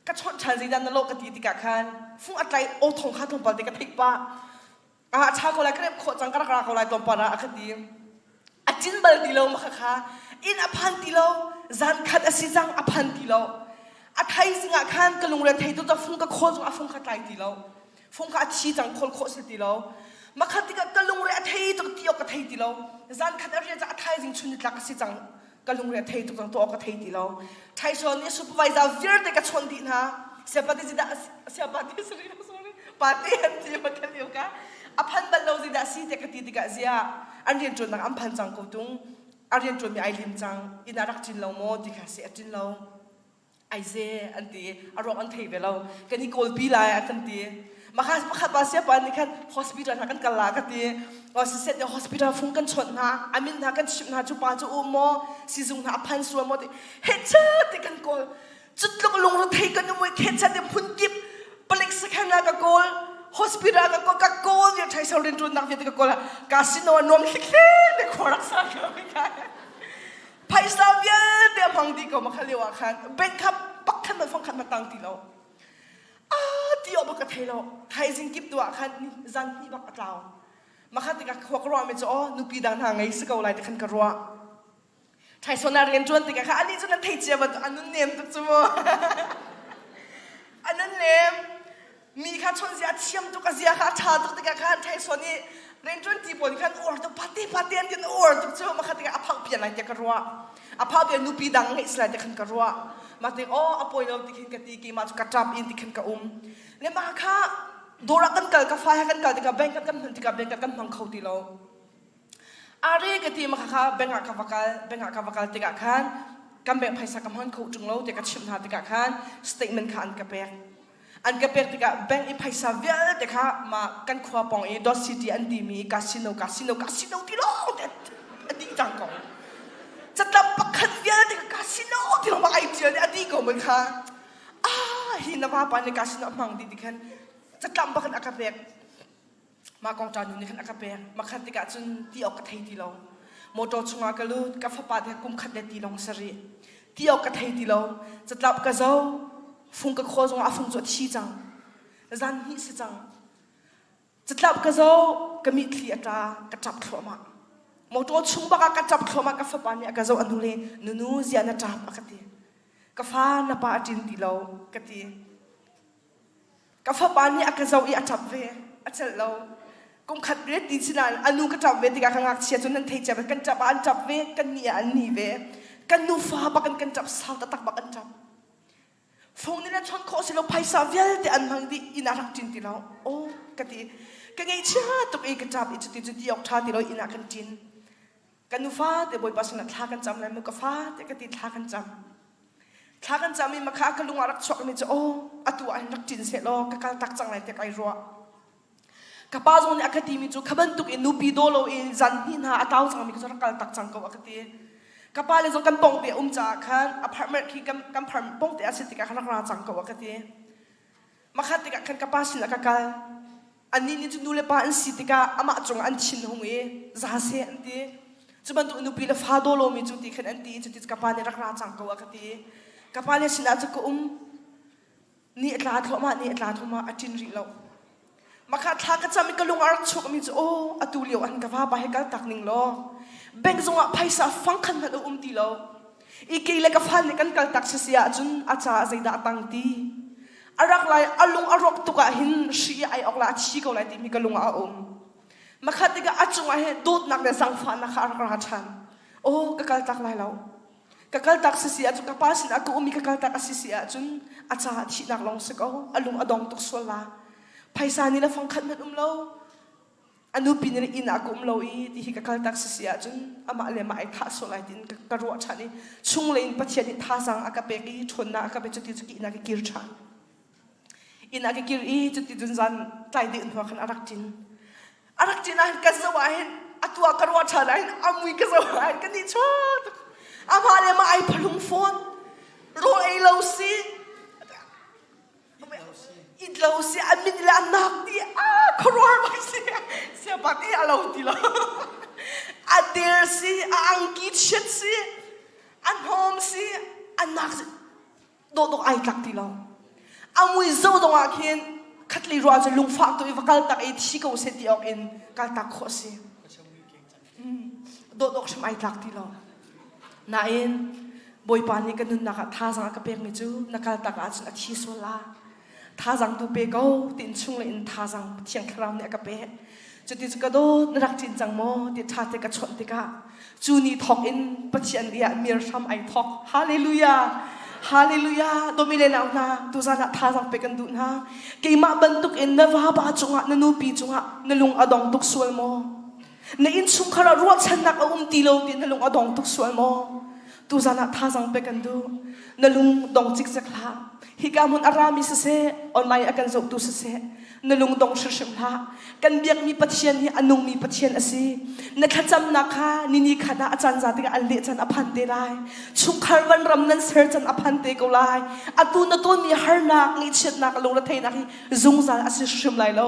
[SPEAKER 6] ka chon chan zidan lo ka ti ka khan phung atlai o thong kha thong pal te ka thik pa atha ko la krep kho chang ka ko lai tlom pada akati achin bal dilo makha in aphan dilo zan khat asijang aphan tilo athai singa khan kalungre thei to ta phung ka khol jong afung khatlai tilo phung ka thi jang khol kho se tilo makhati ka kalungre athei to tio ka thei tilo zan khat arya ja athai jing chunit la ka sijang kalungre thei to to ka thei tilo thai so ni supervisor vir te ka chon di na sepati jida sepati sorry pati anti makalio ka aphan ballo jida si te ka ti ka zia anrian chon nang amphan chang ko tung aryan chon mi ai lim chang inarak chin lo mo ti kha se atin lo ai ze anti aro an thei velo kani kol pi la kan ti makhas pakhat ba sia pa ni khan hospital ha kan kala ka ti o si set the hospital phung kan chon na amin na kan ship na chu pa chu mo si zung na aphan su mo ti he cha ti kan kol chut lok long ro thei kan mo khe cha de phun kip palik sa khana ka kol hospital ka kol ya thai sau rin tun nak vi ka kol casino nom likle de khorak sa ka mi ka paisa bia de phang di ko makhalewa khan bank kap pakhan ma phang khan ma tang ti lo ti oba ka thai lo thai jing kip tu khan zan hi bak atlaw makhat ka khok ro me cho nupi dang ha ngai sikau lai te khan ka ro thai sona rian chon ti ka kha ani chon thai che ba anu nem tu chu mo anan nem mi kha chon zia chiam tu ka zia kha tha tu ka kha thai soni ren chon ti bon khan or tu pati an tin or tu chu ma kha ti ka aphak pian lai te ka ro aphak pian nu pi dang ngai slai te khan ka ro ma te o apoi lo ti khin ka ti ki ma chu ka trap in ti khan ka le ma kha dora kan kal ka fa kan kal ti ka bank kan ti ka bank kan mang khau ti lo are ka ti ma kha bank ka vakal ti ka khan kam bank phaisa kam han khau chung lo te ka chim na ti ka khan statement khan ka pek an ka pek ti ka bank I phaisa vel te kha ma kan khwa pong e dot city an ti mi casino ti lo ti jang ko chatla pakhat vel te ka casino ti lo ma ai ti ati ko mo kha hi na ma pa ni casino mang di khan chatlam ba kan akapek ma kong ta nu ni khan akapek ma khan ti ka chun ti ok thai ti lo moto chunga ka lu ka fa pa de kum khat le ti long sari ti ok thai ti lo chatlap ka zo phung ka kho zong a phung zo thi chang zan hi se chang chatlap ka zo ka mi thli ata ka chap thloma moto chung ba ka chap thloma ka fa pa ni ka zo anu le nu zia na tap akati ka fa na pa atin ti lo ka ti ka fa pa ni aka zo I atap ve achal lo kum khat re ti sinan anu ka tap ve ti ka ngak sia chun nan thei cha kan tap an tap ve kan ni an ni ve kan nu fa ba kan tap sal ta tak ba kan tap phone ni na chon kho se lo paisa vel te an mang di ina rak tin ti lo o ka ti ka ngai cha tuk e ka tap I chu ti ok tha ti lo ina kan tin kan nu fa te boy pasana thla kan cham lai mu ka fa te ka ti thla kan cham thakan chami makha ka lunga rak chok mi cho o atu an rak tin se lo ka kal tak chang lai te kai ro ka pa zon akati mi chu khaban tuk in nupi do lo in zan hin ha ataw chang mi ka kal tak chang ko akati ka pa le zon kan pong pe cha khan apartment ki kam pham pong te asiti ka khan ra chang ko akati makha te ka khan ka pa sin ka kal ani ni chu nule pa an sitika ama chung an chin hung e za se an ti chuban tu nupi le fa do lo mi chu ti khan an ti chu ti ka pa ne rak ra chang ko akati kapale sila chu ko ni atla thoma atin ri lo makha thla ka chami ka lungar chuk mi chu o atulio an ka va ba he kal takning lo bank zonga phaisa fangkhan na ti lo ikele ka phal ni kan kal tak sia chun acha zaida tang ti arak lai alung arok tu ka hin shi ai okla chi ko lai ti mi ka lunga makha tiga achunga he dot nak le sang fa na khar ra chan o ka kal tak lai lo kakal tak sia chu kapasin aku umi kakal tak sia chun acha thi nak long se ko alung adong tuk sola phaisa ni la phang khat na lo anu pin ni ina ku lo I ti kakal tak sia chun ama le ma ai tha solai tin ka ro chani chung lein pachia ni tha sang aka pe ki thonna aka pe chuti chuki ina ki kir chan ina ki kir I chuti jun zan tai di unwa khan arak tin an ka zawa hin atwa ka ro chana hin amui ka zawa hin ka ni chwa amale ma ai phalung phone ro ai lo si it lo si amin la nak di khoror ba si se pati alo ti lo adir si angkit shit si an home si anak do ai tak ti lo amui zo do akin khatli ro ja lung fa to I vakal tak I thi ko se ti ok in kal tak kho si do shmai tak ti lo na in บอยปานี่กันนุนนักท่าสังกะเปกมิจูนักการตากาจุนอธิสุลาท่าสังดูเปกเอาตินชุงเลยอินท่าสังเทียงคราวเนี่ยกะเปจุดที่จะกระโดดนักจินจังโมติดท่าเตกะชนติกาจูนี่ทอกอินปัจจัยเนี่ยมีรทำไอทอกฮาเลลูยาฮาเลลูยาโดมิเลนเอานาตุซานะท่าสังเปกันดูนะเกี่ยมาบันทุกอินนะว่าบาจงะนนูปีจงะนลุงอดองตุกสวยโมในอินชุงคารารัวชนักอุ้มตีโลตินนลุงอดองตุกสวยโมตุซานะท่าสังเปกันดูนลุงดองจิกสักลาฮิกามุนอารามิสเซออนไลน์อากันจบตุสเซนลุงดองชิมลากันเบียกมีปัจเจียนฮีอนุงมีปัจเจียนอสีนักจำนักฮานินิขณะอาจารย์จัดการอันเดจันอภันเตไลชุกคารวันรำนันเสร์จันอภันเตกุไลอตูนตัวมีฮาร์นักนิเชตนักลงละเทนักซุงซาลอสิชิมไลโล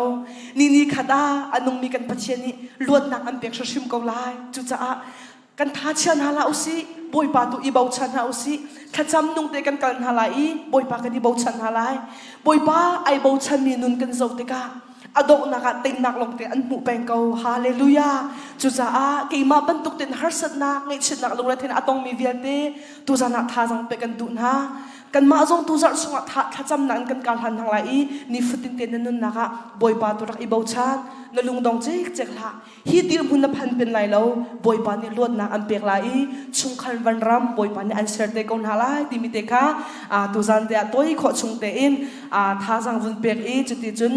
[SPEAKER 6] นินิขณะอนุงมีกันปัจเจียนนี้ล้วนนักอันเบียกชิมกุไลจุจ้ากันท้าเชียนฮาลาอุสิบอยปาตุอีบาวชันฮาอุสิขจำนุ่งเตกันกันฮาลาอีบอยปากันอีบาวชันฮาลาบอยปาไอบาวชันมีนุนกันโจเตกาอดอกนักตินนักลงเตอันมุเป็นเกาฮาเลลูยาจุจ้าเกี่ยมาบรรทุกเต็นฮาร์สนักไงชิดนักลงเลยเทนอตองมีเวียนเตตุจานักท่าจังเปกันดุนฮากันมาจงตุจัดสงฆ์ขจำนั้นกันการหันทางไหลนี่ฟุตินเตนนุนนักบอยปาตุรักอีบาวชันนลุงดองเจ๊กเจ๊กละฮีดิลมุนพันเป็นไรแล้วบอยปานี่ล้วนนักอันเปียกไหลชุงคันวันรำบอยปานี่อันเสร์เตกอนฮาไลดิมิเตค่ะตุจันเตะตัวอีขอชุงเตอินท่าจังวันเปียกอีจุดที่จุน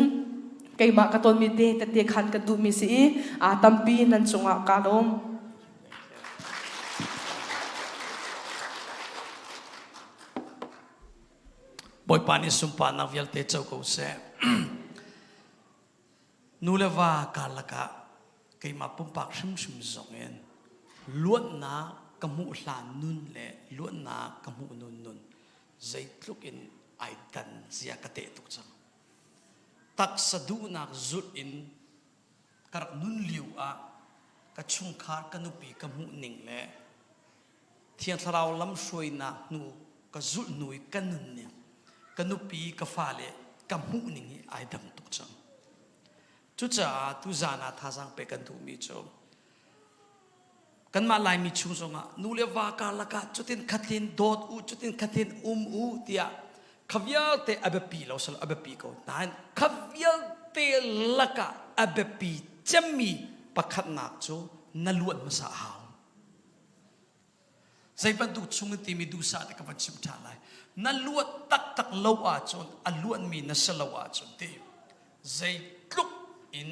[SPEAKER 6] เกี่ยมากระตุ้นมีเตะเตะขันกระดูมีสีตัมปีนันจงอากาลม
[SPEAKER 5] บอยปานิสุมปานักวิลเตเจ้ากูเสนูเลว่ากาลกะเกี่ยมาปุ่มปากชิมสงเงินล้วนนากมูหลานนุนเล่ล้วนนากมูนุนใจลุกอินไอดันเสียกเตะตุกจังตักสะดูนักจุดอินกระนุนลิวกระชุงคาร์กันนุปีกมูหนิงเล่เทียนทราวลำช่วยนักนูกระจุดนุยกันนุนเนี่ยกันนุปีกฟ้าเล่กมูหนิงไอดังตุกจังจุดจ้าตุจานาท่าสังเปกันดูมีโจกันมาลายมีชุงสงะนูเลวากาลกะจุดที่ขัดเล่นโดดจุดที่ขัดเล่นเตียขวิลเตอเบปีเราสละอเบปีก็นั่นขวิลเตลักะอเบปีจะมีประคัดนักโจนั่นล้วนมาสาวใจบรรดุชุงที่มีดูสาแต่กับชิมทาลายนั่นล้วนตักเล่าอาจนอันล้วนมีนัสเล่าอาจนเตใจลุกอิน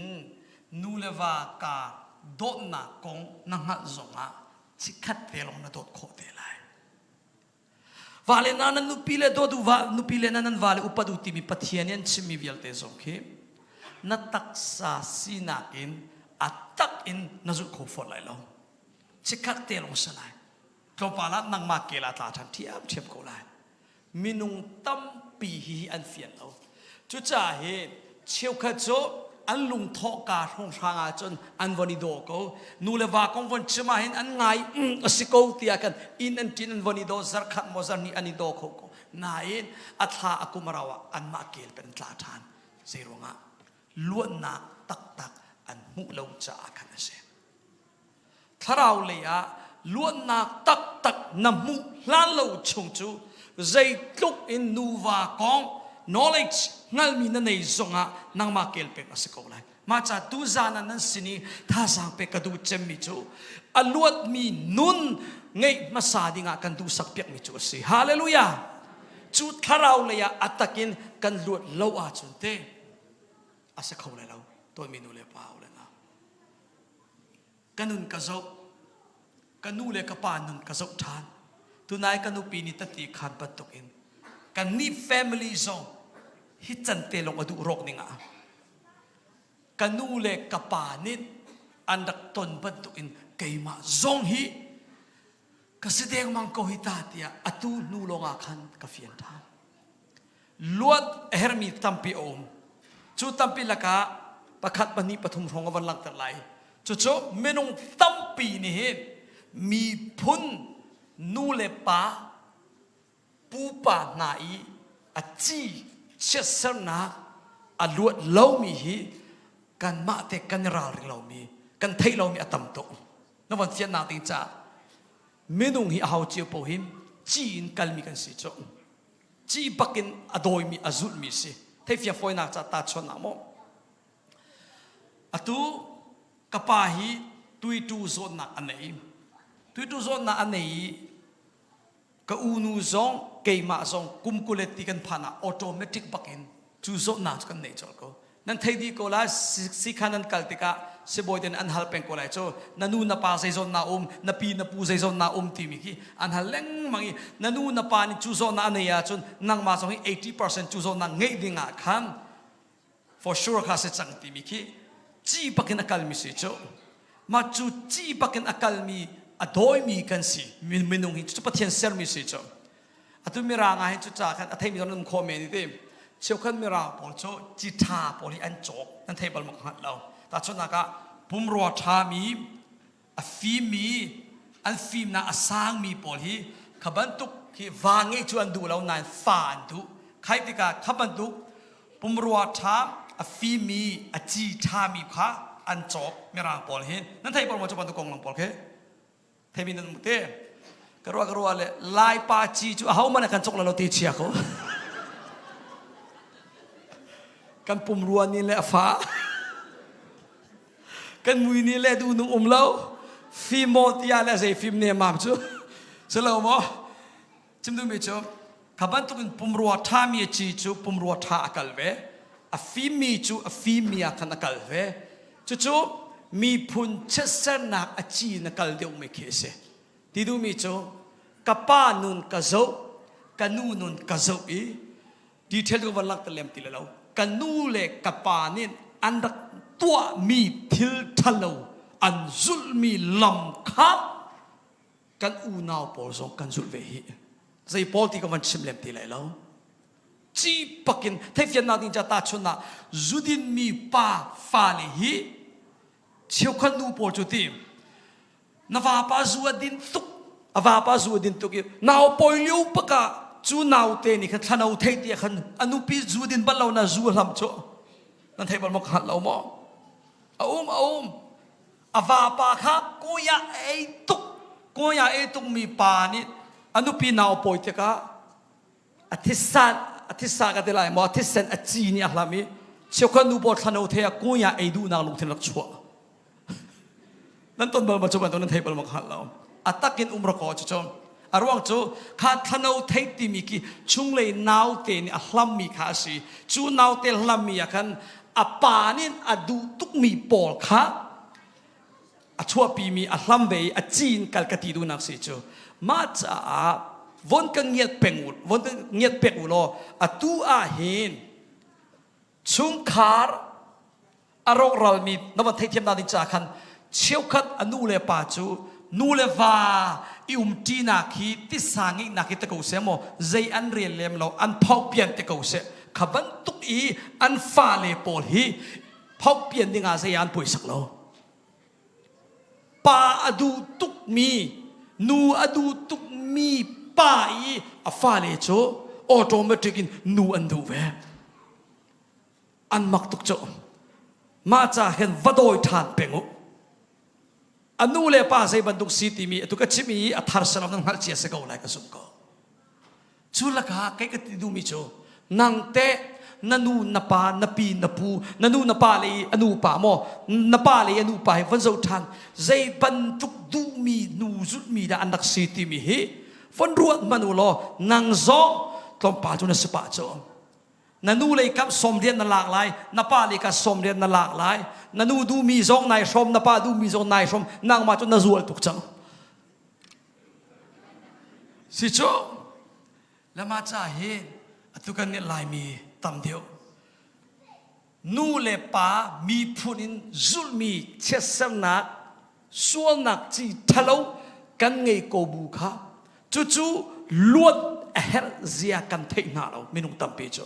[SPEAKER 5] นูเลวากาโดนนักกงนังหัดจงะชิคัดเตลงนัดโดดโคเตลายวาเลนันนุปิเลโดดูวานุปิเลนันวาเลอุปดุติมีปัทยานินชิมีวิลเตจงเคนัดตักซาสีนักอินอัตตักอินนัจุโคฟอลไลลงชิคัดเตลงสลายกลบปาลนังมาเกลาตาทันเทียบโกลายมินุงตั้มปีฮีอันเฟียนเราจุจ่าเฮเชียวขจโอันลุงทอกาท่องทางอาจนอันวันนี้ดูก็นูเลวากองวันชิมาเห็นอันไงสิโกตียกันอินอันจินอันวันนี้ดูสักขัดมอสันนี่อันนี้ดูเขาก็นายอัตลาอากุมาราวอันมาเกลเป็นตาทานเซรุงะล้วนนักตักอันมุเลวจ่ากันนะเซถ้าเราเลยล้วนนักตักน้ำมุลาเลวชงจูใจลุกอินนูวากองknowledge งั้นมีนั่นในสงะนังมาเกลเป็กมาสกอลายมาจากตูจานันนั้นสินีท่าสังเป็กกระดูเจมมิจูอลวดมีนุนไงมาสาดิงากันดูสักเปียกมิจูสิฮาเลลูยาจุดข้าเราเลยอัตตะกินกันลวดเล่าอาจุนเตอาศัยเขาเลยเราตัวมีนูเลยเปล่าเลยนะกันนุนกระจกกันนูเลยกระปานุนกระจกทานตัวนายกันนูปีนิตติขันปัตตุกินกันนี่ family zoneฮิจันเตลงอดูรกนี่งะกันนูเลกปานิดอันดักตนบันตุอินเกยมาซงฮีก็แสดงมังโกฮิตาเตียอตูนูลงอาคันกาเฟียนทานลวดเฮร์มีตัมปีโอมจูตัมปีละกะประคัดบันนี้ปฐุมรองวันหลังตะไลจูเมนงตัมปีนี่เฮมีพุนนูเลปาปูปานาอีอจีเชสนาอลวดเล่ามีฮีกันมาเตกันราริเรามีกันไทยเรามีอตัมโตนวันเสียนาติงจ้าเมนุงฮีเอาเจียวโปหิม จีนกัลมีกันสิจ้ะจีบักินอดอยมีอจุลมีสิเทียบฟอยนักจัตตาชนนามอตุกปาฮีตุยตูโซนนักอันนี้ตุยตูโซนนักอันนี้ก็อูนูซองเกยมาซองกุมกุเลติกันผ่านออโตเมติกบักินจูโซนนักกันเนี่ยจ้ะก็นั่นเทียดีก็ละสิขานันกัลติกาเสบอยเดนอันฮัลเป็นก็เลยจ้ะนันนูนับปาเซซอนนานับปีนับปูเซซอนนาทีมิกี้อันฮัลเล่งมังอีนันนูนับปานี่จูโซนนักอันนี้จ้ะนังมาซอง80% จูโซนนักเงยดิ่งอ่ะคัน for sure ข้าเสจังทีมิกี้จีบักินอากาศมีสิจ้ะมาจูจีบักินอากาศมีอดอยมีกันสิมินุงหิจุดปะเทียนเซอร์มีสิจ้ะอัตุมีรางไงจุดจ้าคันอัตเทมีตอนนั้นคอมเมนต์ดิเชื่อคันมีรางพอจ้ะจิตาพอที่อันจบนั่นเทบลมักหัดเราแต่ชนนักปุ่มรัวชามีฟิล์มมีอันฟิล์มน่ะสร้างมีพอที่ขบันตุกที่วางให้ชวนดูเรานานฟานดูใครที่กะขบันตุกปุ่มรัวชาฟิล์มมีจีชามีค่ะอันจบมีรางพอที่นั่นเทบลมักจะปันตุกงลงพอที่เทมินันมุเตกระรัวเลยลายปาจีจูเขามันกันจกเราตีเชียเขากันปุ่มรัวนี่แหละฟ้ากันมุยนี่แหละดูนุ่มเราฟิล์มโมติอาเลเซฟิล์มเนี่ยมาจูเสร็จแล้วมั้งจิมดูมิจูขับบันตุกันปุ่มรัวท่ามีจีจูปุ่มรัวท่าอักลเวฟิล์มมีจูฟิล์มมีอักนักลเวจูมีพุนเชสนักอจีนักลเดียวไม่เคสที่ดูมิจูกับป้านุนกับโจกันนูนุนกับโจอีดีเทลก็วันลักตะเลมติเลากันนูเล็กกับป้านี่อันดักตัวมีทิลทะเลอันจุลมีลำคับกันอูนาวปอลซองกันจุลเวฮีใจปอลที่ก็วันชิมเลมติเลาจีปักินเทียนนาดินจะตาชนะจุดินมีป้าฟาเลฮีเชี่ยวขันนูปอลจุตินาวาป้าจูดินตุกอาวาป้าจูดินตุกนาวปอยลิวปะกะจูนาวเตนี่ขันนาวเทียดีขันอนุปีจูดินบัลลาวนาจูลำโจนั่นเทบลมักหัดเราหมออาอาวาปาค่ะกูอยากตุกมีปานี่อนุปีนาวปอยเตกะอธิษฐานกันได้ไหมอธิษฐานอจีนี่อะไรมีเชื่อคนดูบทขนาวเทียกูอยากดูนางลุงเทนักชัวนั่นต้นเบอร์มาจุบันต้นนั้นเทบลมักหัดเราอัตกินอุมรกอจุจอมอารวังจูข้าขนาวเทียติมีกี่ชุงเลยนาวเตนี่อัลลัมมีข้าสิจูนาวเตลลัมมีกันอปานินอดูตุกมีปอลค่ะชัวปีมีอัลลัมเวย์จีนกัลกติดูนักสิจูมาจ้าวันกันเงียบเป็งอุวันกันเงียบเป็งอุโลตัวเห็นชุงคาร์อารมณ์เรามีนวันเทียมนาดิจาคันเชี่ยวขัดอนุเลปาจูนูเลวาตีนักฮีติสังนักฮีตะกูเสมอใจอันเรียนเลมเราอันพอกเปลี่ยนตะกูเสขบันตุกอีอันฟาเลปอลฮีพอกเปลี่ยนดิ่งอาเซียนป่วยสักแล้วป้าอดูตุกมีนูอดูตุกมีป้าอีอัฟาเลโจออโตเมติกินนูอันดูเวอันมักตุกโจมาจากเห็นวัดโดยทานเป็งุอันนู้เลป้าใส่บรรทุกสีติมีตุกชิมีอัฐารสลามนั่งหัลเชียสเกาไลกันสุกจุลกาใครก็ติดูมิโจนังเตนันูนปานปีนปูนันูนปาเลยอนุปาโมนปาเลยอนุปาให้วันเสาร์ทันใจบรรทุกดูมีนูจุดมีดาอันดักสีติมีเฮวันรวดมันอุโลนังซองตอมป่าจุนสปาโจนันูเลยกับสมเรียนนั่นหลากหลายนปาเลยกับสมเรียนนั่นหลากหลายนันูดูมีซองนายสมนปาดูมีซองนายสมนางมาจนนาจวลตุกจังสิโจแล้วมาจ่าเห็นตุกันเนี่ยลายมีตำเดียวนูเลปามีพูนินจุลมีเชสนักส่วนนักจีทะเลกันไงโกบูค่ะจู่ๆลวดเฮรเซียกันเทน่าเราไม่นุ่งตำเปจ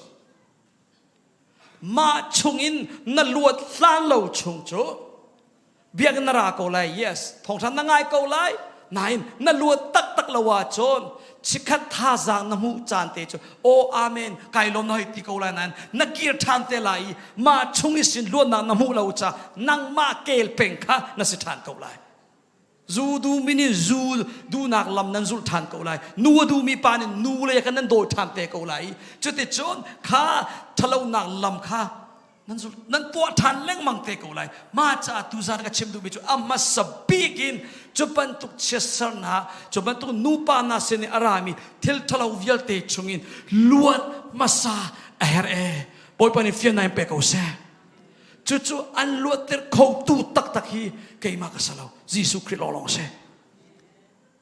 [SPEAKER 5] มาชงอินนั่นลวดล้านเราชงโจเบียกนาราโกไล yes ทองฉันนั่งไงโกไลนายนั่นลวดตักละว่าโจนชิคัดท่าจางน้ำหูจานเตจโออาเมนไกลมน้อยติโกลานั้นนักเกียรติทันเตลัยมาชงอิสินล้วนน้ำหูเราจะนั่งมาเกลเพ่งค่ะนั่นสิทานเกลาย จูดูมินิจูดูนักลำนั้นจุลทันกูไลนัวดูมีปานินูเลยกันนั้นโดยทันเตกูไลจุดที่จนข้าทะเลนักลำข้านั้นตัวทันเล่งมังเตกูไลมาจากตุจานกับชิมดูมิจูอามาสบีกินจุบันตุกเชสนาจุบันตุกนูปานาเซนอารามีทิลทะเลวิลเตชงอินลวดมาซาเอเรปอยปานิฟิยนายเปกูเซจู่ๆอันลวดเตอร์เขาตูตักฮีเกี่ยมากระสลาวยิสุคริสต์ลองเซ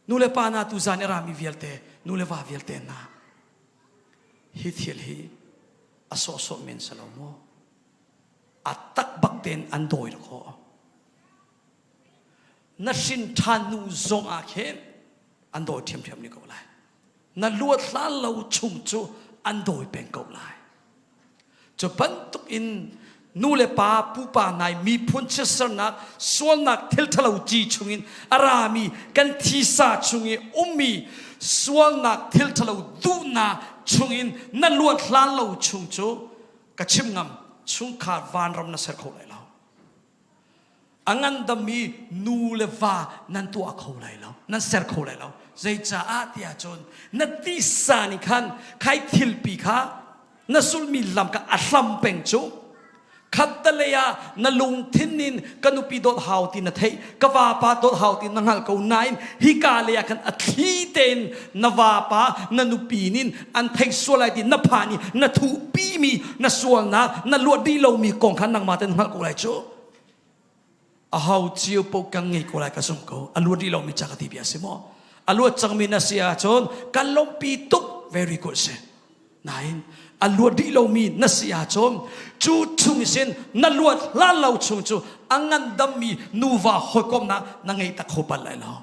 [SPEAKER 5] นูเลปานาตุจานอารามีวิลเตนูเลวาวิลเตนาฮิทิลฮีอโซโซเมนสลาวโมอัตตักบักเตนอันโดยละข้อนัสินทานูจงอาเคนอันโดยเทียมนี่ก็เลยนัลวดล้านเราชุมจูอันโดยเป็นก็เลยจะบรรทุกอินนูเลปาปูปานายมีพุนเชสนักส่วนนักเทลทะเลจีชุงินอารามีกันทีสาชุงินมีส่วนนักเทลทะเลดูนาชุงินนัลวดล้านเราชุมจูกระชิมงำชุงขาดวานรำนัสเซอร์เขาเลยแล้วอังันดมีนูเลวานันตัวเขาเลยแล้วนันเซอร์เขาเลยแล้วใจจ้าอาติอาจนนัดที่สานิคันใครทิลปีข้านัสุลมีลำกับอัลลัมเป็งจูขัดตะเลยนลุงทินนินกันุปีโดดหาวตินนัทเฮกวาปาโดดหาวตินนังหัลกูนายฮิกาเลยกันอัทีเตนนวาปานันุปีนินอันเทกส่วนไรตินนภานีนทูปีมีนส่วนนักนลวดดีเรามีกองขันนังมาเตนหัลกูไรโจอาหาวเจียวปกังเงยกูไรกระสมกูอลวดดีเรามีจักรติเบียสิโมอลวดจังมีนาเสียจนกันลมปีตุก very good เซนายอลวดดีเรามีนาเสียจนจูชุงเซนนลวดล้านเราชุงจูอังันดมีนูวาหอยกอมนะนังไงตะโคปัลเลยแล้ว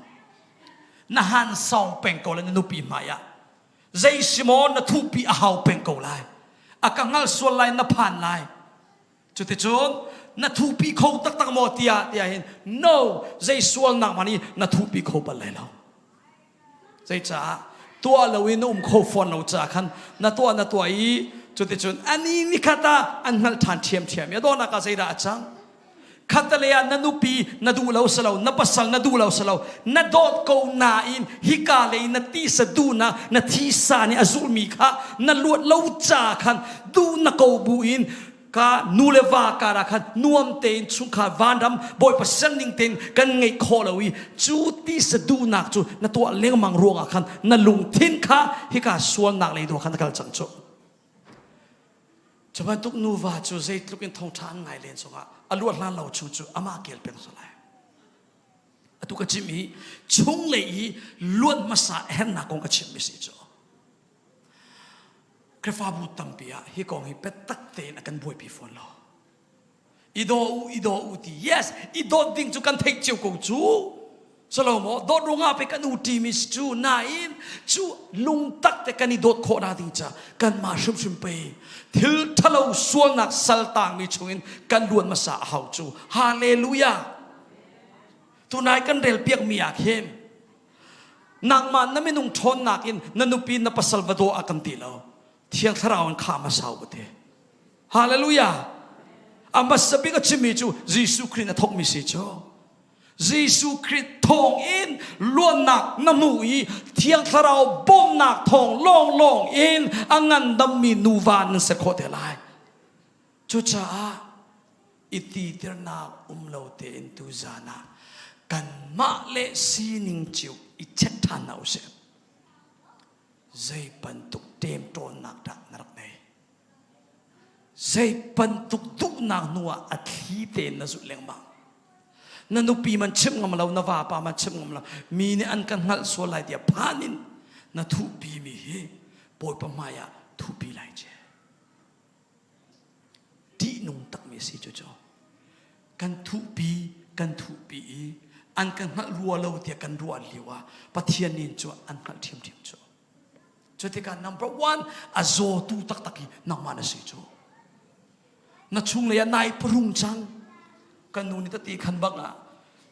[SPEAKER 5] นหันสองเป็นกูเลยนุปีมายะใจสิโมนทุปีอาหาวเป็นกูเลยอากังงัลส่วนไรนผ่านเลยจุดที่จนนัทุปีเขาตักโมเตียเห็น no ใจส่วนนักมันนี่นัทุปีเขาปัลเลยแล้วใจจ้าตัวเราวินุมโคฟอนเราจ้าคันนัตัวอีจุดที่จนอันนี้นิคตาอันนั้นทานเทียมอย่าโดนนักใจด่าจังขัดเลยนันุปีนัดูเราสลาวนับปัสสังนัดูเราสลาวนัดโดดกูนาอินฮิกาเลยนัดที่สะดูนะนัดที่สานี่อซุลมีค่ะนัดลวดเราจ้าคันดูนักกูบูอินกานูเลวาการะคันนวมเตนชุงขาดวันดำบอยปัสสันนิงเตนกันไงโคลาวีจูที่สะดูนักจูนัดตัวเลี้ยงมังรวงอาคันนัดลุงทิ้งค่ะฮิกาส่วนนักเลยตัวคันนักการจังโจจะเป็นตุกนูวาจูใจตุกินทองทางไงเล่นสงะอลวดล้านเราชุงจูอามาเกลเป็นสลายตุกจิมีชุงเลยลวดมาสาเห็นนักกงกจิมีสิจูกระฟ้าบุตรตั้งปีอะฮิกองฮิเป็ดตักเตนกันบวยปีฟอนเราอีโดอูตี yes อีโดดิ้งจูกันเทคจิวกูจูสโลโมโดดรงอาไปกันอูตีมิสจูนายนจูลุงตักแต่กันอีโดดโคนาดิ้งจ้ากันมาชุมไปทิลทะเลส่วนนักสัลต่างมีชงอินกันล้วนมาสาหาวจูฮาเลลูยาตัวนายกันเรลเปียกมีอาเข้มนางมันนั่นไม่นุ่งทนนักอินนันุปีนนับสัลวาโดอากันตีเราเที่ยงทราวันข้ามาสาวบดเดฮาเลลูยาอามาสบิกจิมิจูยิสุคริสต์ทกมิสิจูยิสุคริสต์ทองอินล้วนนักน้ำนูอีเที่ยงทราบ่มนักทองลองอินอังันดำมีนูวานเสกโคเตลัยจูจ้าอิติเตอร์นาเลวเตอินตูจานากันมาเลสีนิงจิวอิเช็ดทานเอาเสใจปันตุกเต็มตัวนักดักนักเนยใจปันตุกดุนักนัวอัฐิเตนนั่นสุดเลี้ยงมังนั่นนุปีมันชิมงำเรานว่าปามันชิมงำเรามีเนี่ยอันกันหัลส่วนไรเดียพานินนั่นทุปีมีเฮปอยปมายาทุปีไรเจดีนุ่งตักมีสิจ่อกันทุปีอันกันหัลรัวเราเดียกันรัวเลียวปะเทียนนินจ่ออันหัลเทียมจ่อจุดที่การ number one อาโซตูตักกี้นักมานะสิจูนัดชุงเลยนายปรุงจังกันนูนี่ตัดตีขันบังอ่ะ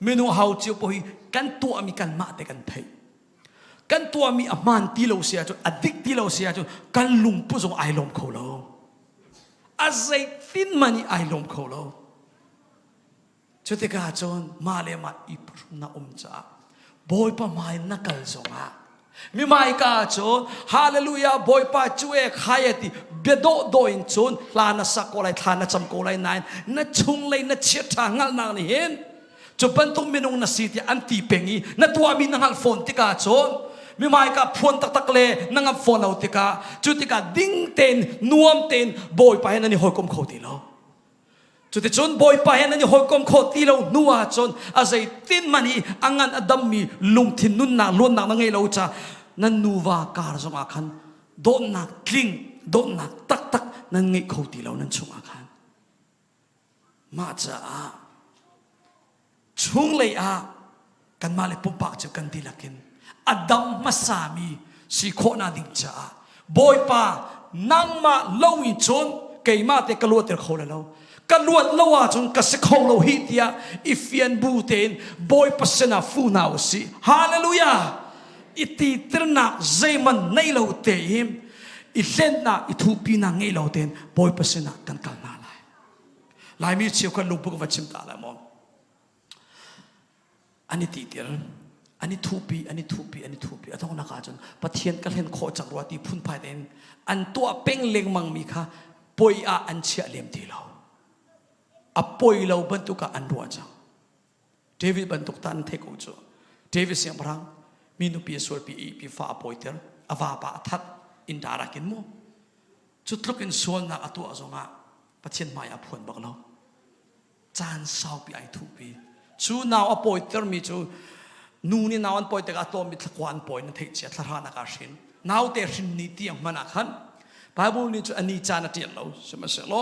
[SPEAKER 5] เมนูหาวเจียวพอฮีกันตัวมีกันมาแต่กันไทยกันตัวมีอมันตีเราเสียจูอดิกตีเราเสียจูกันลุงผู้ทรงไอลมเขาเรา อาศัยฟินมันไอลมเขาเรา จุดที่กาจนมาเลมาอีพรุนาจ้าบอยปะไม่นักกลจงอ่ะมีไม่กาจนฮาเลลูยาบอยปะช่วยขายติเบดโดอินจนลานาสักโกไลทานาจำโกไลนายนัดชุงเลยนัดเชียทางงานนี่เห็นจุบันตุมินงนัสิที่อันตีเป็งีนัดตัวมีนังฮัลโฟนที่กาจนมีไม่กาพวนตักเลนังฮัลโฟนเอาที่กาจุดที่กาดิ้งเต็นนวมเต็นบอยปะให้นันนี่หอยกลมเขาตีแล้วจุดที่จนบอยไปนั่นนี่หอยกลมโคตรที่เรานัวจนอาศัยตินมันนี่อังงันอดัมมีลุงทินนุนนาล้วนนักนั่งไงเราจะนั่นนัวการสงอาคันโดนนักกลิ้งโดนนักตักนั่นไงโคตรที่เรานั่นสงอาคันมาจ้าช่วงเลยกันมาเลยปุ่มปากจะกันดีละกินอดัมมาสามีสิโคนาดิจ้าบอยป้านั่งมาเล่าอีจนเกี่ยมาแต่กลัวเตะเขาเลยเรากันลวดละว่าจนกษัตริย์ของเราฮิตยาอิฟยันบูเตนบอยปัสนาฟูนาวสิฮาเลลูยาอิติตรนักเจมันในเราเตยิมอิเลนนักอิทูปีนังในเราเตนบอยปัสนากันกันนาลายมีเชี่ยวกันลุกบุกวัดชิมตาละมองอันนี้ตีเดียร์อันนี้ทูปีอันนี้ทูปีอันนี้ทูปีอันต้องนักอาจารย์ปะเทียนกันเห็นโคจักรวาตีพุ่นภายเดนอันตัวเป่งเล็งมังมีค่ะปอยอันเชี่ยเลียมทีเราapoi lau bentuk ka anduan jang David bentuk tan take ujo David siang perang minu pi suar pi fa apoi ter ava pa that indara kin mo chutluk in sual na atu azonga pathian maya phun bak lo chan sau pi ai thu pi chu naw apoi ter mi chu nu ni naw an poi te ka to mi thakwan poi na thei che thara na ka shin naw te shin ni ti ang mana khan bible ni chu ani cha na tian lo sema se lo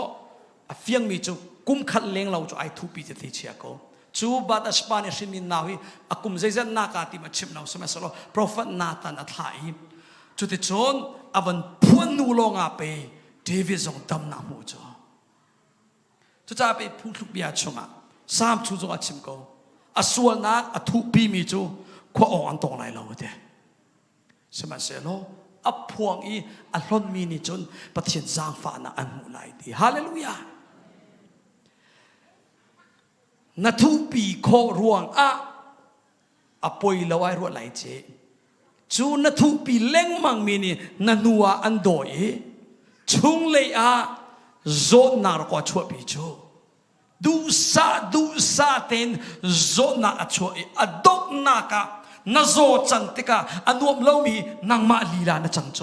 [SPEAKER 5] a fiang mi chu kum khat leng lo chu ai thu pi te chia ko chu bat aspane shimin nawi akum zaizan na ka ti ma chim naw sama salo prophet Nathan athai chu te chon avan phun nu lo nga pe David zong tam na mu cho chu cha pe phu thuk bia chunga sam chu zo achim ko aswal na athu pi mi chu kho ong an tong lai lo de sama selo aphuang i alon mi ni chon pathian jang fa na an mu lai ti hallelujahนัทุปีโครวงอปอยละไว้รวดไหลเจจูนัทุปีเล่งมังมีนี่นันัวอันโดยชุงเลยโจนารกว่าชั่วปีจูดูซาเตนโจนาชั่วอดกนากะนโจจังติกะอันนวมเล่ามีนางมาลีลานะจังโจ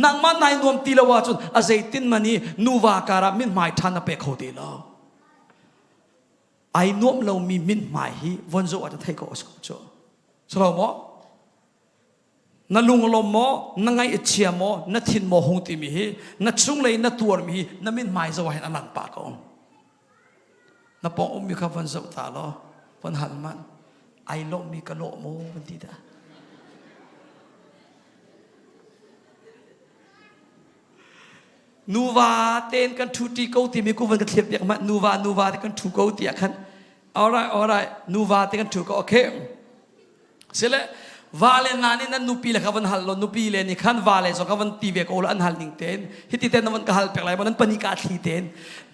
[SPEAKER 5] นางมานายนวมตีละว่าจุนอาศัยตินมันนี่นูวาการามินหมายทานเปะเขาดีแล้วไอ้นวมเรามีมินหมายฮีวันโจอาจจะเทกอสกุจสโลโมนั่นลุงลมโมนั่งไงเชียโมนั่นทินโมหงติมีฮีนั่นชุ่งเลยนั่นตัวมีฮีนั่นมินหมายจะว่าเห็นอันหลังปากองนั่นปองมีข้าวันโจตาล้อวันหันมันไอ้ลมมีกะโลโมวันที่ดานูวาเต้นกันทุตีเกาตีมีกูวันกันเทียบอย่างมันนูวาเต้นกันทุเกาตีกันalright นูวาเต้นกันทุก็โอเคเสร็จแล้ววาเลนานี่นั่นนูปีเลยครับวันฮัลโลนูปีเลยนี่ขันวาเลสก็วันตีเวกโอลอันฮัลนิงเต้นฮิตเต้นวันก็ฮัลเปกไรวันนั้นปนิกาทีเต้น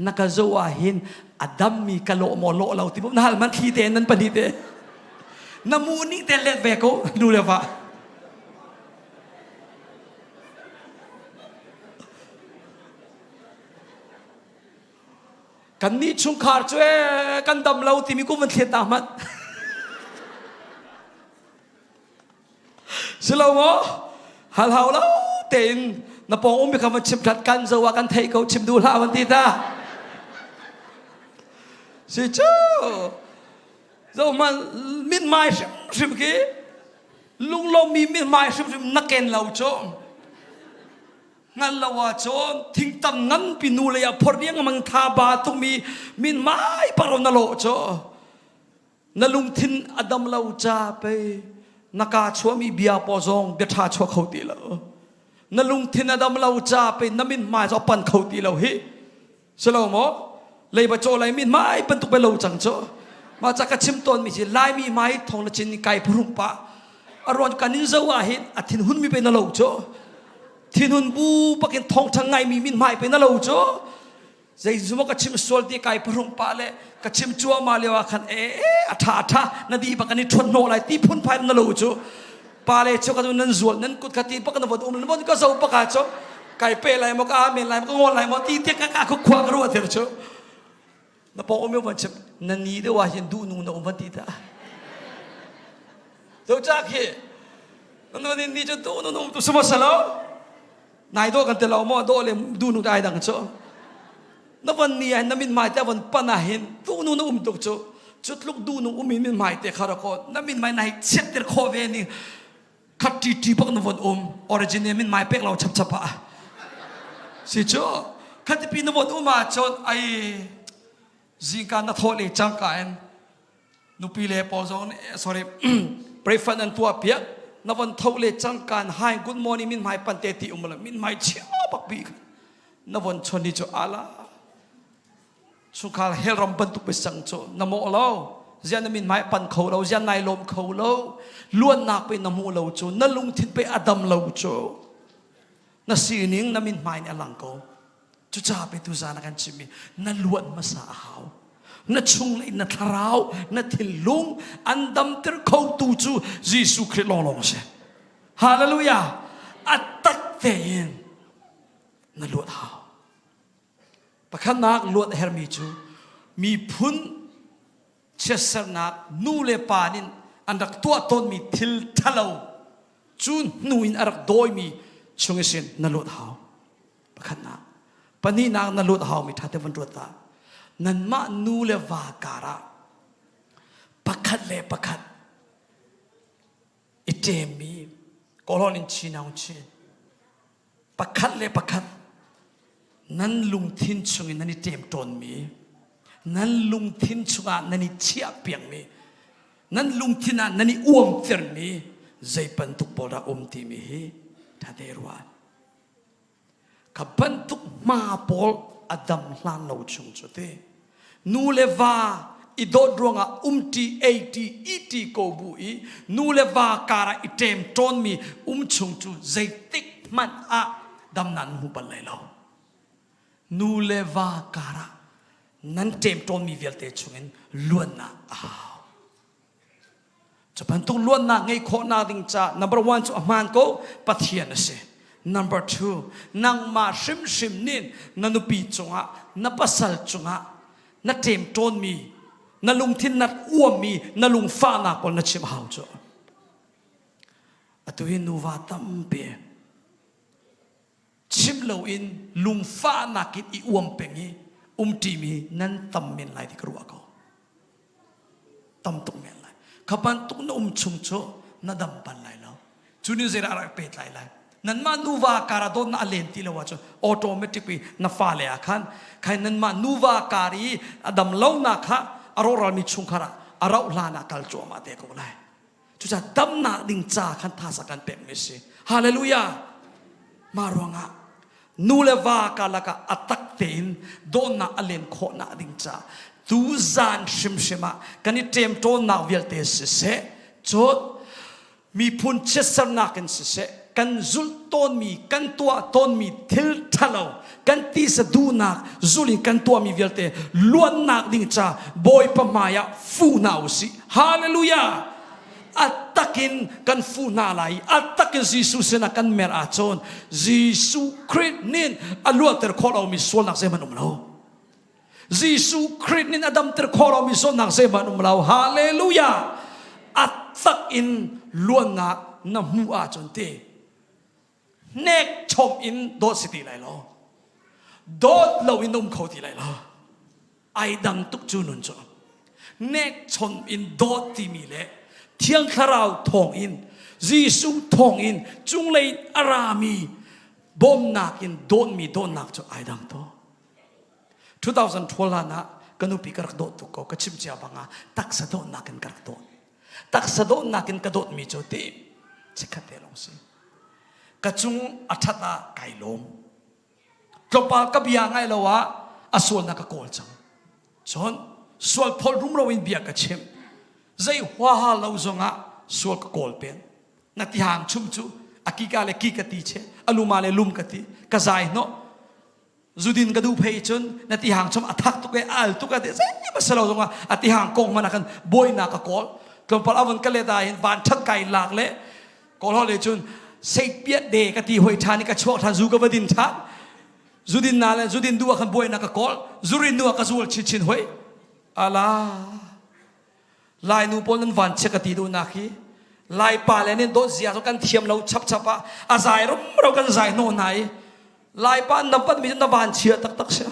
[SPEAKER 5] นักโจวาหินอดัมมีกะโลโมโลเราที่พวกนั้นฮัลมันทีเต้นนั้นปนิเต้นน้ำมูนี่เต้นเล็ดเวกโอดูเลยว่ากันนี่ชุงขาดช่วยกันดำเราที่มีกูมันเทียนตามันสโลโมฮัลโหลเต็นนับปองอุ้มมีคำว่าชิมขัดกันจะว่ากันเทเขาชิมดูลาวันที่ตาสิจูจะมันมิดไม้ชิมกี้ลุงเรามีมิดไม้ชิมนักเก็นเราโจงั้นเราว่าจนทิ้งตั้งงั้นปีนูเลยพอเรียงมังทาบาต้องมีมินไม้ปารนโลโจนั่นลุงทิ้งอดัมเราจ่าไปนักชัวมีเบียปอซองเดชาชัวเขาตีแล้วนั่นลุงทิ้งอดัมเราจ่าไปน้ำมินไม้จะปั่นเขาตีแล้วเฮ้สโลโมเลยมาโจเลยมินไม้เป็นตุกไปเราจังโจมาจากกระชิมต้นมีสิลายมีไม้ทองละจินไก่พรุ่งปะอรวรกันนิจว่าเห็นอาทิตย์หุ่นมีเป็นนโลโจที่นุนบูปกินทองทั้งไงมีมินไม้เป็นนโลโจ ใจสมกับชิมสวลที่ไก่พรุงปาเลกับชิมจัวมาเลวขันอัฐานาดีบักนี้ทนโนไลที่พุ่นพายนั่นลูจูปาเลชกันนั่นสวลนั่นกุดขัดที่ปักนั่นวันนั่นวันก็จะอุปการจูไก่เปย์ไรมันก็อาเมนไรมันก็งอนไรมันที่เทียกก็ขวางรัวเถอะจูนั่นพออมวันชิมนั่นนี่เดี๋ยวว่าเห็นดูนูนอมวันที่ตาเจ้าจักเฮนั่นวันนี้จะดูนูนตัวสมัสแล้วนายโดกันแต่เราหม้อโดเลยดูนูได้ดังจูนับวันนี้นับมินหมายแต่วันปนาเห็นดูนูนตุกโจจุดลูกดูนูมินหมายแต่คาราโคนับมินหมายในเช็ดเตอร์โคเวนี่ขัดทีปักนับวันออริจินมินหมายเป็กเราชับปะสิโจขัดที่ปีนับวันมาจนไอจิงการนัทโฮเลจังกันนุปีเลปอลซอนsorry เบรฟันนันตัวเปียนับวันทเลจังการไฮ good morning มินหมายปันเตติละมินหมายเชี่ยวปักบีนับวันชนดิโจอาลาสุขาเฮลรัมบันตุกไปสังโจนโมเราเจ้ามินหมายปันเขาเราเจ้านายลมเขาเราล้วนนักไปนโมเราโจนั่นลุงทิ้งไปอดัมเราโจนั่นสิ่งนี้นั่นมินหมายในหลังเขาจุจ้าไปตุจานักันชิมีนั่นล้วนมาสาหาวนั่นชุงเลยนั่นทาราวนั่นทิ้งลุงอันดัมเตอร์เขาตูจูยิสุคริสต์ลองเสฮาเลลูยาอัตตักเตนนั่นล้วนหาวประคันนักลวดเฮร์มิจูมีพุนเชสร์นักนูเลปานินอันดักตัวตนมีทิลทะเลวจูนนูอินอารักโดยมีชงเสินนลวดหาวประคันนักปนีนักนลวดหาวมีทัดเทวันรวดตานันมานูเลวาการะประคันเลประคันอิเจมีกอลอนินชีนาวเชนประคันเลประคันนั่นลุงทิ้งชงนั่นนี่เต็มตนมีนั่นลุงทิ้งชงนั่นนี่เชี่ยเปียงมีนั่นลุงทิ้งนั่นนี่อ้วมเติร์มีใจปันตุกบอระอมตีมีท่าเดรวานกับปันตุกมาบอลอดัมลานเราชงจุดเตนูเลวาอีดอดรวงตีเอตีอีตีโกบุอีนูเลวาการะอีเต็มตนมีชงจุใจติกมันดัมนั้นหูบันเลยเรานูเลวาการะนั้นเต็มตนมีเวลเตชงล้วนนะจะเป็นตุล้วนนะไงโคนาดิงจ้า number one จุมันก็ปะเทียนเส number two นางมาชิมนินนันุปีจงะนับปัสสลจงะนัเต็มตนมีนัลุงทินนัดอ้วมมีนัลุงฟ้านักบอลนัชิมหาวจ้าอตุยนูวาตัมเปชิมเลวอินลุงฟ้านักินอีอวมเป็งอีทีมีนั่นตั้มเมนไลที่กรัวเขาตั้มตุกเมนไลขับปันตุกนั่นชุมโชนั่นดัมปันไลแล้วจุนิวเซราอะไรเป็ดไลนั่นมานูวาการะโดนน่าเลนที่เราว่าจ้ะออโตเมติกปีน่าฟ้าเลยอ่ะคันใครนั่นมานูวาการีอดัมเล่านักฮะอารมณ์เรามีชุงขระอารมณ์ลานักกัลโจมาเด็กก็เลยจุดจะดัมนักดิ่งจ้าคันท่าสักกันเป็นมิสิฮาเลลูยามารวงะนูเลวากาลกะอัตักเตนโดนน่าอเลนโคน่าดิ่งจ้าตูซานชิมะกันนี่เต็มโตน่าเวลเตสเสจดมีพุนเชสร์นักกันเสกันจุลต้นมีกันตัวต้นมีทิลทะเลวกันตีสะดูนักจุลินกันตัวมีเวลเตล้วนนักดิ่งจ้าบอยปมายาฟูนาวสิฮาเลลูยาอัตตะกินกันฟูนาไลอัตตะกินยิสุเสนักกันเมรอาจอนยิสุคริสต์นินอลัวเตอร์คอเรามีส่วนนักเซมันเรายิสุคริสต์นินอดัมเตอร์คอเรามีส่วนนักเซมันเราฮาเลลูยาอัตตะกินล้วนนักน้ำมูอาจอนเตเนกชมอินโดสิติไลลอโดดเราอินนุ่มเขาที่ไลลอไอดังตุกจูนุนจอเนกชมอินโดที่มีเลเที่ยงคราวทองอินยิสุทองอินจุงเลยอารามีบอมนักอินโดนมีโดนนักจอไอดังโต2012นะกันอุปิกระโดดตุกก็กระชิมเจ้าบังอาตักสะโดนนักอินกระโดดตักสะโดนนักอินกระโดดมีโจตีชิคาเตลงสิกระจุงอัฐตาไก่ลมกลบปากกับยางไงละวะอส่วนนักโกลจังจนส่วนพอรุ่มเราอินเบียกระชิมใจหัวหาเราจงอ่ะส่วนโกลเป็นนักที่หางชุ่มจูอากิกาเลกิกติเชอลูมาเลลุมกติกระใจเนาะ Zudin ka du pay chun na ti hang chom athak tu ke al tu ka de sai ma salo zonga ati hang kong manakan boy na ka kol klom pal avan ka le da hin van that kai lak le kol ho le chun sei piat de ka ti hoi thani ka chok than zu ka vadin tha zudin na le zudin du kan boy na ka kol zurin nu ka zul chin hoi ala lai nu pon nan van che ka ti du na khi lai pa le nen do zia so kan thiam lo chap chapa azai rom ro kan zai no nai lai pa nampat mi na van chia tak tak sia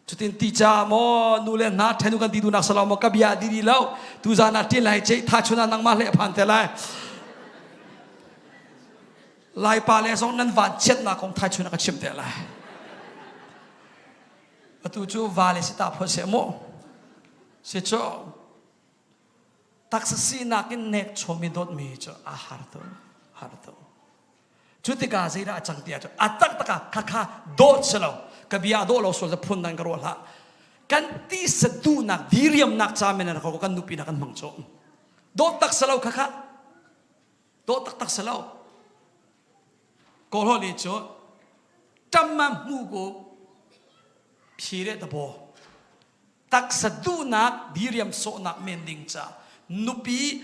[SPEAKER 5] chutin ti cha mo nu le na thenu kan ti du nak sala mo ka bia di di lo tu za na tin lai che tha chuna nang ma le phan te lai lai pa le song nan van chet na kong tha chuna ka chim te lai atu chu vale sita pho se mo se cho tak si na kin nek chomi dot mi cho a har to chutika zira chang tia cho atak taka kha dot selo kabia do lo so za phun nan garol ha kan ti sadu nak diriam nak chamen na ko kan nupi na kan mangcho dot tak selo kha dot tak selo ko ho li cho tamma mu go phire da bo tak sadu nak diriam so nak mending cha nupi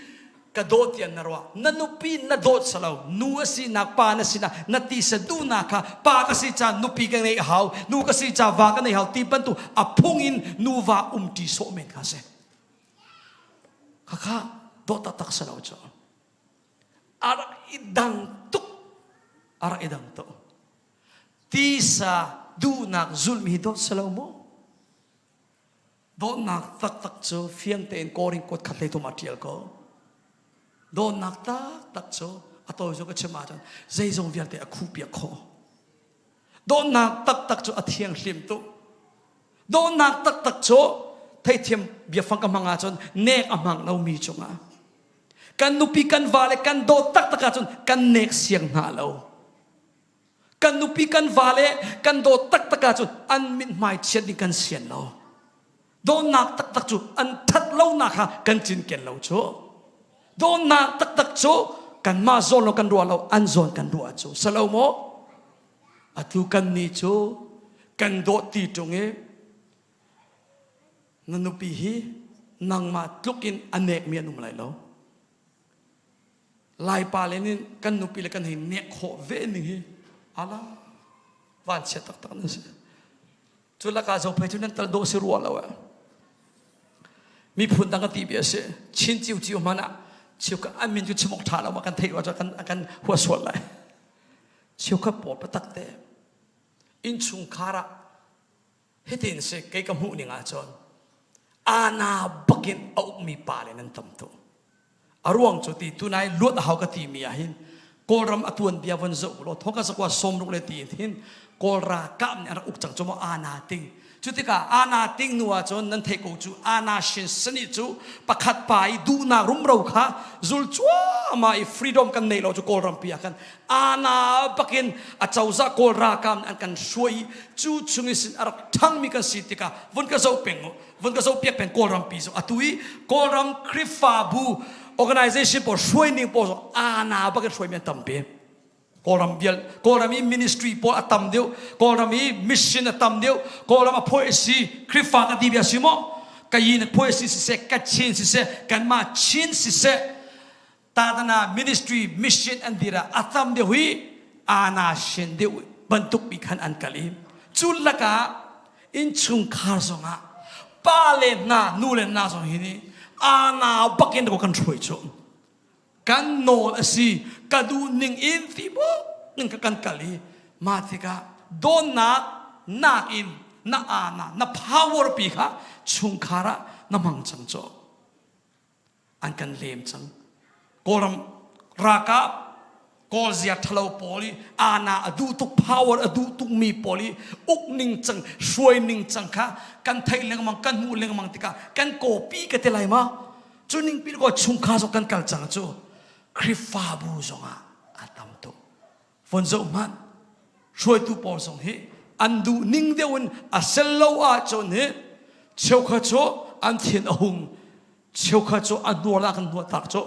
[SPEAKER 5] kadot yan narwa na nupi na dot salaw nu asi nakpa na sina nati sa duna ka pa kasi cha nupi ka nei haw nu kasi cha va ka nei haw ti pan tu apungin nuwa umti so men kasi kaka dot tak salaw cha ara idang to ti sa duna zulmi dot salaw mo dot nak tak cho fiang ten koring kot khatlei to material ko don nak tak cho atoi zo ka chema chan zai zong vial te akhu pia kho don nak tak cho athiang hlim tu don nak tak cho thai thiam bia phang ka manga chon nek amang no mi chunga kan nupi kan vale kan do tak chon kan nek siang na lo kan nupi kan vale kan do tak chon an min mai chen ni kan sian lo don nak tak chu an that lo na kha kan chin ken lo cho don nak tak cho kan ma zon lo kan rualo an zon kan ruwa cho salo mo atu kan ni cho kan do ti tonge nanupi hi nang ma tlukin anek mi anum lai lo lai pa le nin kan nupi le kan hi nek kho ve ni hi ala van che tak na se chu la ka zo phai chu nan tal do se ruwa lo mi phun tang ka ti bia se chin chiu mana chiu ka amin ju chmok tha lo ma kan thei wa cha kan hua swal lai chiu ka pot patak te in chung khara hetin se kai ka mu ni nga chon ana bakin au mi pa le nan tam to arwang chu ti tunai lut hau ka ti mi a hin kolram atun bia von zo lo thoka sakwa som ru le ti hin kolra kam ni ara uk chang chomo ana ting chutika ana ting nuwa chon nan thei ko chu ana shin sani chu pakhat pai du na rum ro kha zul chwa ma I freedom kan nei lo chu kol ram pia kan ana bakin a chauza kol ra kam an kan shui chu chungi sin arak thang mi kan sitika vun ka zo peng vun ka zo piak pen kol ram pi so atui kol ram krifa bu organization por shui ning po ana bakin shui men tampe kolam bial kolami ministry po atam deu kolami mission atam deu kolama poesi krifa ka dibia simo kayin poesi se kachin se kan ma chin se tadana ministry mission andira atam deu hui ana shin deu bantuk bi khan an kalim chulaka in chung khar songa pale na nule na song hini ana bakin ko kan throi chu kan nol asi kadu ning in tibo ning kan kali matika don na in na ana na power pi kha chung khara na mang chang cho an kan lem chang koram raka kol zia thalo poli ana adu tuk power adu tuk mi poli uk ning chang shuai ning chang kha kan thai leng mang kan mu leng mang tika kan copy ka te lai ma chuning pi ko chung kha so kan kal chang cho krifa bu zonga atam to fonzo man shoi tu por song he andu ning deun a sello a chon he cheu kha cho an thien ahung cheu kha cho anwala kan no tak cho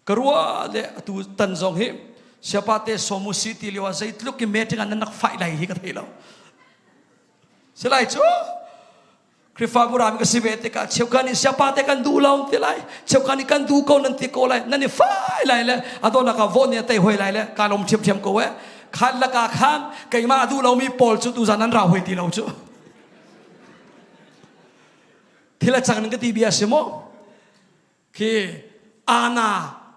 [SPEAKER 5] karwa le tu tan zong he siapate somu city liwa zait luk ki meting an nak fai lai hi ka thelo Selai cho Krifa burami ka sibete ka chewkani siapa te kan du laung te lai chewkani kan du ko nan ti ko lai nan ni fai lai le adona ka von ne te hoi lai le ka lom thiam ko we khan la ka khan kai ma du laung mi pol chu tu zanan ra hoi ti lo chu thila chang ka ti bia semo ki ana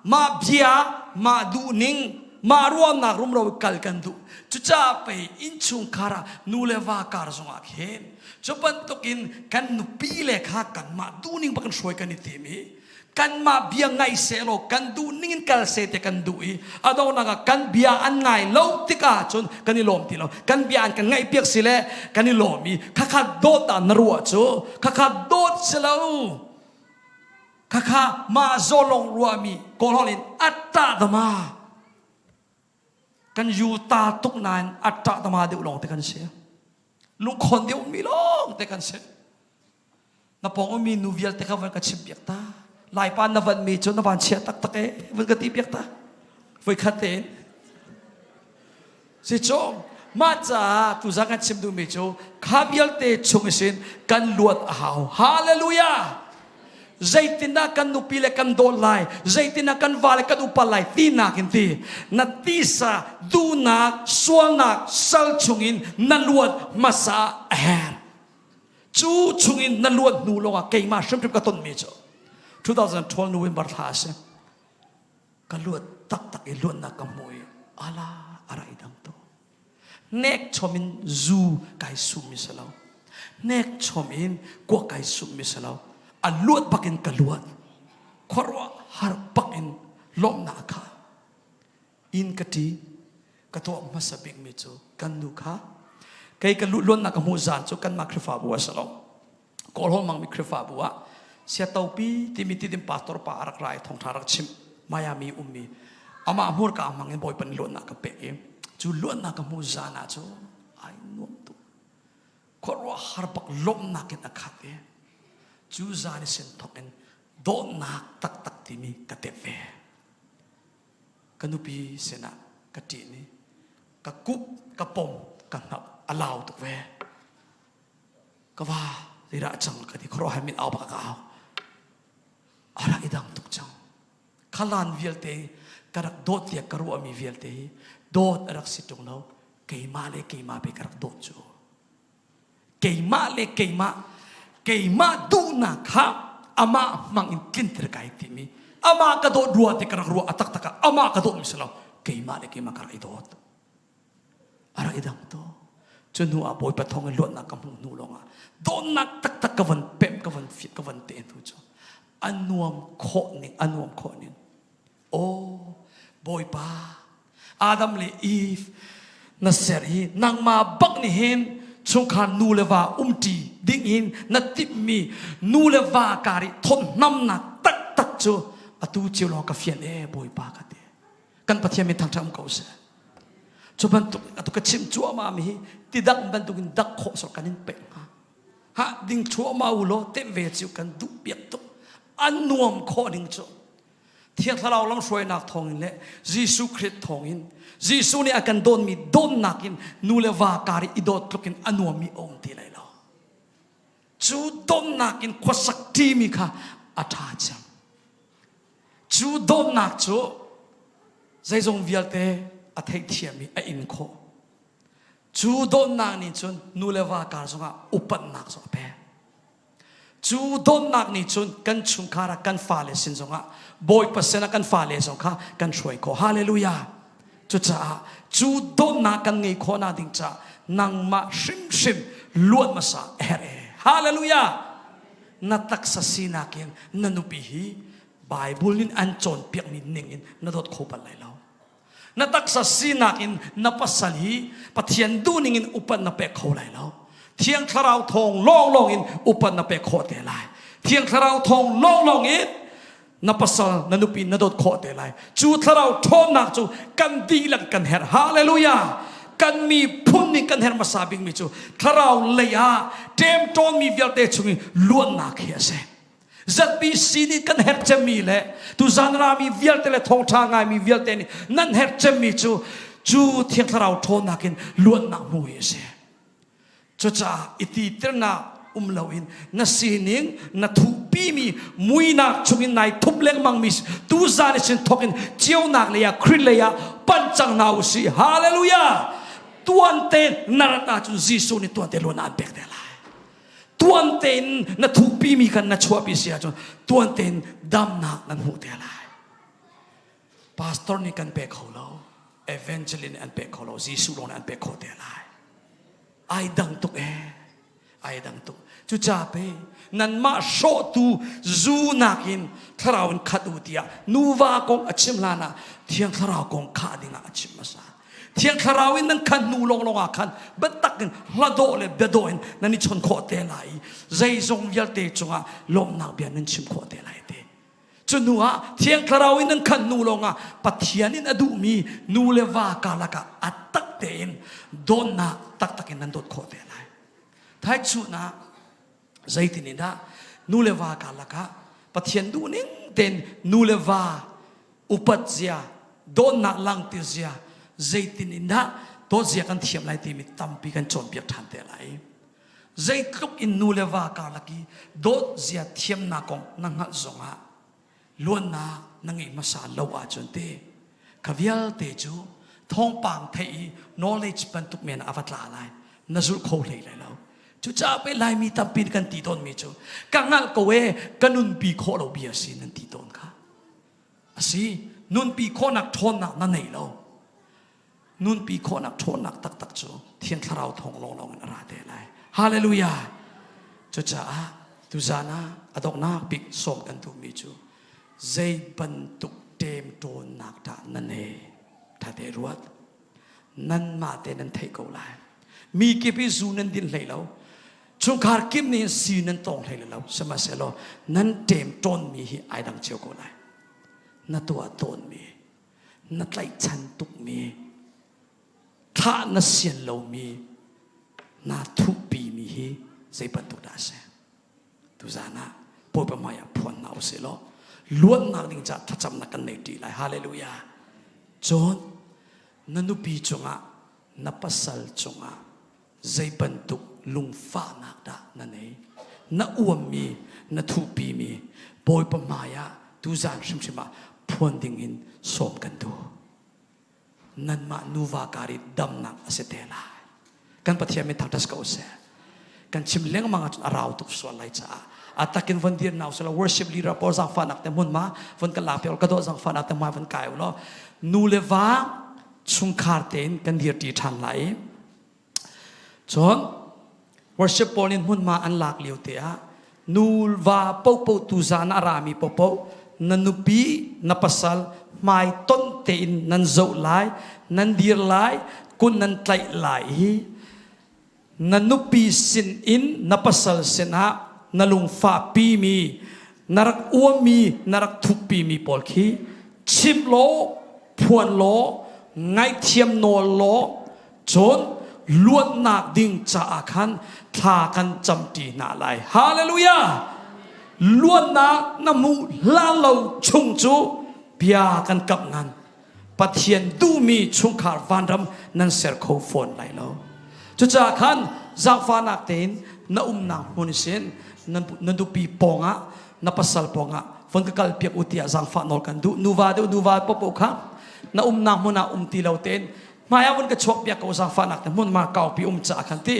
[SPEAKER 5] ma bia ma du ning ma ruam na rum ro kal kan du chu cha pe in chung khara nu le va kar zonga khen Sopan tokin kan nupile kha kan ma duning bakan soy kan itimi kan ma bia ngai selo kan duningin kal sete kan dui ado naga kan bia an ngai lo tika chon kan ilom tilo kan bia an kan ngai piak sile kan ilomi kha dot an ruwa chu kha dot selo kha ma zolong ruami kolholin atta dama kan yuta tuk nan atta dama de ulong te kan se lung kon dia umi long te kan se na pong umi nuvial te ka van ka chimpiak ta lai pan na van mi chon na van chia tak tak e van ka ti piak ta voi khaten si chong ma cha tu za kan chim du mi cho khabial te chung sin kan luat hau hallelujah zaitina kan nupile kan dolai zaitina kan vale kan upalai tina kinti na tisa duna sualnak salchungin naluat masa aher chu chungin naluat nulonga keima shrimp ka ton mecho 2012 November thase kaluat tak tak ilun na kamoy ala ara idang to nek chomin zu kai sumi salaw nek chomin ko kai sumi salaw aluat bakin kaluat korwa har bakin lom na ka in kati kato masabik mecho kandu ka kay kalulon na kamuzan so kan makrifa buwa salong kolhol mang mikrifa buwa siya taupi timiti tim pastor pa arak rai thong tharak chim mayami ummi ama amur ka amangin boy pan lon na ka pe chu lon na kamuzan na cho ai nom tu korwa har bak lom na kin akhate chu zani sen token do nak tak tak timi katefe kanupi sena katini kakup kapom kanap alaw to we kawa dira chang kati khro hamin aw ba ka ara idang tuk chang khalan vialte karak dot ya karu ami vialte dot arak situng law keima le keima be karak dot chu keima le keima duna kha ama mangin kinter kai timi ama ka do dua te karak ruwa atak taka ama ka do misalaw keima le keima karak idot ara idang to chunu a boy pathong lot na kam nulonga don nak tak tak kavan pem kavan fit kavan te tu cho anuam kho ni oh boy pa adam le eve na seri nang ma bak ni hin chung khan nu leva umti ding in na tip mi nu leva kari thon nam na tak tak cho atu chiu lo ka fian e boy pa ka te kan pathiam mi thang tham ko se cho ban tu atu ka chim chu ma mi ti dak ban tu kin dak kho so kanin pe ha ding chu ma u lo te ve chiu kan du piak to an nuam kho ding cho thiang thalau lam soi nak thong le jisu christ thong in jisu ni akan don mi don nakin nuleva kari idot tukin anuam mi om ti lai lo chu don nakin khosak ti mi kha atha cham chu don nak chu zai zong vialte athai thiam mi a in kho chu don nak ni chun nuleva kar songa upan nak so pe chu don nak ni chun kan chung khara kan fale sin zonga boy pasena kan fale zonga kan shoi ko hallelujah chu cha chu don na kan ngei kho na ding cha nang ma shim shim luat ma sa ere hallelujah na tak sa sinakin nanupi hi bible nin an chon piak ni ningin na dot kho pa lai law na tak sa sinakin na pasal hi pathian du ningin upan na pe kho lai law thiang tharau thong long long in upan na pe kho te lai thiang tharau thong long long in na pasal na nupi na dot kho te lai chu tharau thom nak chu kan di lang kan her hallelujah kan mi phun ni kan her masabing mi chu tharau leya tem ton mi vial te chungi luan nak hi ase zat bi sini kan her chami le tu zanra mi vial te le thong tha ngai mi vial te ni nan her chami chu thiang tharau thon nakin luan nak mu ase cho cha iti terna umlawin na sining na thupi mi muina chungin nai thupleng mangmis tu zani sin thokin chiao nak leya khrit leya panchang nau si hallelujah tuante narata chu jisu ni tuante lona bek de la tuante na thupi mi kan na chua pi sia chu tuante dam nak nan hu de la pastor ni kan bek kholo evangelist an bek kholo jisu lona an bek kho de la ai dang tuk ai dang tuk chu cha pe nan ma sho tu zu nakin tharaun khatu tia nuwa kong achim lana thiang tharau kong kha dinga achim masa thiang tharawin nan khan nu long long khan batakin hlado le bedoin nani chon kho te lai zai zong yal te chunga lom nak bian nan chim kho te lai te chu nuwa thiang tharawin nan khan nu longa pathianin adu mi nu le wa ka la ka atak te in don na tak takin nan dot kho te lai thai chu na zai tinina nulewa ka laka pathian du ning ten nulewa upatjia don na lang tizia zai tinina to zia kan thiam lai ti mi tampi kan chon piak than te lai zai tluk in nulewa ka laki do zia thiam na kong nang ha zonga luan na nangi masa lawa chon te kavial te chu thong pang thei knowledge pan tuk men avatla lai nazul kho lei lai lo chu cha pe lai mi tam pin kan ti ton mi chu kangal ko we kanun pi kho lo bia sin nan ti ton kha asi nun pi kho nak thon nak na nei lo nun pi kho nak thon nak tak tak chu thian tharau thong long long ra te lai hallelujah chu cha tu zana adok na pik som kan tu mi chu zai ban tuk tem ton nak ta na ne ta te ruat nan ma te nan thei ko lai mi ke pi zu nan din lei lo chung khar kim ni si nan tong lei lo sama se lo nan tem ton mi hi ai dang cheu ko lai na tua ton mi na tlai chan tuk mi tha na sian lo mi na thu pi mi hi zai pan tu da se tu zana po pa maya phon na se lo luan na ding cha thacham na kan nei ti lai hallelujah John nanu pi chunga na pasal chunga zai bantuk lung fa nak da na nei na uam mi na thu pi mi boy pa maya tu zan shim shima phon ding in som kan tu nan ma nuwa kari dam nak asetela kan pathia mi thaktas ka ose kan chim leng manga araw tuk so lai cha atakin von dir now so worship leader por sang fa nak te mun ma von ka la pe ka do sang fa nak te ma von kai lo nu lewa chung khar ten kan dir ti than lai chon worship ponin mun ma an lak liu te a nul va po po tu zan arami po po nanupi napasal mai ton te in nan zo lai nan dir lai kun nan tlai lai nanupi sin in napasal sena nalung fa pi mi narak uami narak thuk pi mi polki chim lo phuan lo ngai thiam no lo chon luat nak ding cha akhan tha kan chamti na lai hallelujah luat nak namu la lo chung chu bia kan kap ngan pathian du mi chung khar vanram nan ser kho phone lai lo chu cha khan zak fa nak ten na na munisin nan du pi ponga na pasal ponga fon ka kal piak utia zang fa nol kan du nuwa popo kha na na muna ti lo ten maya won ka chok piak ko zang fa nak mun ma kaw pi cha khan ti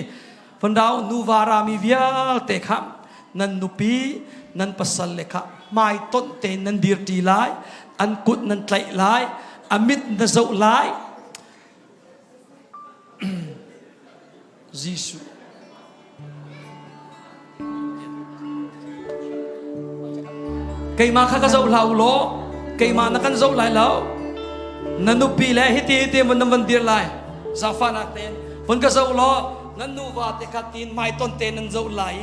[SPEAKER 5] fon daw nuwa ra mi vial te kham nan nupi nan pasal lekha mai ton te nan dir ti lai an kut nan tlai lai amit na zo lai jisu cây mà khắc dâu lâu lố cây mà nó căn dâu lại lâu nanu pi lại hiti mình nằm vấn đề lại sao pha nát tên vẫn cái dâu lo nanu va te khát tin mai ton tên năn dâu lại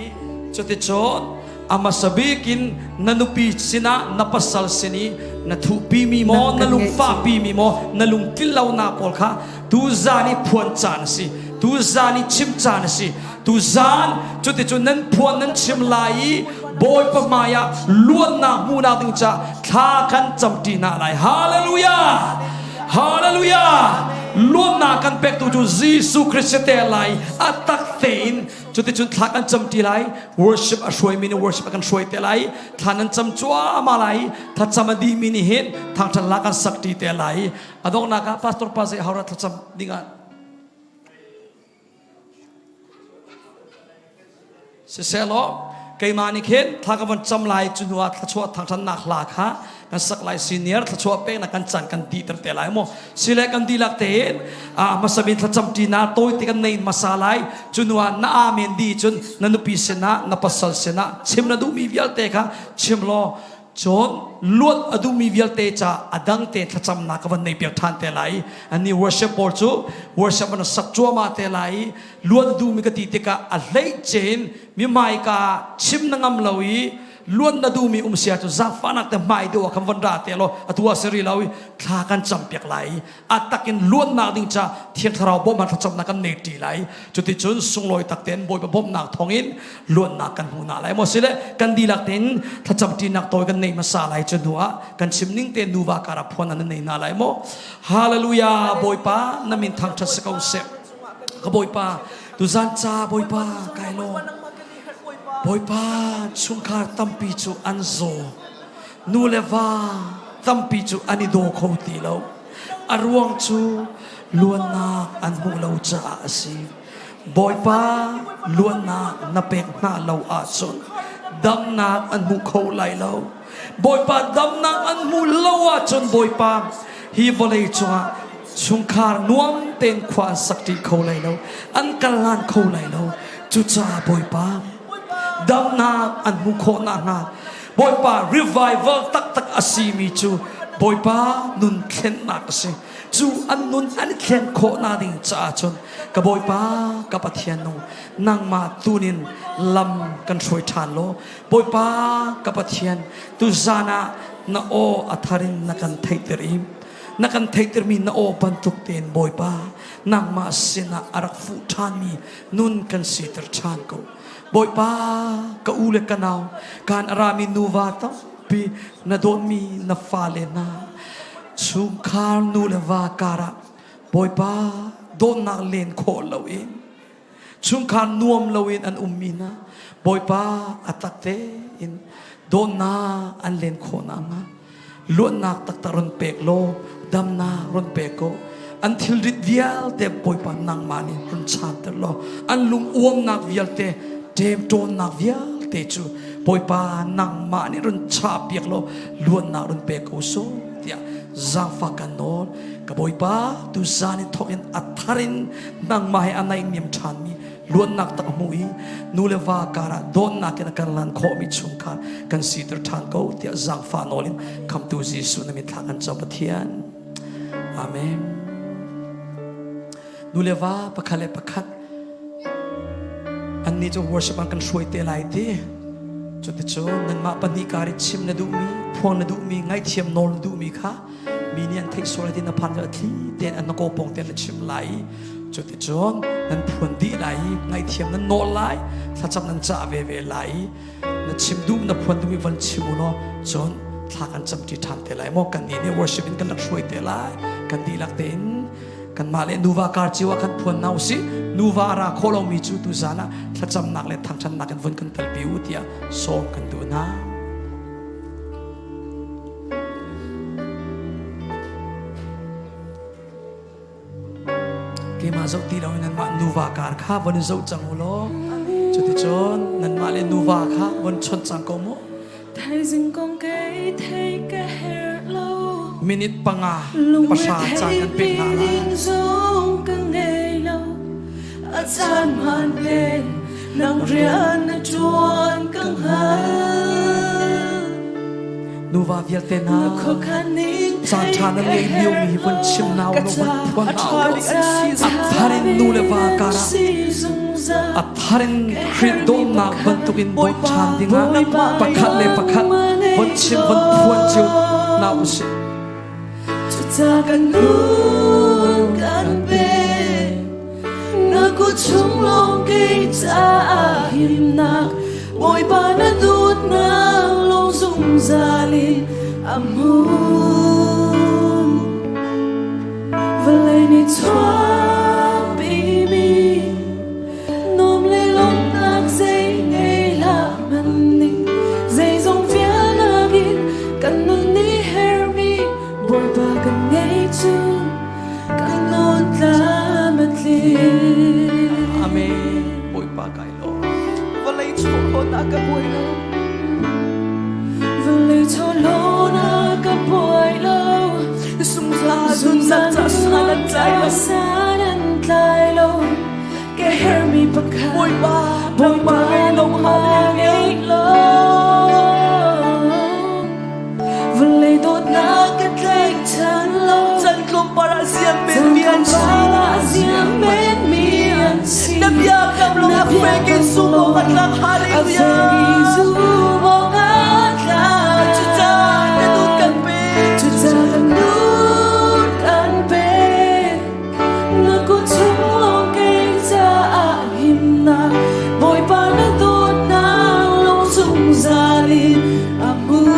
[SPEAKER 5] cho te chọn ama sabi kin nanu pi sina napasal sini na thu pi mi mo na lung fa pi mi mo na lung kilau na pol kha tu zani phuan chan si tu zani chim chan si tu zan cho te chọn nan phuan nan chim lại boy pa maya luan na muna ding cha tha kan chamti na lai hallelujah hallelujah luan na kan pek tu ju Jesus Christ te lai atak tein จุดที่จุดทักกันจำตีไหล worship อช่วยมินิ worship กันช่วยเตไหลทานั้นจำจัวมาไหลถ้าจำดีมินิเห็นทางทันลักกันสักทีเตไหลอดองนักพาสตอร์พาเซฮารัตจำดิ่งกันเสียล้อไกมานิเห็นทางกันจำไหลจุนวัดชัวทางทันนักหลักฮะกันสักไหลซีเนียร์ชัวเป็นนักกันจันกันดีตระเตไหลโมสิเลกันดีลักเตนมาสบินจำตีนาโต้ติกันในมาสาไลจุนวัดน่าเมนดีจุนนันพิเศษนะนับปัสสาวะนะชิมนัดูมีวิลเตค่ะชิมล้อจนลวดอดูมีวิลเตจ่าอดังเตนจำนักวันในเปียกทานเตไหลอันนี้ worship บอลจู worship มันสักจัวมาเตไหลลวดอดูมีกติเตกะอะไรเจนมีไมกาชิมนังมลาวีล้วนนาดูมีเสียจุจักฟ้านักแต่ไม่ดูว่าคำวันราเตลอตัวสิริลาวิทากันจำเปียกไหลอัตตะกินล้วนนักดิ่งจ้าเทียนทราวบ่มันจำนักกันเนตีไหลจุดที่จุนสุงลอยตักเต็นบอยบ่มนักทองอินล้วนนักกันหูนาไหลหมดสิเลกันดีลักเต็นถ้าจำตีนักตัวกันในมาซาไหลจนหัวกันชิมนิ่งเต็นนูวาการพวนันในนาไหลโมฮาเลลูยาบอยป้านามินทางทัศกาวเสพขบอยป้าตุจันจ้าบอยป้าไกโลบอยป้าชุงคาตัมปีจูอันโซนูเลวาตัมปีจูอันิโดโคติโลอารวงจูล้วนนักอันหูเราจ้าสิบอยป้าล้วนนักนับเป็กหน้าเราอาชนดำนักอันหูเขาไหลเราบอยป้าดำนักอันหูเราอาชนบอยป้าฮีวอลจัวชุงคานวมเต็นควานสักทีเขาไหลเราอันกัลานเขาไหลเราจุจ้าบอยป้าดำนาอันมุขนานาบอยป้า revival ตักอาศีมีจูบอยป้านุนเข็นนักสิจูอันนุนอันเข็นโคนาดิ่งจ้าจนกับบอยป้ากับปะเทียนนูนางมาตูนินลำกันช่วยทานโลบอยป้ากับปะเทียนตุจานานาโออัทารินนักันไทเตอริมนักันไทเตอร์มีนาโอบันทุกเต็นบอยป้านางมาเสนาอารักฟูทานมีนุนกันสีตรชานกูบอยป้ากะอูเลกันเอาการอารามินูวาตปีนาโดนมีนาฟาเลนาชุมคาร์นูเลวาการะบอยป้าโดนนักเลนโคลาวินชุมคาร์นวมลาวินอันมีนาบอยป้าอัตักเตอินโดนนาอันเลนโคนังล้วนนักตักตะรนเปกโลดำนารนเปกโกอันทิลริดเวียลเตบอยป้านางมานิรุนชาตโลอันลุงอ้วมนักเวียลเตเดมโดนนักวิลเตจูบอยป้านังมานี่รุนชาเปียกโลล้วนนักรุนเปกโอโซเดียจังฟักกันโนกับบอยป้าตุจานิทอกอินอัทารินนังมาให้อันไหนเนียมชานมีล้วนนักตักมุยนูเลวาการะโดนนักกันกันลันโคมิชุมคารกันสีตรทานโกเดียจังฟานโนลินคำตูจิสุนมิทากันจอมเทียนอาเมนนูเลวาปะคัลเลปะคัดอันนี้จะ worship กันช่วยเตลัยดีจุดที่โจนั้นมาปนิการิชิมนาดูมีพวงนาดูมีไงเทียมโนนดูมีค่ะมีเนี่ยเทคโซลดินพันธุ์ที่เด่นอันนกปงเตลชิมไหลจุดที่โจนั้นพวนดีไหลไงเทียมนั้นโนไหลถ้าจำนั้นจะเวไหลนั้นชิมดูนั้นพวนดูมีวันชิมโนจนถ้ากันจำที่ทันเตลัยมองกันนี่เนี่ย worship กันลักช่วยเตลัยกันดีลักเต็นกันมาเลนูวาการจิวากันพวนนาวสินูวาราโคโลมิจูตุซานะถ้าจำนักเลยทางฉันนักกันวนกันตลบิวเดียโซกันดูนะเกมาเจ้าตีเราเงินมานูวาการข้าวันเจ้าจังโลจุดที่จนนั่นมาเลนูวาข้าวันชนจังโกโมมินิตปังอาภาษาจานกันเป็นนาลา
[SPEAKER 7] อาจารย์มันเป็นนักเรียนในจวนกังหา
[SPEAKER 5] นูวาเวียเตนาจานชานันเลยเลี้ยวมีวันชิมนาวลงวันพวนเอาอัฐารินนูเลวาการะอัฐารินคริดโดนนักบรรทุกินบอยชานดิงาประคัดเลยประคัดวันชิมวันพวนจิวนาวสิ
[SPEAKER 7] จะจากกันดูกันเป็นนักชุมลงกิจอาหิมนักบอยปานาดูดนักลงซุ่มซาลิอามุนเวลาในทว่าปีมีนมเลยลง
[SPEAKER 6] bồi ba
[SPEAKER 7] bồi ba nồng mà ngày lâu và lấy đốt na kết lệ chân lâu
[SPEAKER 6] chân không para siam bên
[SPEAKER 7] chân
[SPEAKER 6] miền
[SPEAKER 7] không para riêng bên miền
[SPEAKER 6] na bia cầm lòng áp phê cái su bông ngắt lạc hallelujah
[SPEAKER 7] du bông ngắt lạc
[SPEAKER 6] chú cha cái đốt cần bê
[SPEAKER 7] chú cha cần đốt cần bê nó có chung lòng cây cha him na bồi ba na đốt na lòng chung gia đình amun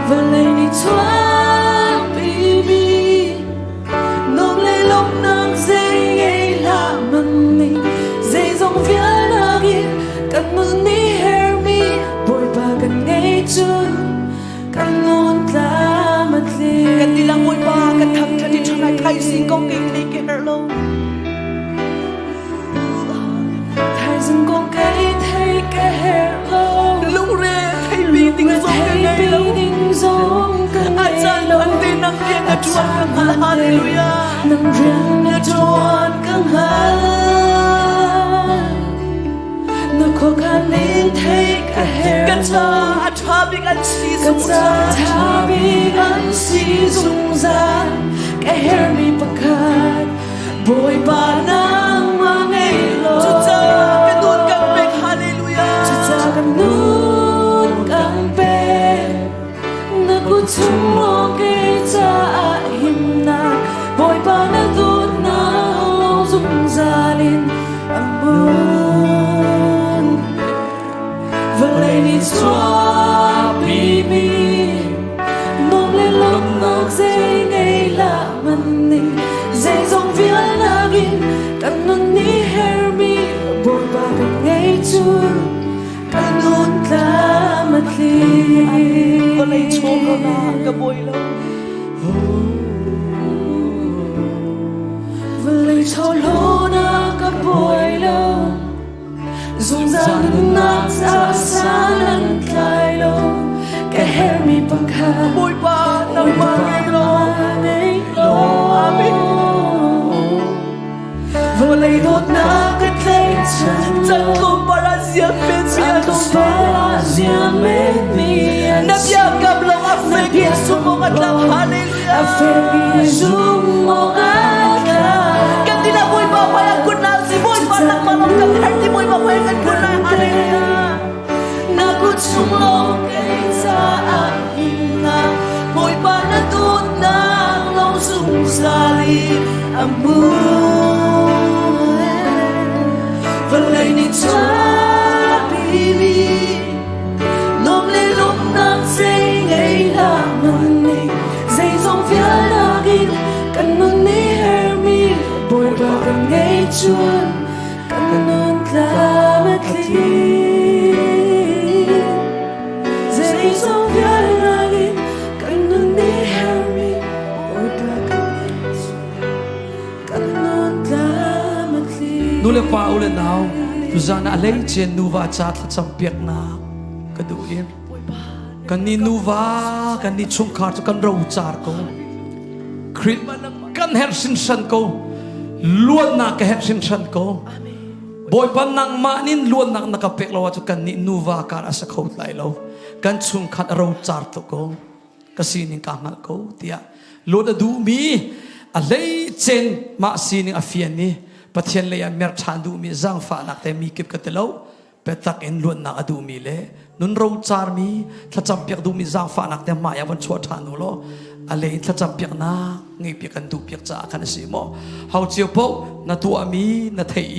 [SPEAKER 7] và lấy đi thoáng baby nôm lấy lúc nắng dây ngay là mình mình dây dòng phía lagi cần mừng mi hair mi bồi ba cần ngay chun cần nôn ta mất li
[SPEAKER 6] cần đi lang bồi ba cần thầm cho đi trong này thay sinh công kinh đi cái hello
[SPEAKER 7] thay dừng con cây thay cái hair lâu
[SPEAKER 6] lúc rê thay bi tình giống cái ngày lâu ajan anh tin năng riêng ở chuan căng hallelujah
[SPEAKER 7] năng riêng ở chuan căng nó khó khăn nên thấy cái hair
[SPEAKER 6] cái cha cha biết anh si
[SPEAKER 7] cái
[SPEAKER 6] dùng
[SPEAKER 7] cha cha biết anh si dùng ra cái hair mi pakat bồi ba nang mà ngày lâu
[SPEAKER 6] chú cha cái đốt căng bê hallelujah
[SPEAKER 7] chú cha cái nút căng bê nó cứ chung lo cái cha him na bồi ba na đốt na lâu dùng gia đình amun và lấy đi xóa baby nôm lên lúc nóc dây ngay là mình ninh dây dòng phía lagin cần nôn ni hair mi bồi ba cần ngay chun cần nôn ta mất li
[SPEAKER 6] có lấy chôm nó na cái bồi lâu
[SPEAKER 7] và lấy cho lô na cả bồi lâu dùng ra nát ra xa lăn cài lâu cái hair mi bằng khá
[SPEAKER 6] bồi ba nằm mà ngày lâu amen
[SPEAKER 7] và lấy đốt na kết lấy
[SPEAKER 6] chân không para siam bên
[SPEAKER 7] chân không phải riêng bên miền
[SPEAKER 6] na bia cầm lòng áp phê cái su bông ngắt lạc hallelujah
[SPEAKER 7] Afegi zoom mo aka
[SPEAKER 6] cần đi là bồi ba phải ăn quân nào si bồi ba nằm mà lòng cầm hạt thì bồi ba phải ăn quân nào hallelujah
[SPEAKER 7] na kutsum lo kaisa ahina bồi ba na tut na long sum sali amu và lấy đi cho baby nôm lên lúc nắng dây ngay là mình dây dòng phía lagi cần nôn ni hair mi bồi ba cần ngay chuan cần nôn ta mất li dây dòng phía lagi cần nôn ni hair mi bồi ba cần ngay chuan cần nôn ta mất li
[SPEAKER 5] nu le pa ule now tu zana lei chen nu va cha tha cham piak na ka du in kan ni nu va kan ni chung khar chu kan ro char ko khrit kan her sin san ko luan na ka her sin san ko boy pan nang ma nin luan nak na ka pek lo chu kan ni nu va kar asa khot lai lo kan chung khat ro char to ko ka sin ka ngal ko tia lo da du mi a lei chen ma sin a fian ni pathian le mer than du mi zang fa nak te mi kip ka te lo petak en luan na adu mi le nun ro char mi tha cham piak du mi zang fa nak te ma ya ban chua than lo ale tha cham piak na ngi piak kan du piak cha kan si mo hau chiu po na tu ami na thei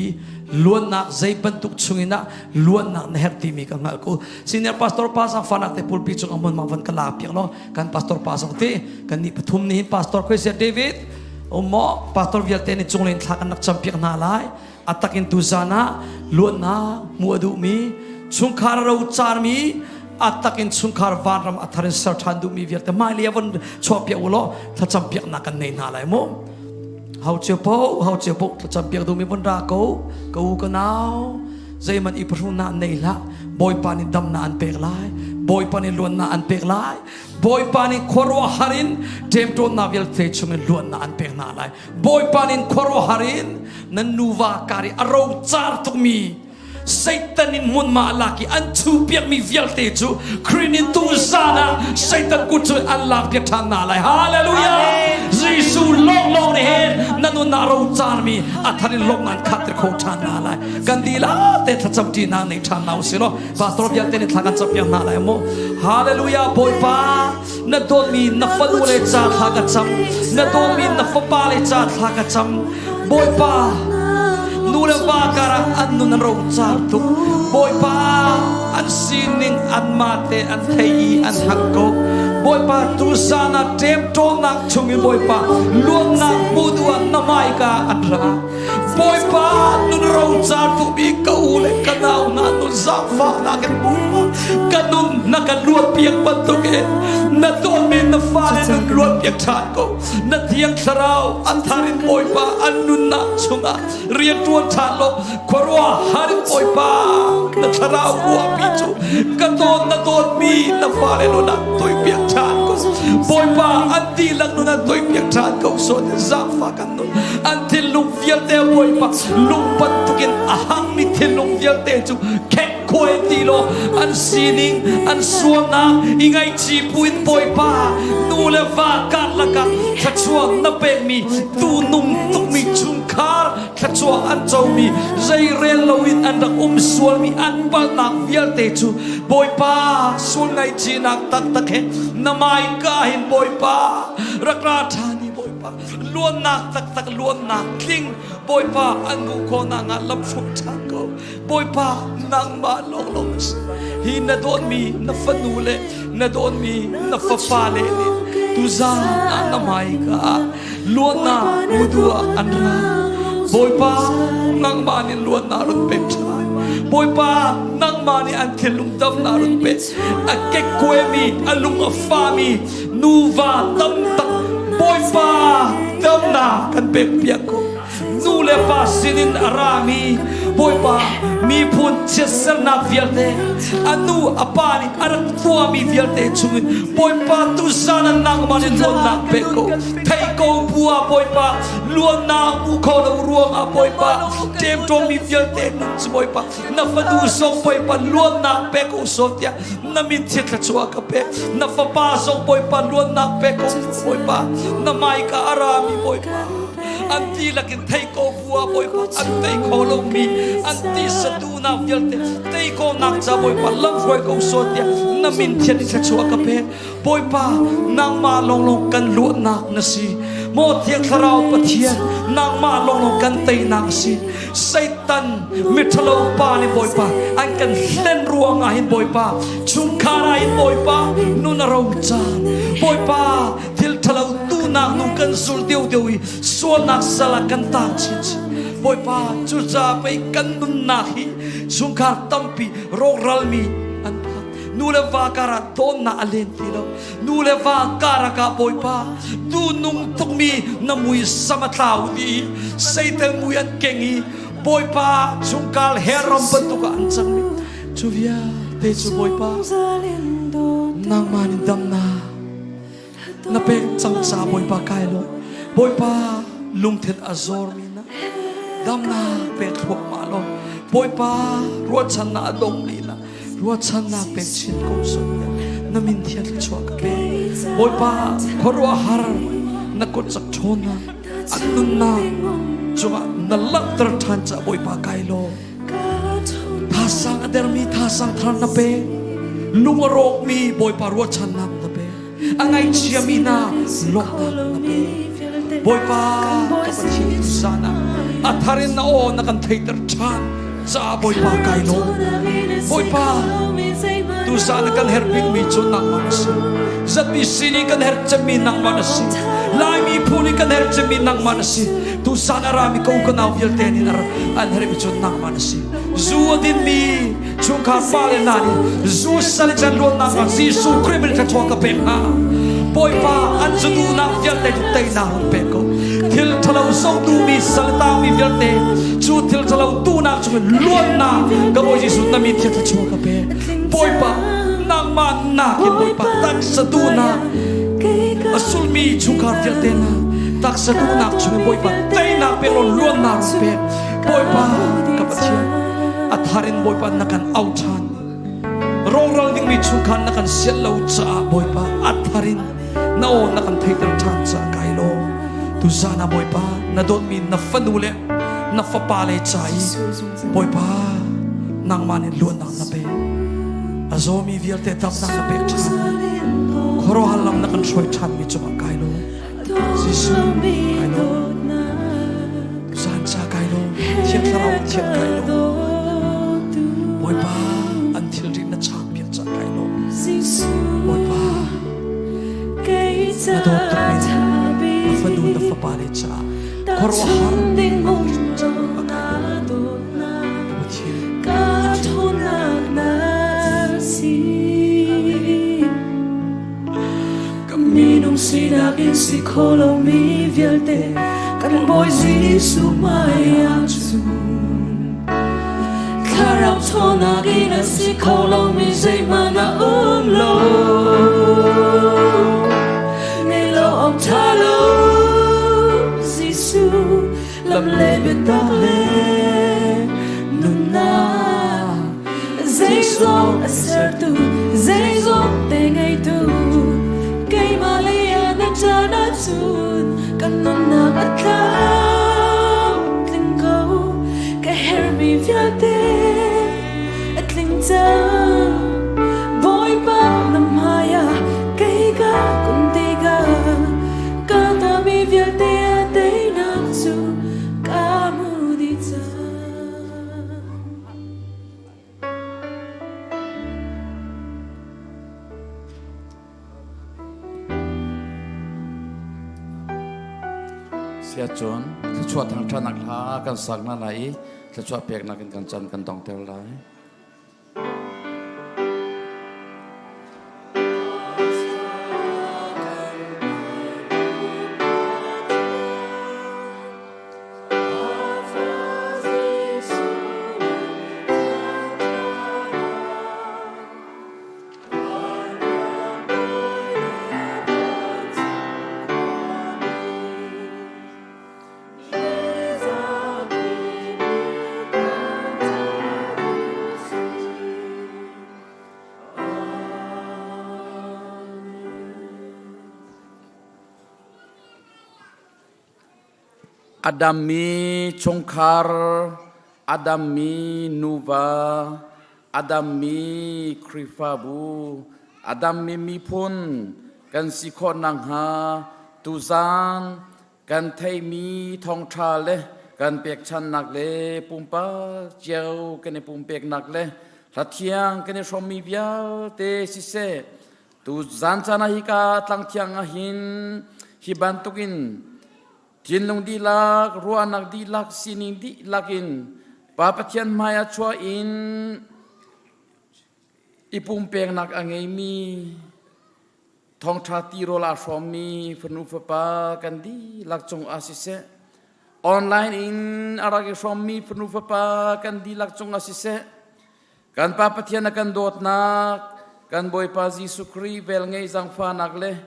[SPEAKER 5] luan nak zai ban tuk chungina luan nak na her ti mi ka ngal ko senior pastor pa sang fa nak te pulpi chung amon ma van kala piak lo kan pastor pa sang te kan ni pathum ni pastor ko se David omo pastor vialte ni chunglen thak anak champiak na lai atakin tu zana luan na muadu mi chungkhar ro char mi atakin chungkhar vanram atharin sarthan du mi vialte mai levon chopia ulo tha champiak na kan nei na lai mo hau chepo tha champiak du mi bon ra ko ko naw zai man i pru na nei la boy pani dam na an pek lai boy pani luan na an pek lai boy pani khoro harin tem to na vel te chung luan na an pek na lai boy pani khoro harin nan nuwa kari aro char tuk mi Satan in mun ma laki an tu piak mi vial te chu krinin tu sana Satan ku chu an lak ke thang na lai hallelujah Jesu long long ne hen nanu na ro char mi atharin long man khat ko thang na lai gandila te thacham ti na nei thang na usilo pastor vial te ni thakan chap yang na lai mo hallelujah boy pa na don mi na falu le cha thaga cham na don mi na fa pa le cha thaga cham boy pa Nula bakara an nun rong char tu boy pa an sining an mate an thei an hakko boy pa tu sana tem to nak chungi boy pa luang nak buduan na mai ka adra boy pa nun rong char tu bi ka ule kanau na nun zang fa na kan bu kanun na kan luat piak patuke na ton min na fa le nun luat piak chat ko na thiang tharau an tharin boy pa an nun na chunga rian tuan chat lo korwa harin boy pa na tharau wa pi chu katon na ton mi na fa le lo na toy piak chat ko boy pa an ti lang nu na toy piak chat ko so na zang fa kan nu an til lung vial te boy pa lung pat tukin ahang mi til lung vial te chu kek khoi ti lo an sining an suana ingai chi puin boy pa nu le va kat la ka thachua na pe mi tu nung tuk mi chung khar thachua an chau mi zai rel lo in an dak sual mi an bal nak vial te chu boy pa sual ngai chi nak tak tak he na mai ka hin boy pa rakra thani boy pa luan nak tak tak luan nak kling boy pa an gu ko na nga lam phuk thang ko boy pa nang ma long long hi na don mi na fanule na don mi na fa fa le ni tu za na mai ka luan na udua an ra boy pa nang ma ni luan na run pe boy pa nang ma ni an thilung dam na run pe a ke kwe mi alung a fa mi nu va tam tak boy pa dam na kan pe piak ko nu le pa sinin arami boy pa mi phun chesar na vialte anu apani arak tua mi vialte chungin boy pa tu sana nang mani lon na peko thai ko bua boy pa luan na u ko lo ruang a boy pa tem to mi vialte nu boy pa na fa du song boy pa luan na peko sotia na min thiet la chua ka pe na fa pa song boy pa luan na peko boy pa na mai ka arami boy pa anti lakin thai ko bua boy pa anti ko lo mi anti satu na vialte thai ko nak cha boy pa lang boy ko sotia na min thiet la chua ka pe boy pa nang ma long long kan lu nak na si mo thiak tharau pathian nang ma long long kan tei nak si Satan mithalo pa ni boy pa an kan hlen ruang a hin boy pa chung khara hin boy pa nu na ro cha boy pa thil thalo tu nak nu kan sul deu deu i so nak sala kan ta chin boy pa chu cha pe kan nun na hi chung khar tampi ro ral mi an pa nu le va kara ton na alen tilo nu le va kara ka boy pa tu nung tuk mi na mui samatlaw di Satan mui an kengi boy pa chung kal heram bentuk an chang mi chu via te chu boy pa nang man dam na pe chang sa boy pa kai lo boy pa lung thet azor mi na dam na pe thok ma lo boy pa ro chan na dong ni na ro chan na pe chin ko so na min thiat chwa ka pe boy pa khorwa har na ko chak thona anun na chunga na lak tar than cha boy pa kai lo tha sang ader mi tha sang thran na pe lungarok mi boy pa ro chan na pe angai chiami na lok na pe boy pa kapathin sana atharin na o na kan theater chan cha boy pa kai lo boy pa tu sana kan herbing mi chu nang manasi zat mi sini kan her chami nang manasi lai mi phuni kan her chami nang manasi tu sana rami ko kan au vial te ni nar an her mi chu nang manasi zu din mi chung kha pale nani zu sal chan lo nang si su kribil ka chwa ka pe ha boy pa an zu du nang vial te te na hon pe ko thil thalo song tu mi sal ta mi vial te chu thil thalo tu na chu luan na ka boy ji su na mi thil chwa ka pe boy pa nang man na kin boy pa tak saduna asul mi chungkar fiatena tak saduna chung boy pa tay na pelon luan na rupe boy pa kapatya atharin boy pa nakan autan rong ding mi chungkan nakan sialau cha boy pa atharin nao nakan thaitar chan cha kailo tu zana boy pa na dot mi na fanule na fapale chai boy pa nang manin luan nang na pe azomi vierte tap nang na pe chan khoro halam nakan shoi chan mi chuma kailo jisu kailo san cha kailo thiet tharau thiet kailo boy pa until rin na chang pia cha kailo boy pa na dot tak mi na fanu na fapale cha khoro halam
[SPEAKER 7] Minung sinakin si kolong mi vialte kan boy Jesu maya tun karau tonagin si kolong mi say mana umlo nilo om talo Jesu lam lebet dale nuna Jesu asertu Jesu tengay tu kay Malia na janatun kanon na atlaw linggo kay Hermi viate at lingtang boy pa na maya kay ka kuntiga katami viate atay naksu kamudita
[SPEAKER 5] sia chon chua thang tha nak la kan sak na lai chua pek na kan chan kan tong tel lai Adam mi chongkar, Adam mi nuva, Adam mi krifabu, Adam mi pun, kan sikon nang ha, tuzan, kan thai mi thong tra le, kan pek chan nak le, pumpa jiao kan pum pek nak le, latiang kan som mi biao te sise, tuzan chana hika tlang tiang ahin, hibantukin. Tinlong di lak, ruanak di lak, sining di lakin. Papatian maya chua in. Ipumpeng nak angay mi. Thong chati rola somi. Fernufapa kan di lak chong asise. Online in aragi somi. Fernufapa kan di lak chong asise. Kan papatian akan dot nak. Kan boy pa Jesu Kri vel ngay zang fa nak le.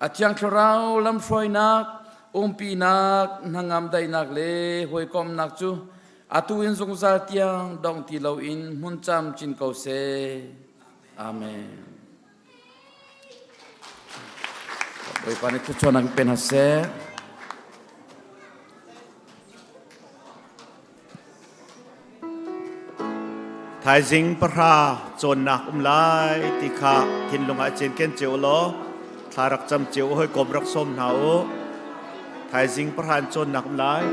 [SPEAKER 5] At yang klarao lam soy nak. Umpi nak nangam day nak le hoi kom nak chu atuin zong za tiang dong ti lo in mun cham chin ko se amen hoi pani tu chonang pen ha se
[SPEAKER 3] Thai Jing Pra chon nak lai tikha thin lunga chen ken cheu lo tharak cham cheu hoi kom rak som nao Thai Jing Pra chon nak lai